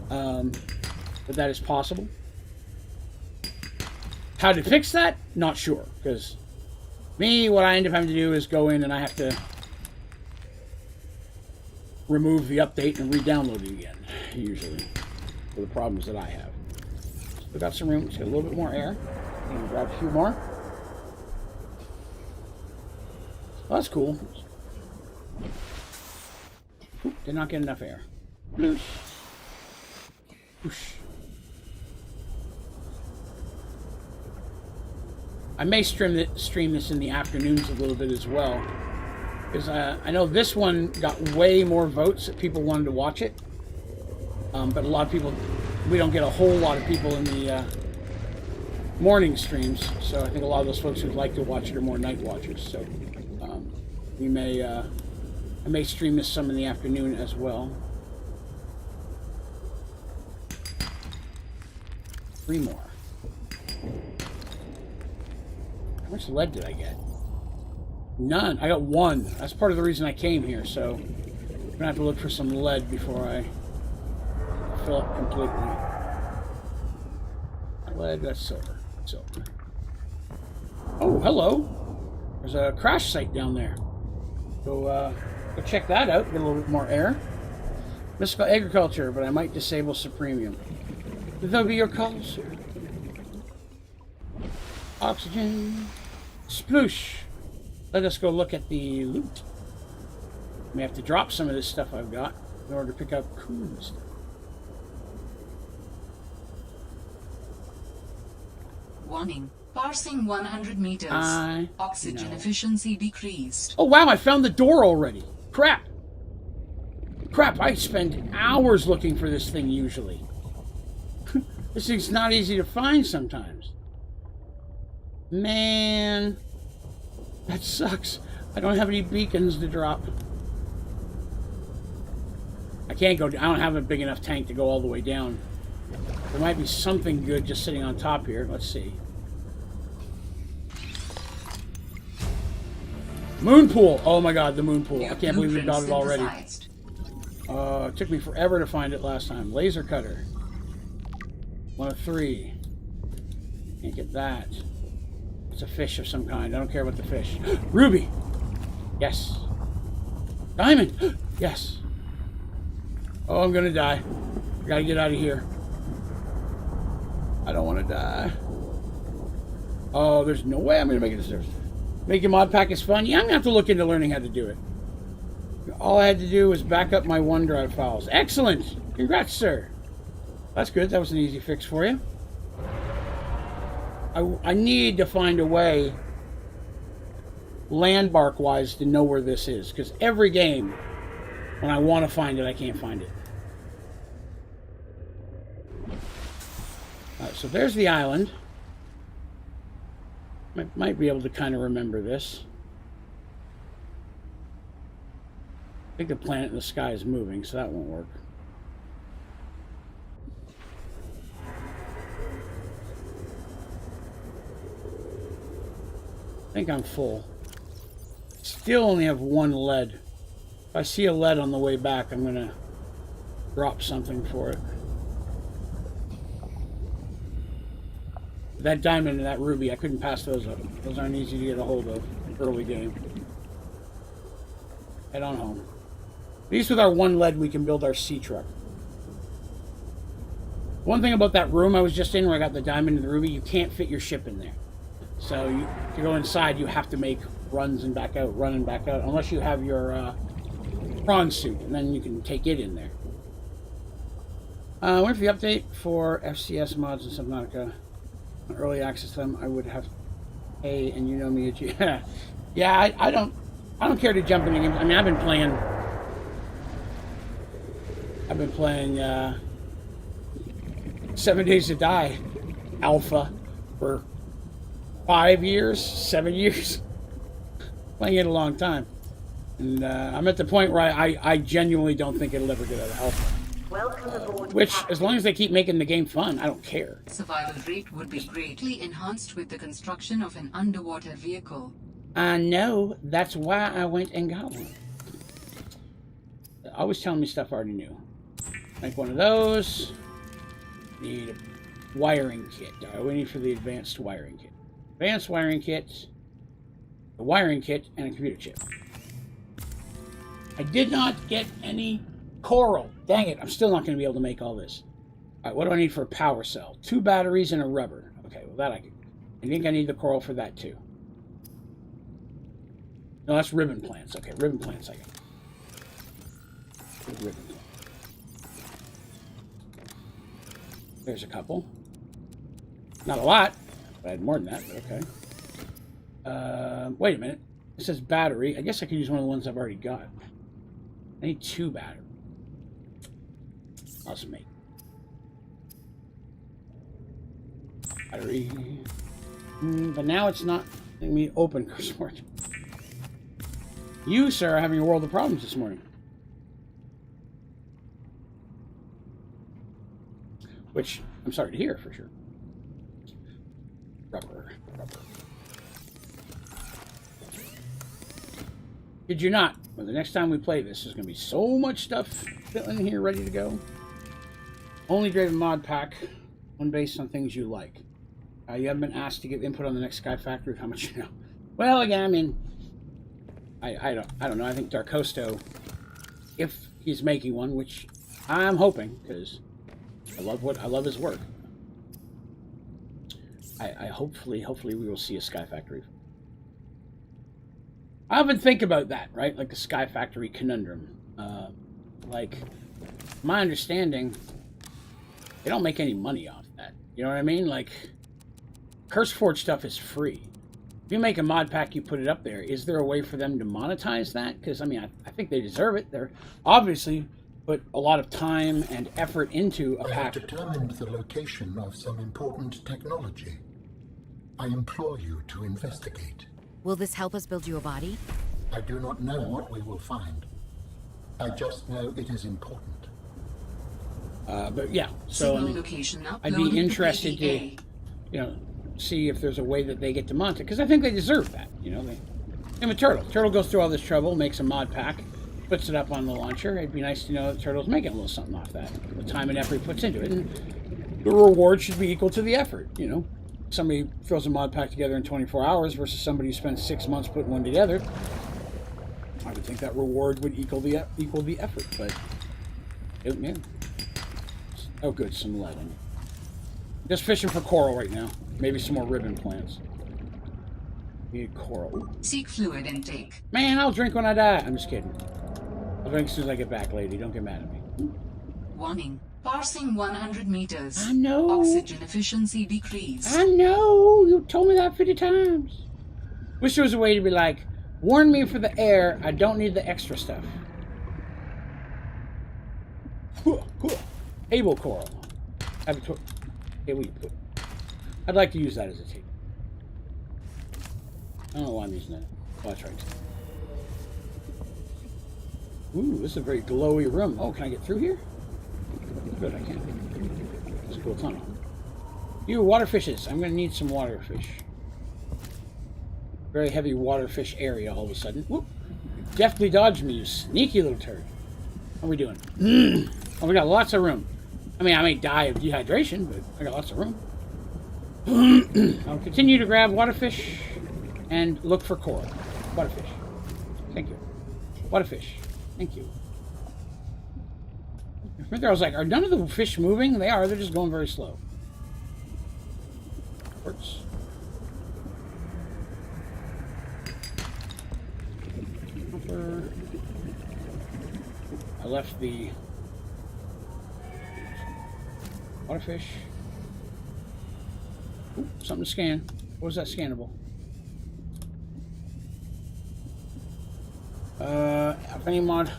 But that is possible. How to fix that? Not sure. Because what I end up having to do is go in and I have to remove the update and re-download it again, usually, for the problems that I have. We've got some room. Let's get a little bit more air. I'm going to grab a few more. Oh, that's cool. Oop, did not get enough air. Whoosh. Whoosh. I may stream this in the afternoons a little bit as well. Because I know this one got way more votes that people wanted to watch it. But a lot of people, we don't get a whole lot of people in the morning streams. So I think a lot of those folks who'd like to watch it are more night watchers. So we may, I may stream this some in the afternoon as well. 3 more. How much lead did I get? None. I got 1. That's part of the reason I came here, so I'm going to have to look for some lead before I fill up completely. Lead, that's silver. Silver. Oh, hello. There's a crash site down there. Go check that out, get a little bit more air. Mystical agriculture, but I might disable Supremium. Would that be your call, sir? Oxygen. Sploosh. Let us go look at the loot. I may have to drop some of this stuff I've got in order to pick up cool stuff. Warning. Passing 100 meters. Oxygen efficiency decreased. Oh wow, I found the door already. Crap. Crap, I spend hours looking for this thing usually. This thing's not easy to find sometimes. Man, that sucks. I don't have any beacons to drop. I can't go, I don't have a big enough tank to go all the way down. There might be something good just sitting on top here. Let's see. Moon pool. Oh my god, the moon pool. I can't believe we've got it already. It took me forever to find it last time. Laser cutter. 1 of 3. Can't get that. It's a fish of some kind. I don't care about the fish. Ruby! Yes. Diamond! Yes. Oh, I'm gonna die. I gotta get out of here. I don't want to die. Oh, there's no way I'm gonna make it to surface. Making mod pack is fun. Yeah, I'm gonna have to look into learning how to do it. All I had to do was back up my OneDrive files. Excellent! Congrats, sir. That's good. That was an easy fix for you. I need to find a way, landmark-wise, to know where this is. Because every game, when I want to find it, I can't find it. Alright, so there's the island. Might be able to kind of remember this. I think the planet in the sky is moving, so that won't work. I think I'm full. Still only have 1 lead. If I see a lead on the way back, I'm gonna drop something for it. That diamond and that ruby, I couldn't pass those up. Those aren't easy to get a hold of early game. Head on home. At least with our 1 lead, we can build our sea truck. One thing about that room I was just in, where I got the diamond and the ruby, you can't fit your ship in there. So if you go inside, you have to make runs and back out, run and back out, unless you have your prawn suit, and then you can take it in there. Wait for the update for FCS mods and Subnautica. Early access to them, I would have to pay, and you know me, yeah, I don't care to jump into games. I mean, I've been playing 7 Days to Die alpha for 5 years, 7 years. Playing it a long time. And I'm at the point where I genuinely don't think it'll ever get out of alpha. Welcome aboard. Which, as long as they keep making the game fun, I don't care. Survival rate would be greatly enhanced with the construction of an underwater vehicle. I know. That's why I went and got one. Always telling me stuff I already knew. Make one of those. Need a wiring kit. What do we need for the advanced wiring kit? Advanced wiring kit, a wiring kit, and a computer chip. I did not get any coral. Dang it, I'm still not going to be able to make all this. Alright, what do I need for a power cell? 2 batteries and a rubber. Okay, well that I can. I think I need the coral for that too. No, that's ribbon plants. Okay, ribbon plants I got. Ribbon plants. There's a couple. Not a lot. I had more than that, but okay. Wait a minute. It says battery. I guess I could use one of the ones I've already got. I need 2 batteries. Let's make battery. But now it's not letting me open Cursor. You, sir, are having a world of problems this morning. Which I'm sorry to hear, for sure. Rubber. Did you not? Well, the next time we play this, there's going to be so much stuff in here ready to go. Only Draven mod pack, one based on things you like. You haven't been asked to give input on the next Sky Factory. How much you know? Well, again, I mean, I don't know. I think Darkosto, if he's making one, which I'm hoping, because I love his work. I hopefully we will see a Sky Factory. I often think about that, right? Like the Sky Factory conundrum. Like, my understanding, they don't make any money off that. You know what I mean? Like, CurseForge stuff is free. If you make a mod pack, you put it up there. Is there a way for them to monetize that? Because, I mean, I think they deserve it. They're obviously put a lot of time and effort into a I have pack. determined the location of some important technology. I implore you to investigate. Will this help us build you a body? I do not know what we will find. I just know it is important. But yeah, so I Signal mean, location I'd uploaded be interested to, PDA. you know, see if there's a way that they get to mount it, because I think they deserve that. You know, and with Turtle. Turtle goes through all this trouble, makes a mod pack, puts it up on the launcher. It'd be nice to know that Turtle's making a little something off that. The time and effort he puts into it, and the reward should be equal to the effort. You know, somebody throws a mod pack together in 24 hours versus somebody who spends 6 months putting one together. I would think that reward would equal the effort, but yeah. Oh, good, some lead in it. Just fishing for coral right now. Maybe some more ribbon plants. Need coral. Seek fluid intake. Man, I'll drink when I die. I'm just kidding. I'll drink as soon as I get back, lady. Don't get mad at me. Warning. Passing 100 meters. I know. Oxygen efficiency decrease. I know. You told me that 50 times. Wish there was a way to be like, warn me for the air. I don't need the extra stuff. Cool. Able coral. Hey, what you put? I'd like to use that as a table. I don't know why I'm using that. Oh, that's right. Ooh, this is a very glowy room. Oh, can I get through here? Good, I can. It's a cool tunnel. You, water fishes. I'm going to need some water fish. Very heavy water fish area all of a sudden. Whoop. Deftly dodged me, you sneaky little turd. How are we doing? Oh, we got lots of room. I mean, I may die of dehydration, but I got lots of room. I'll continue to grab waterfish and look for coral. Waterfish. Thank you. Waterfish. Thank you. Remember, I was like, are none of the fish moving? They are. They're just going very slow. Works. I left the waterfish. Ooh, something to scan. What was that scannable? If any mod,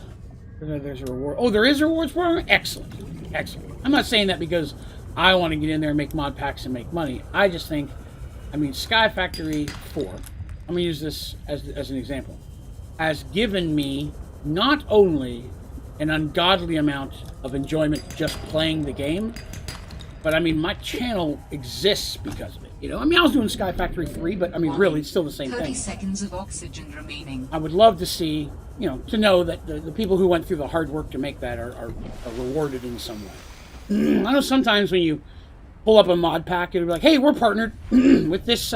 there's a reward. Oh, there is a rewards program? Excellent. Excellent. I'm not saying that because I want to get in there and make mod packs and make money. I just think, I mean, Sky Factory 4, I'm going to use this as an example, has given me not only an ungodly amount of enjoyment just playing the game, but I mean, my channel exists because of it. You know, I mean, I was doing Sky Factory 3, but I mean, really, it's still the same 30 thing. seconds of oxygen remaining. I would love to see, you know, to know that the people who went through the hard work to make that are rewarded in some way. I know sometimes when you pull up a mod pack, it'll be like, hey, we're partnered with this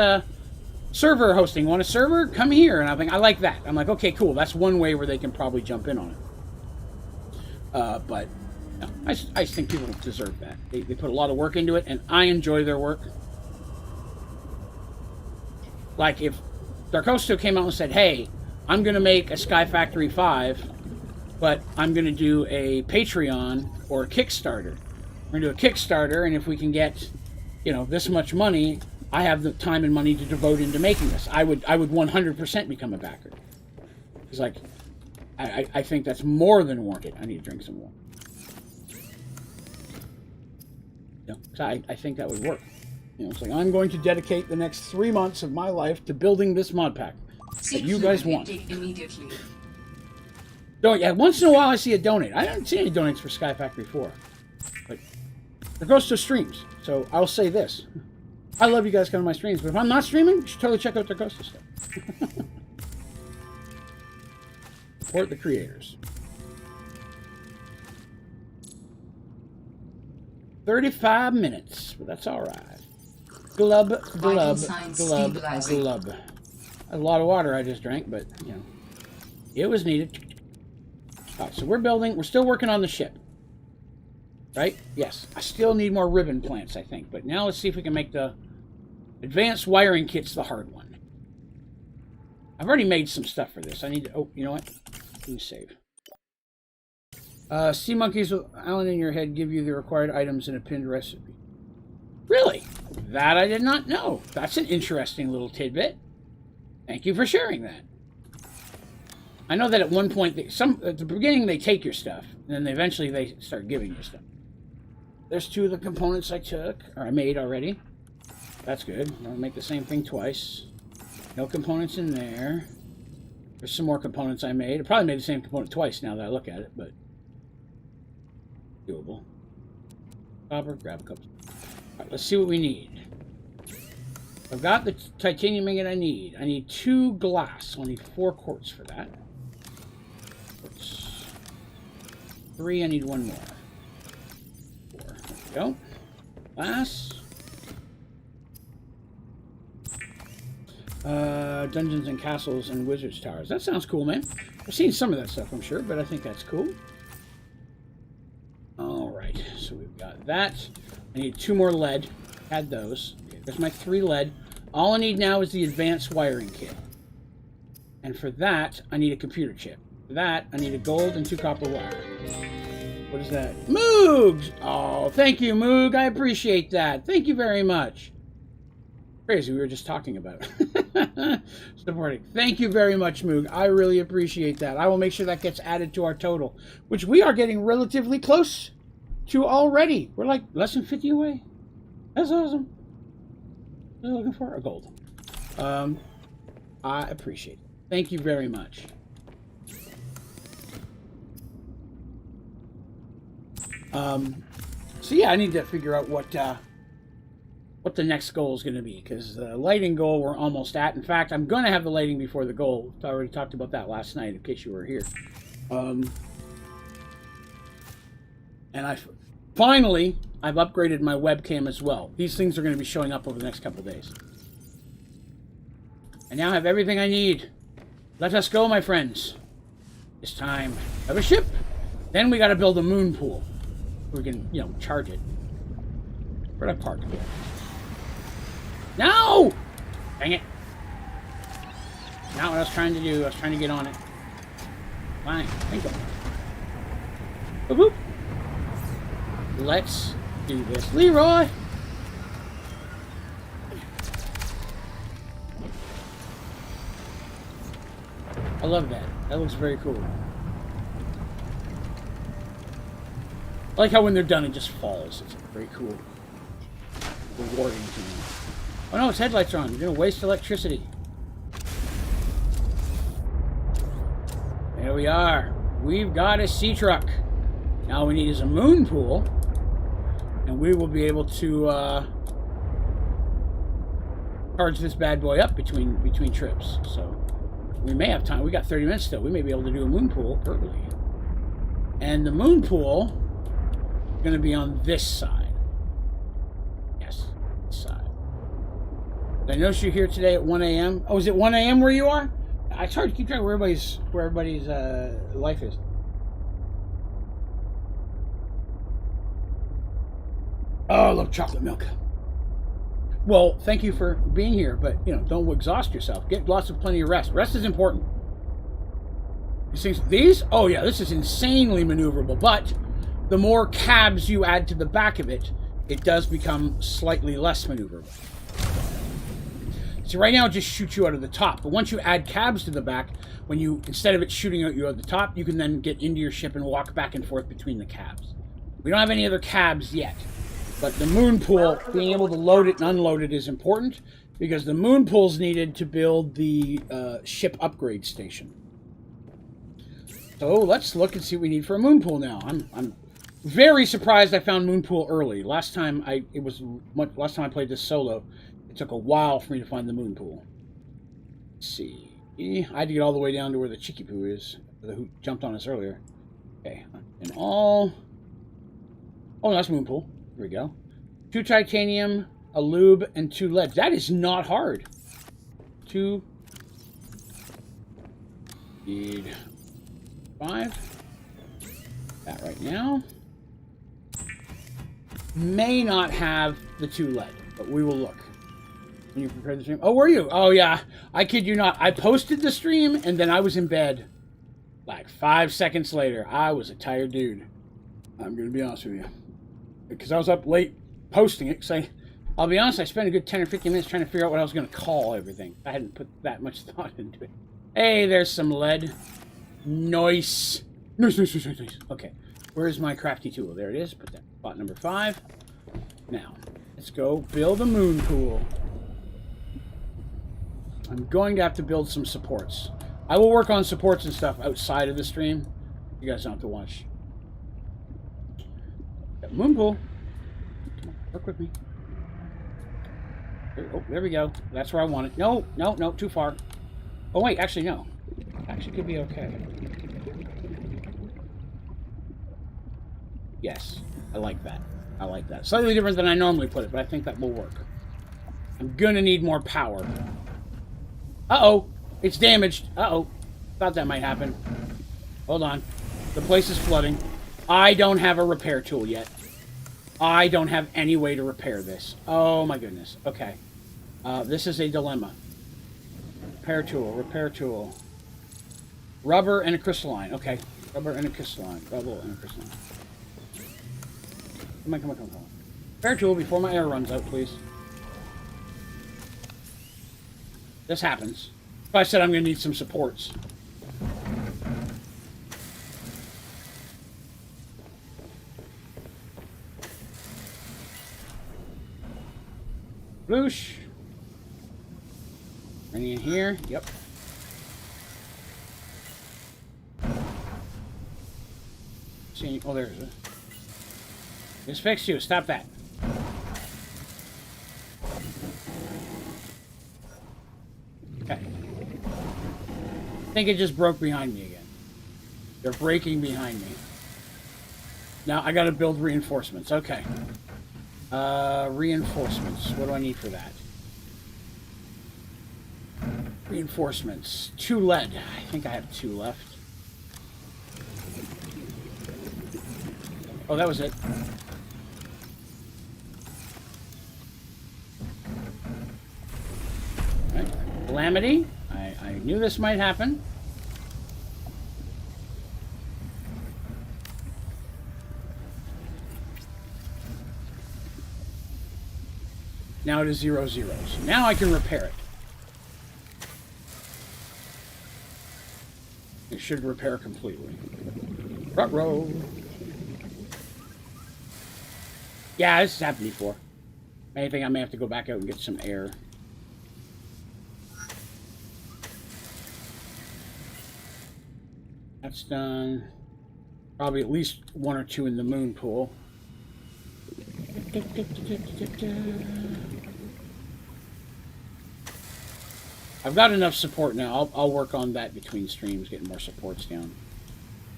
server hosting. Want a server? Come here. And I think, I like that. I'm like, okay, cool. That's one way where they can probably jump in on it. But no, I just think people deserve that. They put a lot of work into it, and I enjoy their work. Like if Darkosto came out and said, hey, I'm going to make a Sky Factory 5, but I'm going to do a Patreon or a Kickstarter. We're going to do a Kickstarter, and if we can get, you know, this much money, I have the time and money to devote into making this. I would 100% become a backer. It's like, I think that's more than warranted. I need to drink some more. You know, so I think that would work. You know, it's like, I'm going to dedicate the next 3 months of my life to building this mod pack that you guys want. Immediately. Don't, yeah, once in a while I see a donate. I don't see any donates for Sky Factory 4. But there goes to streams. So I'll say this. I love you guys coming to my streams, but if I'm not streaming, you should totally check out their Costa stuff. Support the creators. 35 minutes, but that's all right. Glub, glub, glub, glub. A lot of water I just drank, but, you know, it was needed. All right, so we're still working on the ship. Right? Yes. I still need more ribbon plants, I think. But now let's see if we can make the advanced wiring kits the hard one. I've already made some stuff for this. I need to... Oh, you know what? Let me save. Sea monkeys with Alan in your head give you the required items in a pinned recipe. Really? That I did not know. That's an interesting little tidbit. Thank you for sharing that. I know that at one point, at the beginning they take your stuff, and then eventually they start giving you stuff. There's 2 of the components I took, or I made already. That's good. I'll make the same thing twice. No components in there. There's some more components I made. I probably made the same component twice now that I look at it, but doable. Copper, grab a couple. Alright, let's see what we need. I've got the titanium ingot I need. I need 2 glass. I'll need 4 quartz for that. Quartz. 3, I need 1 more. 4. There we go. Glass. Dungeons and castles and wizards towers. That sounds cool, man. I've seen some of that stuff, I'm sure, but I think that's cool. Alright, so we've got that. I need 2 more lead. Add those. Okay, there's my 3 lead. All I need now is the advanced wiring kit. And for that, I need a computer chip. For that, I need a gold and 2 copper wire. What is that? Moogs! Oh, thank you, Moog. I appreciate that. Thank you very much. Crazy, we were just talking about it. Supporting. Thank you very much, Moog. I really appreciate that. I will make sure that gets added to our total, which we are getting relatively close to already. We're like less than 50 away. That's awesome. What are you looking for? A gold. I appreciate it. Thank you very much. So yeah, I need to figure out what the next goal is going to be, because the lighting goal we're almost at. In fact, I'm going to have the lighting before the goal. I already talked about that last night, in case you were here. And I've upgraded my webcam as well. These things are going to be showing up over the next couple of days. I now have everything I need. Let us go, my friends. It's time. Have a ship. Then we got to build a moon pool. We can, charge it. Where'd I park? No! Dang it. Not what I was trying to do. I was trying to get on it. Fine. Think of it. Boop, boop. Let's do this. Leroy! I love that. That looks very cool. I like how when they're done, it just falls. It's very cool. Rewarding to me. Oh no, its headlights are on. You're going to waste electricity. There we are. We've got a sea truck. Now all we need is a moon pool. And we will be able to charge this bad boy up between trips. So we may have time. We got 30 minutes still. We may be able to do a moon pool early. And the moon pool is going to be on this side. Yes, this side. I noticed you're here today at 1 a.m. Oh, is it 1 a.m. where you are? It's hard to keep track of where everybody's life is. Oh, I love chocolate milk. Well, thank you for being here, but don't exhaust yourself. Get plenty of rest. Rest is important. These? Oh yeah, this is insanely maneuverable, but the more cabs you add to the back of it, it does become slightly less maneuverable. So right now it just shoots you out of the top, but once you add cabs to the back, instead of it shooting at you at the top, you can then get into your ship and walk back and forth between the cabs. We don't have any other cabs yet, but the moon pool, being able to load it and unload it is important, because the moon pool is needed to build the ship upgrade station. So let's look and see what we need for a moon pool now. I'm very surprised I found moon pool early. Last time I played this solo, it took a while for me to find the moon pool. Let's see. I had to get all the way down to where the Chicky-Poo is, who jumped on us earlier. Okay, and all. Oh, that's moon pool. Here we go. 2 titanium, a lube, and 2 lead. That is not hard. 2. Need 5. That right now. May not have the 2 lead, but we will look. When you prepare the stream. Oh, were you? Oh, yeah. I kid you not. I posted the stream, and then I was in bed. Like 5 seconds later. I was a tired dude. I'm going to be honest with you. Because I was up late posting it. Because I'll be honest, I spent a good 10 or 15 minutes trying to figure out what I was going to call everything. I hadn't put that much thought into it. Hey, there's some lead. Nice. Nice, nice, nice, nice, nice. Okay. Where's my crafty tool? There it is. Put that spot number 5. Now, let's go build a moon pool. I'm going to have to build some supports. I will work on supports and stuff outside of the stream. You guys don't have to watch. Got moon pool. Come on, work with me. Oh, there we go. That's where I want it. No, no, no, too far. Oh, wait, actually, no. Actually, could be okay. Yes, I like that. I like that. Slightly different than I normally put it, but I think that will work. I'm gonna need more power. Uh-oh. It's damaged. Uh-oh. Thought that might happen. Hold on. The place is flooding. I don't have a repair tool yet. I don't have any way to repair this. Oh, my goodness. Okay. This is a dilemma. Repair tool. Repair tool. Rubber and a crystalline. Okay. Rubber and a crystalline. Rubber and a crystalline. Come on, come on, come on, come on. Repair tool before my air runs out, please. This happens. If I said I'm going to need some supports. Bloosh. Bring in here. Yep. See, oh, there's a... Just fixed you. Stop that. Okay. I think it just broke behind me again. They're breaking behind me. Now I gotta build reinforcements. Okay. Reinforcements. What do I need for that? Reinforcements. 2 lead. I think I have 2 left. Oh, that was it. Right. Calamity. I knew this might happen. Now it is 0, 0. So now I can repair it. It should repair completely. Ruh-roh. Yeah, this has happened before. I think I may have to go back out and get some air. That's done. Probably at least 1 or 2 in the moon pool. I've got enough support now. I'll work on that between streams, getting more supports down.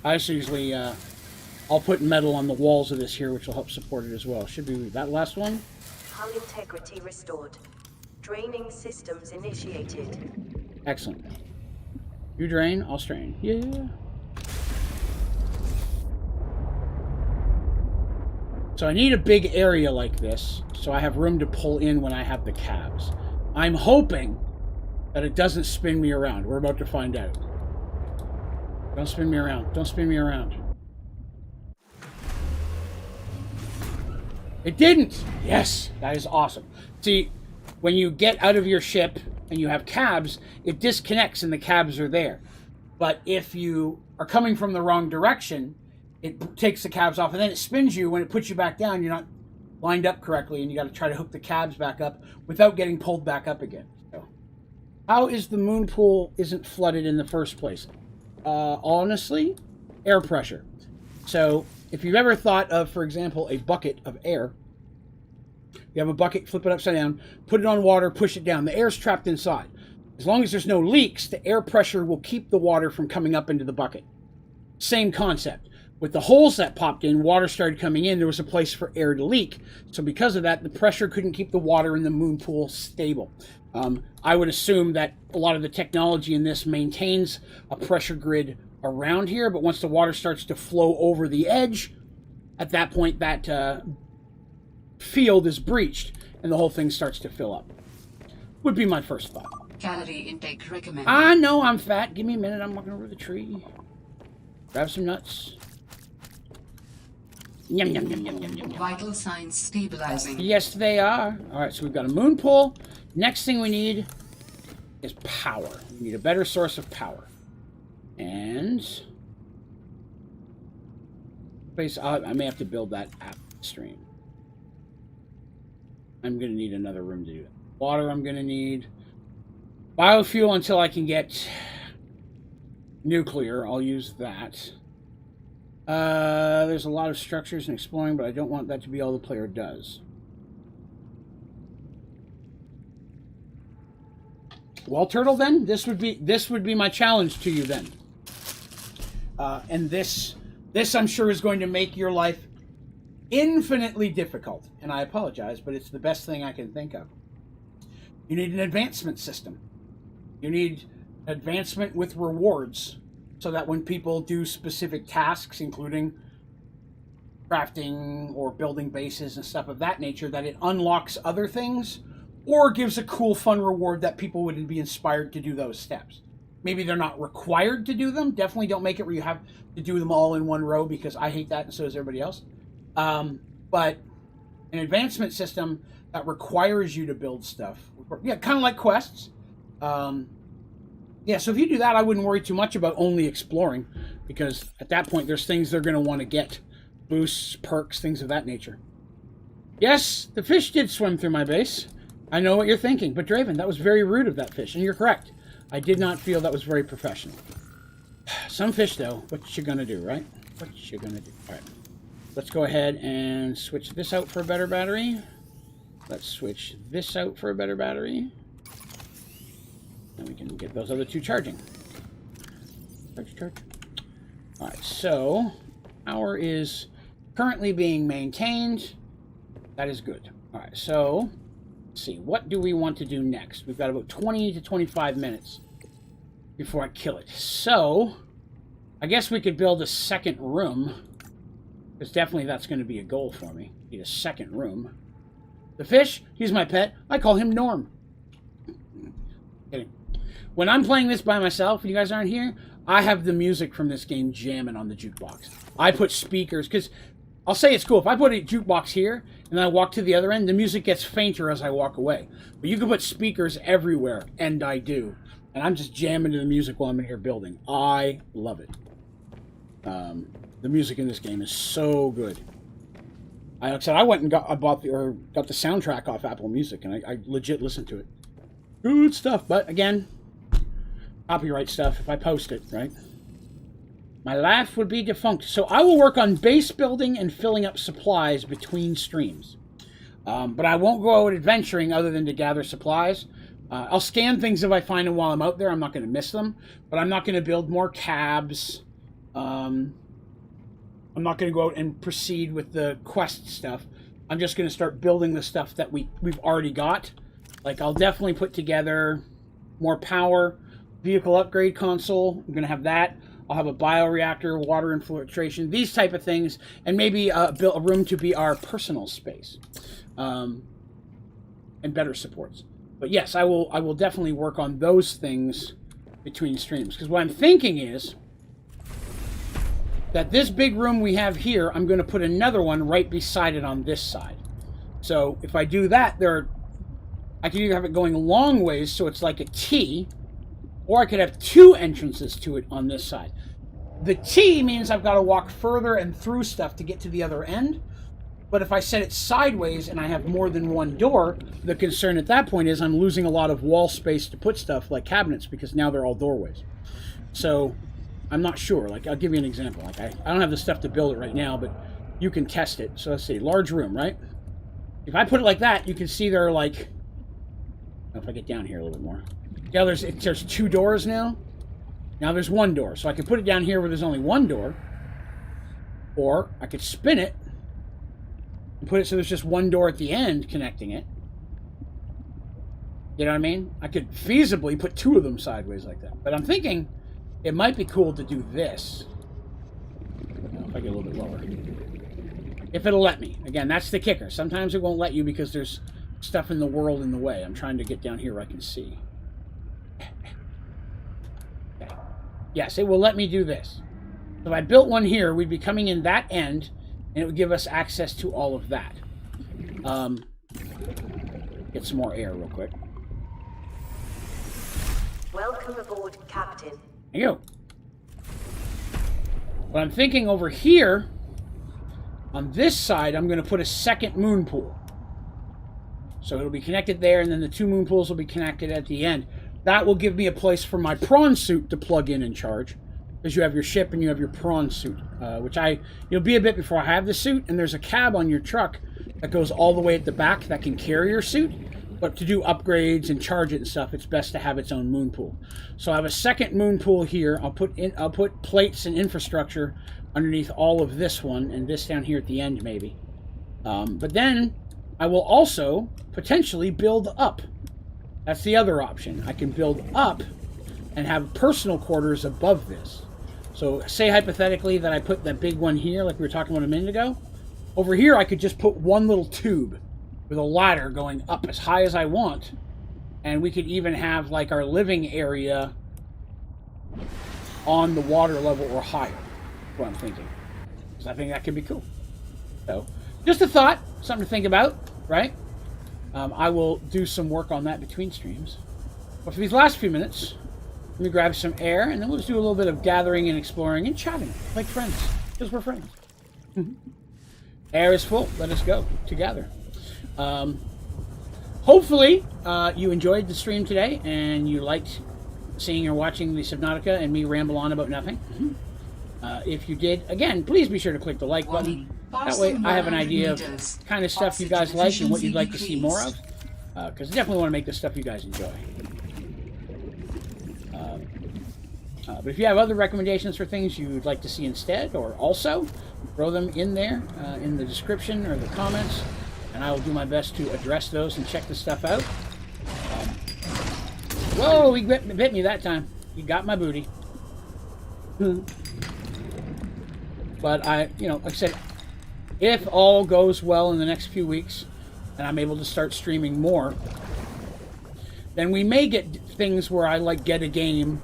I just usually, I'll put metal on the walls of this here, which will help support it as well. Should be that last one. Hull integrity restored. Draining systems initiated. Excellent. You drain, I'll strain. Yeah. So I need a big area like this, so I have room to pull in when I have the cabs. I'm hoping that it doesn't spin me around. We're about to find out. Don't spin me around. Don't spin me around. It didn't! Yes! That is awesome. See, when you get out of your ship and you have cabs, it disconnects and the cabs are there. But if you are coming from the wrong direction, it takes the cabs off and then it spins you. When it puts you back down, you're not lined up correctly and you got to try to hook the cabs back up without getting pulled back up again. So, how is the moon pool isn't flooded in the first place? Honestly, air pressure. So if you've ever thought of, for example, a bucket of air, you have a bucket, flip it upside down, put it on water, push it down. The air's trapped inside. As long as there's no leaks, the air pressure will keep the water from coming up into the bucket. Same concept. With the holes that popped in, water started coming in, there was a place for air to leak. So because of that, the pressure couldn't keep the water in the moon pool stable. I would assume that a lot of the technology in this maintains a pressure grid around here, but once the water starts to flow over the edge, at that point that field is breached and the whole thing starts to fill up. Would be my first thought. Calorie intake recommended. I know I'm fat. Give me a minute. I'm walking over the tree. Grab some nuts. Yum, yum, yum, yum, yum, yum, yum. Vital signs stabilizing. Yes, they are. All right, so we've got a moon pool. Next thing we need is power. We need a better source of power. And I may have to build that after the stream. I'm going to need another room to do it. Water I'm going to need. Biofuel until I can get nuclear. I'll use that. There's a lot of structures and exploring, but I don't want that to be all the player does. Well, Turtle, then this would be my challenge to you then. And this I'm sure is going to make your life infinitely difficult. And I apologize, but it's the best thing I can think of. You need an advancement system. You need advancement with rewards so that when people do specific tasks, including crafting or building bases and stuff of that nature, that it unlocks other things or gives a cool, fun reward that people would be inspired to do those steps. Maybe they're not required to do them. Definitely don't make it where you have to do them all in one row, because I hate that and so does everybody else. But an advancement system that requires you to build stuff. Yeah, kind of like quests. Yeah, so if you do that, I wouldn't worry too much about only exploring, because at that point, there's things they're going to want to get. Boosts, perks, things of that nature. Yes, the fish did swim through my base. I know what you're thinking, but Draven, that was very rude of that fish, and you're correct. I did not feel that was very professional. Some fish, though, what you gonna do, right? What you gonna do? All right. Let's go ahead and switch this out for a better battery. Let's switch this out for a better battery. And we can get those other two charging. Charge. All right, so power is currently being maintained. That is good. All right, so let's see. What do we want to do next? We've got about 20 to 25 minutes before I kill it. So I guess we could build a second room, because definitely that's going to be a goal for me. Need a second room. The fish, he's my pet. I call him Norm. Kidding. When I'm playing this by myself, and you guys aren't here, I have the music from this game jamming on the jukebox. I put speakers, because I'll say it's cool. If I put a jukebox here, and I walk to the other end, the music gets fainter as I walk away. But you can put speakers everywhere, and I do. And I'm just jamming to the music while I'm in here building. I love it. The music in this game is so good. Like I said, I went and got the soundtrack off Apple Music, and I legit listened to it. Good stuff, but again, copyright stuff if I post it, right? My life would be defunct. So I will work on base building and filling up supplies between streams. But I won't go out adventuring other than to gather supplies. I'll scan things if I find them while I'm out there. I'm not going to miss them. But I'm not going to build more cabs. I'm not going to go out and proceed with the quest stuff. I'm just going to start building the stuff that we've already got. Like, I'll definitely put together more power, vehicle upgrade console. I'm going to have that. I'll have a bioreactor, water infiltration, these type of things, and maybe build a room to be our personal space, and better supports. But yes, I will definitely work on those things between streams, because what I'm thinking is that this big room we have here, I'm going to put another one right beside it on this side. So if I do that, I can either have it going long ways, so it's like a T, or I could have two entrances to it on this side. The T means I've got to walk further and through stuff to get to the other end. But if I set it sideways and I have more than one door, the concern at that point is I'm losing a lot of wall space to put stuff like cabinets, because now they're all doorways. So I'm not sure. Like, I'll give you an example. Like, I don't have the stuff to build it right now, but you can test it. So let's see, large room, right? If I put it like that, you can see there are like, if I get down here a little bit more. Yeah, there's two doors now. Now there's one door. So I could put it down here where there's only one door. Or I could spin it and put it so there's just one door at the end connecting it. You know what I mean? I could feasibly put two of them sideways like that. But I'm thinking it might be cool to do this. If I get a little bit lower. If it'll let me. Again, that's the kicker. Sometimes it won't let you because there's stuff in the world in the way. I'm trying to get down here where I can see. Okay. Yes, it will let me do this. So if I built one here, we'd be coming in that end, and it would give us access to all of that. Get some more air real quick. Welcome aboard, Captain. There you go. But I'm thinking over here, on this side, I'm going to put a second moon pool. So it'll be connected there, and then the 2 moon pools will be connected at the end. That will give me a place for my prawn suit to plug in and charge. Because you have your ship and you have your prawn suit. Which you'll be a bit before I have the suit, and there's a cab on your truck that goes all the way at the back that can carry your suit. But to do upgrades and charge it and stuff, it's best to have its own moon pool. So I have a second moon pool here. I'll put plates and infrastructure underneath all of this one, and this down here at the end maybe. But then I will also potentially build up. That's the other option. I can build up and have personal quarters above this. So say hypothetically that I put that big one here, like we were talking about a minute ago. Over here I could just put one little tube with a ladder going up as high as I want, and we could even have like our living area on the water level or higher. That's what I'm thinking, because I think that could be cool. So just a thought, something to think about, right? I will do some work on that between streams. But for these last few minutes, let me grab some air, and then we'll just do a little bit of gathering and exploring and chatting like friends, because we're friends. Air is full. Let us go together. Hopefully you enjoyed the stream today and you liked seeing or watching the Subnautica and me ramble on about nothing. If you did, again, please be sure to click the like button. That way I have an idea of kind of stuff you guys like and what you'd like to see more of, because I definitely want to make the stuff you guys enjoy. But if you have other recommendations for things you'd like to see instead or also, throw them in there in the description or the comments, and I will do my best to address those and check the stuff out. Whoa, he bit me that time. He got my booty. But like I said, if all goes well in the next few weeks and I'm able to start streaming more, then we may get things where I get a game,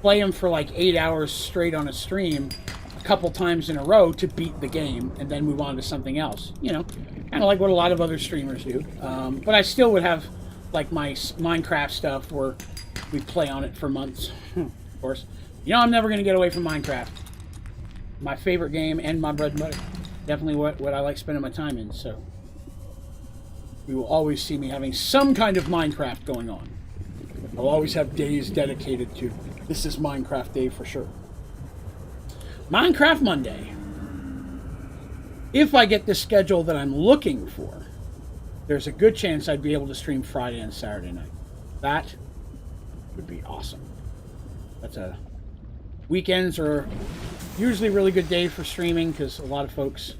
play them for like 8 hours straight on a stream a couple times in a row to beat the game and then move on to something else. Kind of like what a lot of other streamers do. But I still would have like my Minecraft stuff where we play on it for months. Of course, I'm never going to get away from Minecraft. My favorite game and my bread and butter. Definitely what I like spending my time in. So you will always see me having some kind of Minecraft going on. I'll always have days dedicated to this is Minecraft day for sure. Minecraft Monday. If I get the schedule that I'm looking for, there's a good chance I'd be able to stream Friday and Saturday night. That would be awesome. Weekends are usually a really good day for streaming because a lot of folks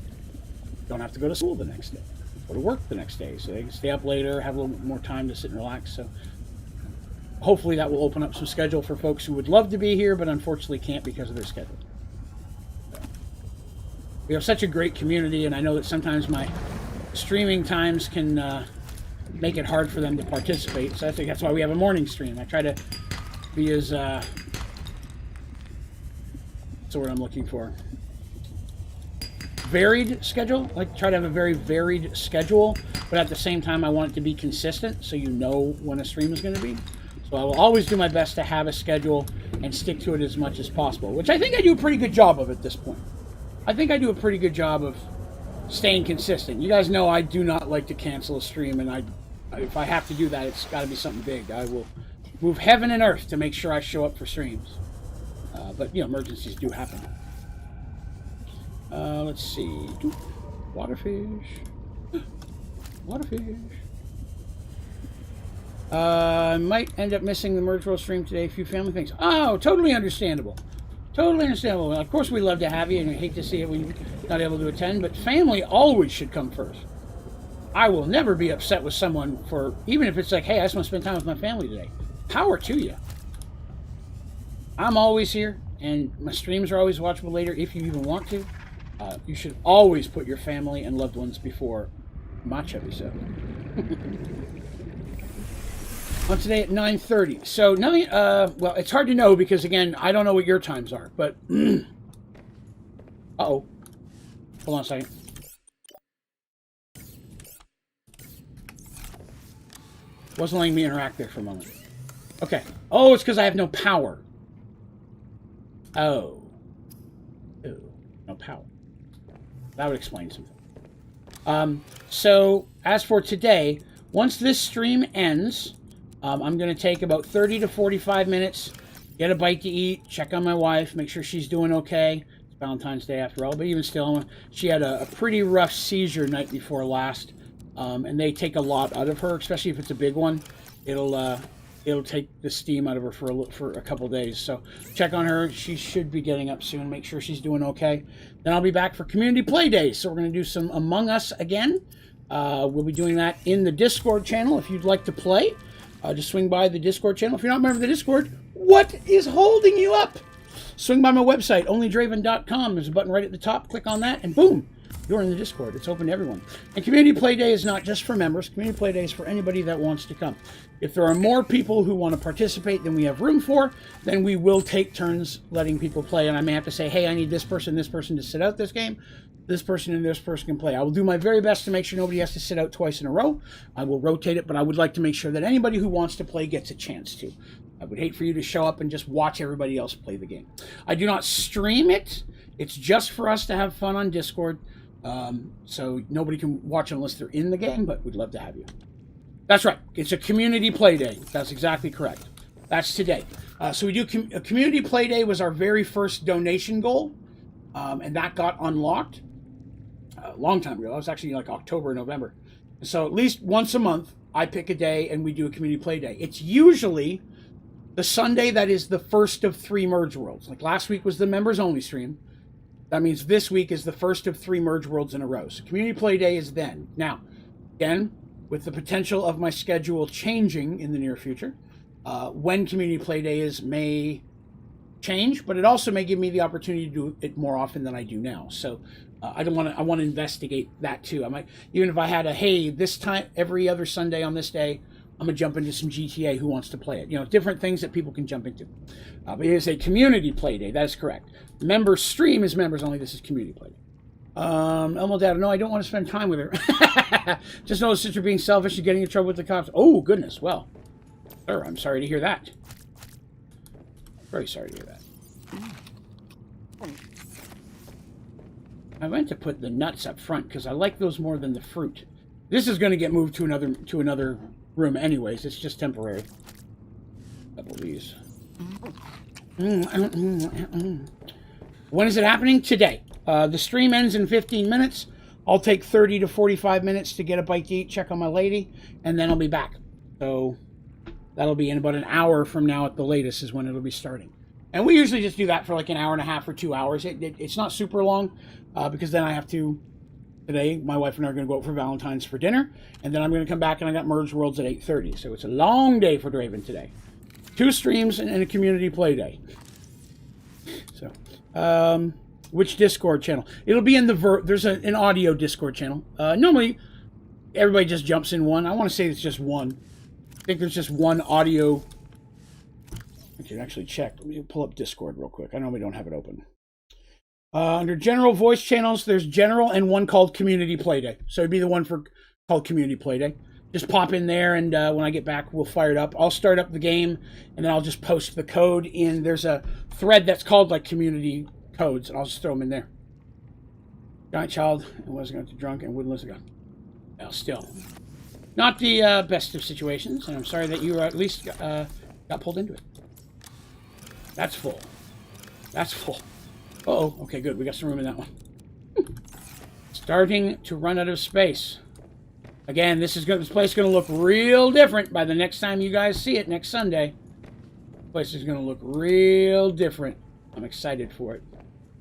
don't have to go to school the next day, go to work the next day, so they can stay up later, have a little bit more time to sit and relax. So hopefully that will open up some schedule for folks who would love to be here but unfortunately can't because of their schedule. We have such a great community, and I know that sometimes my streaming times can make it hard for them to participate. So I think that's why we have a morning stream. I try to be as that's the word I'm looking for. Varied schedule. Try to have a very varied schedule, but at the same time I want it to be consistent so you know when a stream is going to be. So I will always do my best to have a schedule and stick to it as much as possible, which I think I do a pretty good job of at this point. I think I do a pretty good job of staying consistent. You guys know I do not like to cancel a stream, and if I have to do that, it's got to be something big. I will move heaven and earth to make sure I show up for streams. But emergencies do happen. Let's see. Waterfish. Waterfish. I might end up missing the Merge World stream today. A few family things. Oh, totally understandable. Totally understandable. Of course, we love to have you, and I hate to see it when you're not able to attend, but family always should come first. I will never be upset with someone for, even if it's like, hey, I just want to spend time with my family today. Power to you. I'm always here, and my streams are always watchable later if you even want to. You should always put your family and loved ones before my chubby self. On today at 9:30. So nothing. Well, it's hard to know because again, I don't know what your times are. But uh-oh. Hold on a second. Wasn't letting me interact there for a moment. Okay. Oh, it's because I have no power. Oh. power. That would explain something. So as for today, once this stream ends, I'm going to take about 30 to 45 minutes, get a bite to eat, check on my wife, make sure she's doing okay. It's Valentine's Day after all, but even still, she had a pretty rough seizure night before last, and they take a lot out of her, especially if it's a big one. It'll take the steam out of her for a couple days. So check on her. She should be getting up soon. Make sure she's doing okay. Then I'll be back for community play days. So we're going to do some Among Us again. We'll be doing that in the Discord channel. If you'd like to play, just swing by the Discord channel. If you're not a member of the Discord, what is holding you up? Swing by my website, onlydraven.com. There's a button right at the top. Click on that, and boom, you're in the Discord. It's open to everyone. And Community Play Day is not just for members. Community Play Day is for anybody that wants to come. If there are more people who want to participate than we have room for, then we will take turns letting people play. And I may have to say, hey, I need this person to sit out this game. This person and this person can play. I will do my very best to make sure nobody has to sit out twice in a row. I will rotate it, but I would like to make sure that anybody who wants to play gets a chance to. I would hate for you to show up and just watch everybody else play the game. I do not stream it. It's just for us to have fun on Discord. So nobody can watch unless they're in the game, but we'd love to have you. That's right. It's a community play day. That's exactly correct. That's today. So we do a community play day was our very first donation goal, and that got unlocked a long time ago. That was actually like October, November. So at least once a month, I pick a day and we do a community play day. It's usually the Sunday that is the first of 3 Merge Worlds. Like last week was the members only stream. That means this week is the first of 3 Merge Worlds in a row. So Community Play Day is then. Now, again, with the potential of my schedule changing in the near future, when Community Play Day is may change, but it also may give me the opportunity to do it more often than I do now. So I want to investigate that too. I might, even if I had hey, this time, every other Sunday on this day, I'm going to jump into some GTA. Who wants to play it? You know, different things that people can jump into. But it is a community play day. That is correct. Member stream is members only. This is community play day. Elmo Dad, no, I don't want to spend time with her. Just know sister being selfish and getting in trouble with the cops. Oh, goodness. Well, sir, I'm sorry to hear that. Very sorry to hear that. I meant to put the nuts up front because I like those more than the fruit. This is going to get moved to another room anyways. It's just temporary. Couple of these. When is it happening? Today. The stream ends in 15 minutes. I'll take 30 to 45 minutes to get a bite to eat, check on my lady, and then I'll be back. So that'll be in about an hour from now at the latest is when it'll be starting. And we usually just do that for like an hour and a half or 2 hours. It's not super long because then I have to... Today, my wife and I are going to go out for Valentine's for dinner, and then I'm going to come back and I got Merge Worlds at 8:30. So it's a long day for Draven today. 2 streams and a community play day. So, which Discord channel? It'll be in there's an audio Discord channel. Normally, everybody just jumps in one. I want to say it's just one. I think there's just one audio. I can actually check. Let me pull up Discord real quick. I know we don't have it open. Under general voice channels, there's general and one called Community Play Day. So it'd be the one called Community Play Day. Just pop in there, and when I get back, we'll fire it up. I'll start up the game, and then I'll just post the code in. There's a thread that's called like Community Codes, and I'll just throw them in there. Giant child and was going to drunk and wouldn't listen. Well, still, not the best of situations, and I'm sorry that you at least got pulled into it. That's full. That's full. Uh-oh. Okay, good. We got some room in that one. Starting to run out of space. Again, this place is going to look real different by the next time you guys see it next Sunday. This place is going to look real different. I'm excited for it.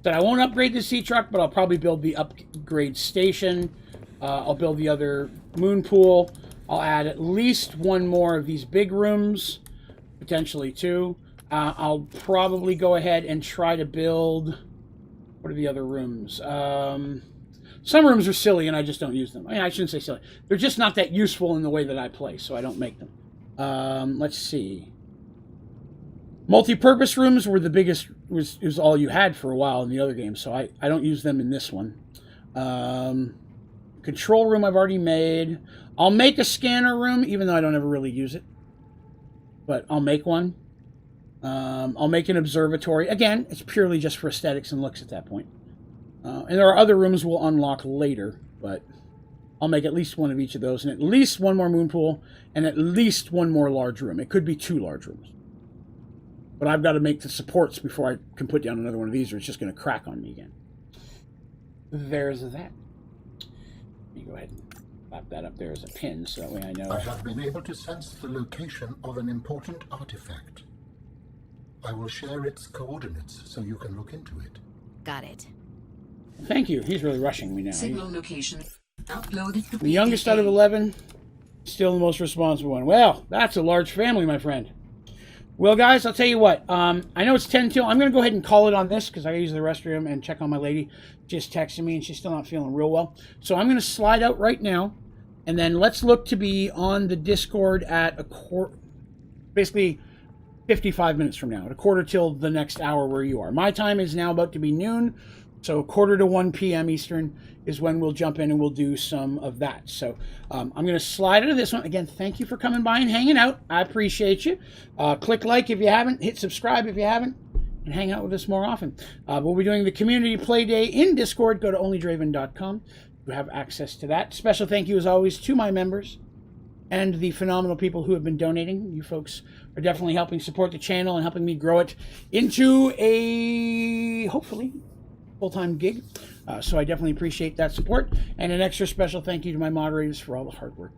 So I won't upgrade the sea truck, but I'll probably build the upgrade station. I'll build the other moon pool. I'll add at least 1 more of these big rooms, potentially 2. I'll probably go ahead and try to build... What are the other rooms? Some rooms are silly and I just don't use them. I mean, I shouldn't say silly. They're just not that useful in the way that I play, so I don't make them. Let's see. Multi-purpose rooms were the biggest, was all you had for a while in the other games, so I don't use them in this one. Control room I've already made. I'll make a scanner room, even though I don't ever really use it. But I'll make one. I'll make an observatory. Again, it's purely just for aesthetics and looks at that point. And there are other rooms we'll unlock later, but I'll make at least one of each of those, and at least one more moon pool, and at least one more large room. It could be 2 large rooms. But I've got to make the supports before I can put down another one of these, or it's just going to crack on me again. There's that. Let me go ahead and pop that up there as a pin, so that way I know. I have been able to sense the location of an important artifact. I will share its coordinates so you can look into it. Got it. Thank you. He's really rushing me now. Signal location uploaded to The youngest out of 11, still the most responsible one. Well, that's a large family, my friend. Well, guys, I'll tell you what. I know it's 10 till. I'm going to go ahead and call it on this because I got to use the restroom and check on my lady. Just texted me, and she's still not feeling real well. So I'm going to slide out right now, and then let's look to be on the Discord at basically 55 minutes from now, at a quarter till the next hour where you are. My time is now about to be noon, so 1:45 p.m. Eastern is when we'll jump in and we'll do some of that. So I'm going to slide into this one. Again, thank you for coming by and hanging out. I appreciate you. Click like if you haven't. Hit subscribe if you haven't. And hang out with us more often. We'll be doing the Community Play Day in Discord. Go to onlydraven.com. You have access to that. Special thank you, as always, to my members and the phenomenal people who have been donating. You folks are definitely helping support the channel and helping me grow it into a, hopefully, full-time gig. So I definitely appreciate that support. And an extra special thank you to my moderators for all the hard work.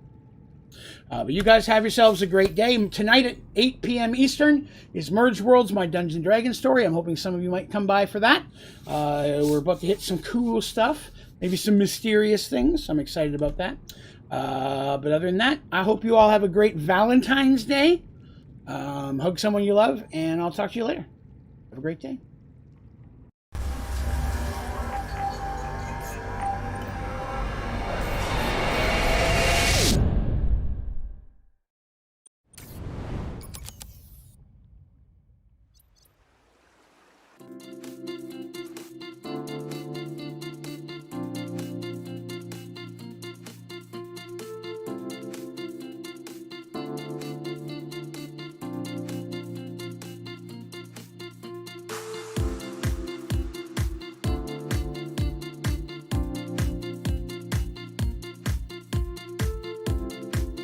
But you guys have yourselves a great day. Tonight at 8 p.m. Eastern is Merge Worlds, my Dungeons & Dragons story. I'm hoping some of you might come by for that. We're about to hit some cool stuff. Maybe some mysterious things. I'm excited about that. But other than that, I hope you all have a great Valentine's Day. Hug someone you love, and I'll talk to you later. Have a great day.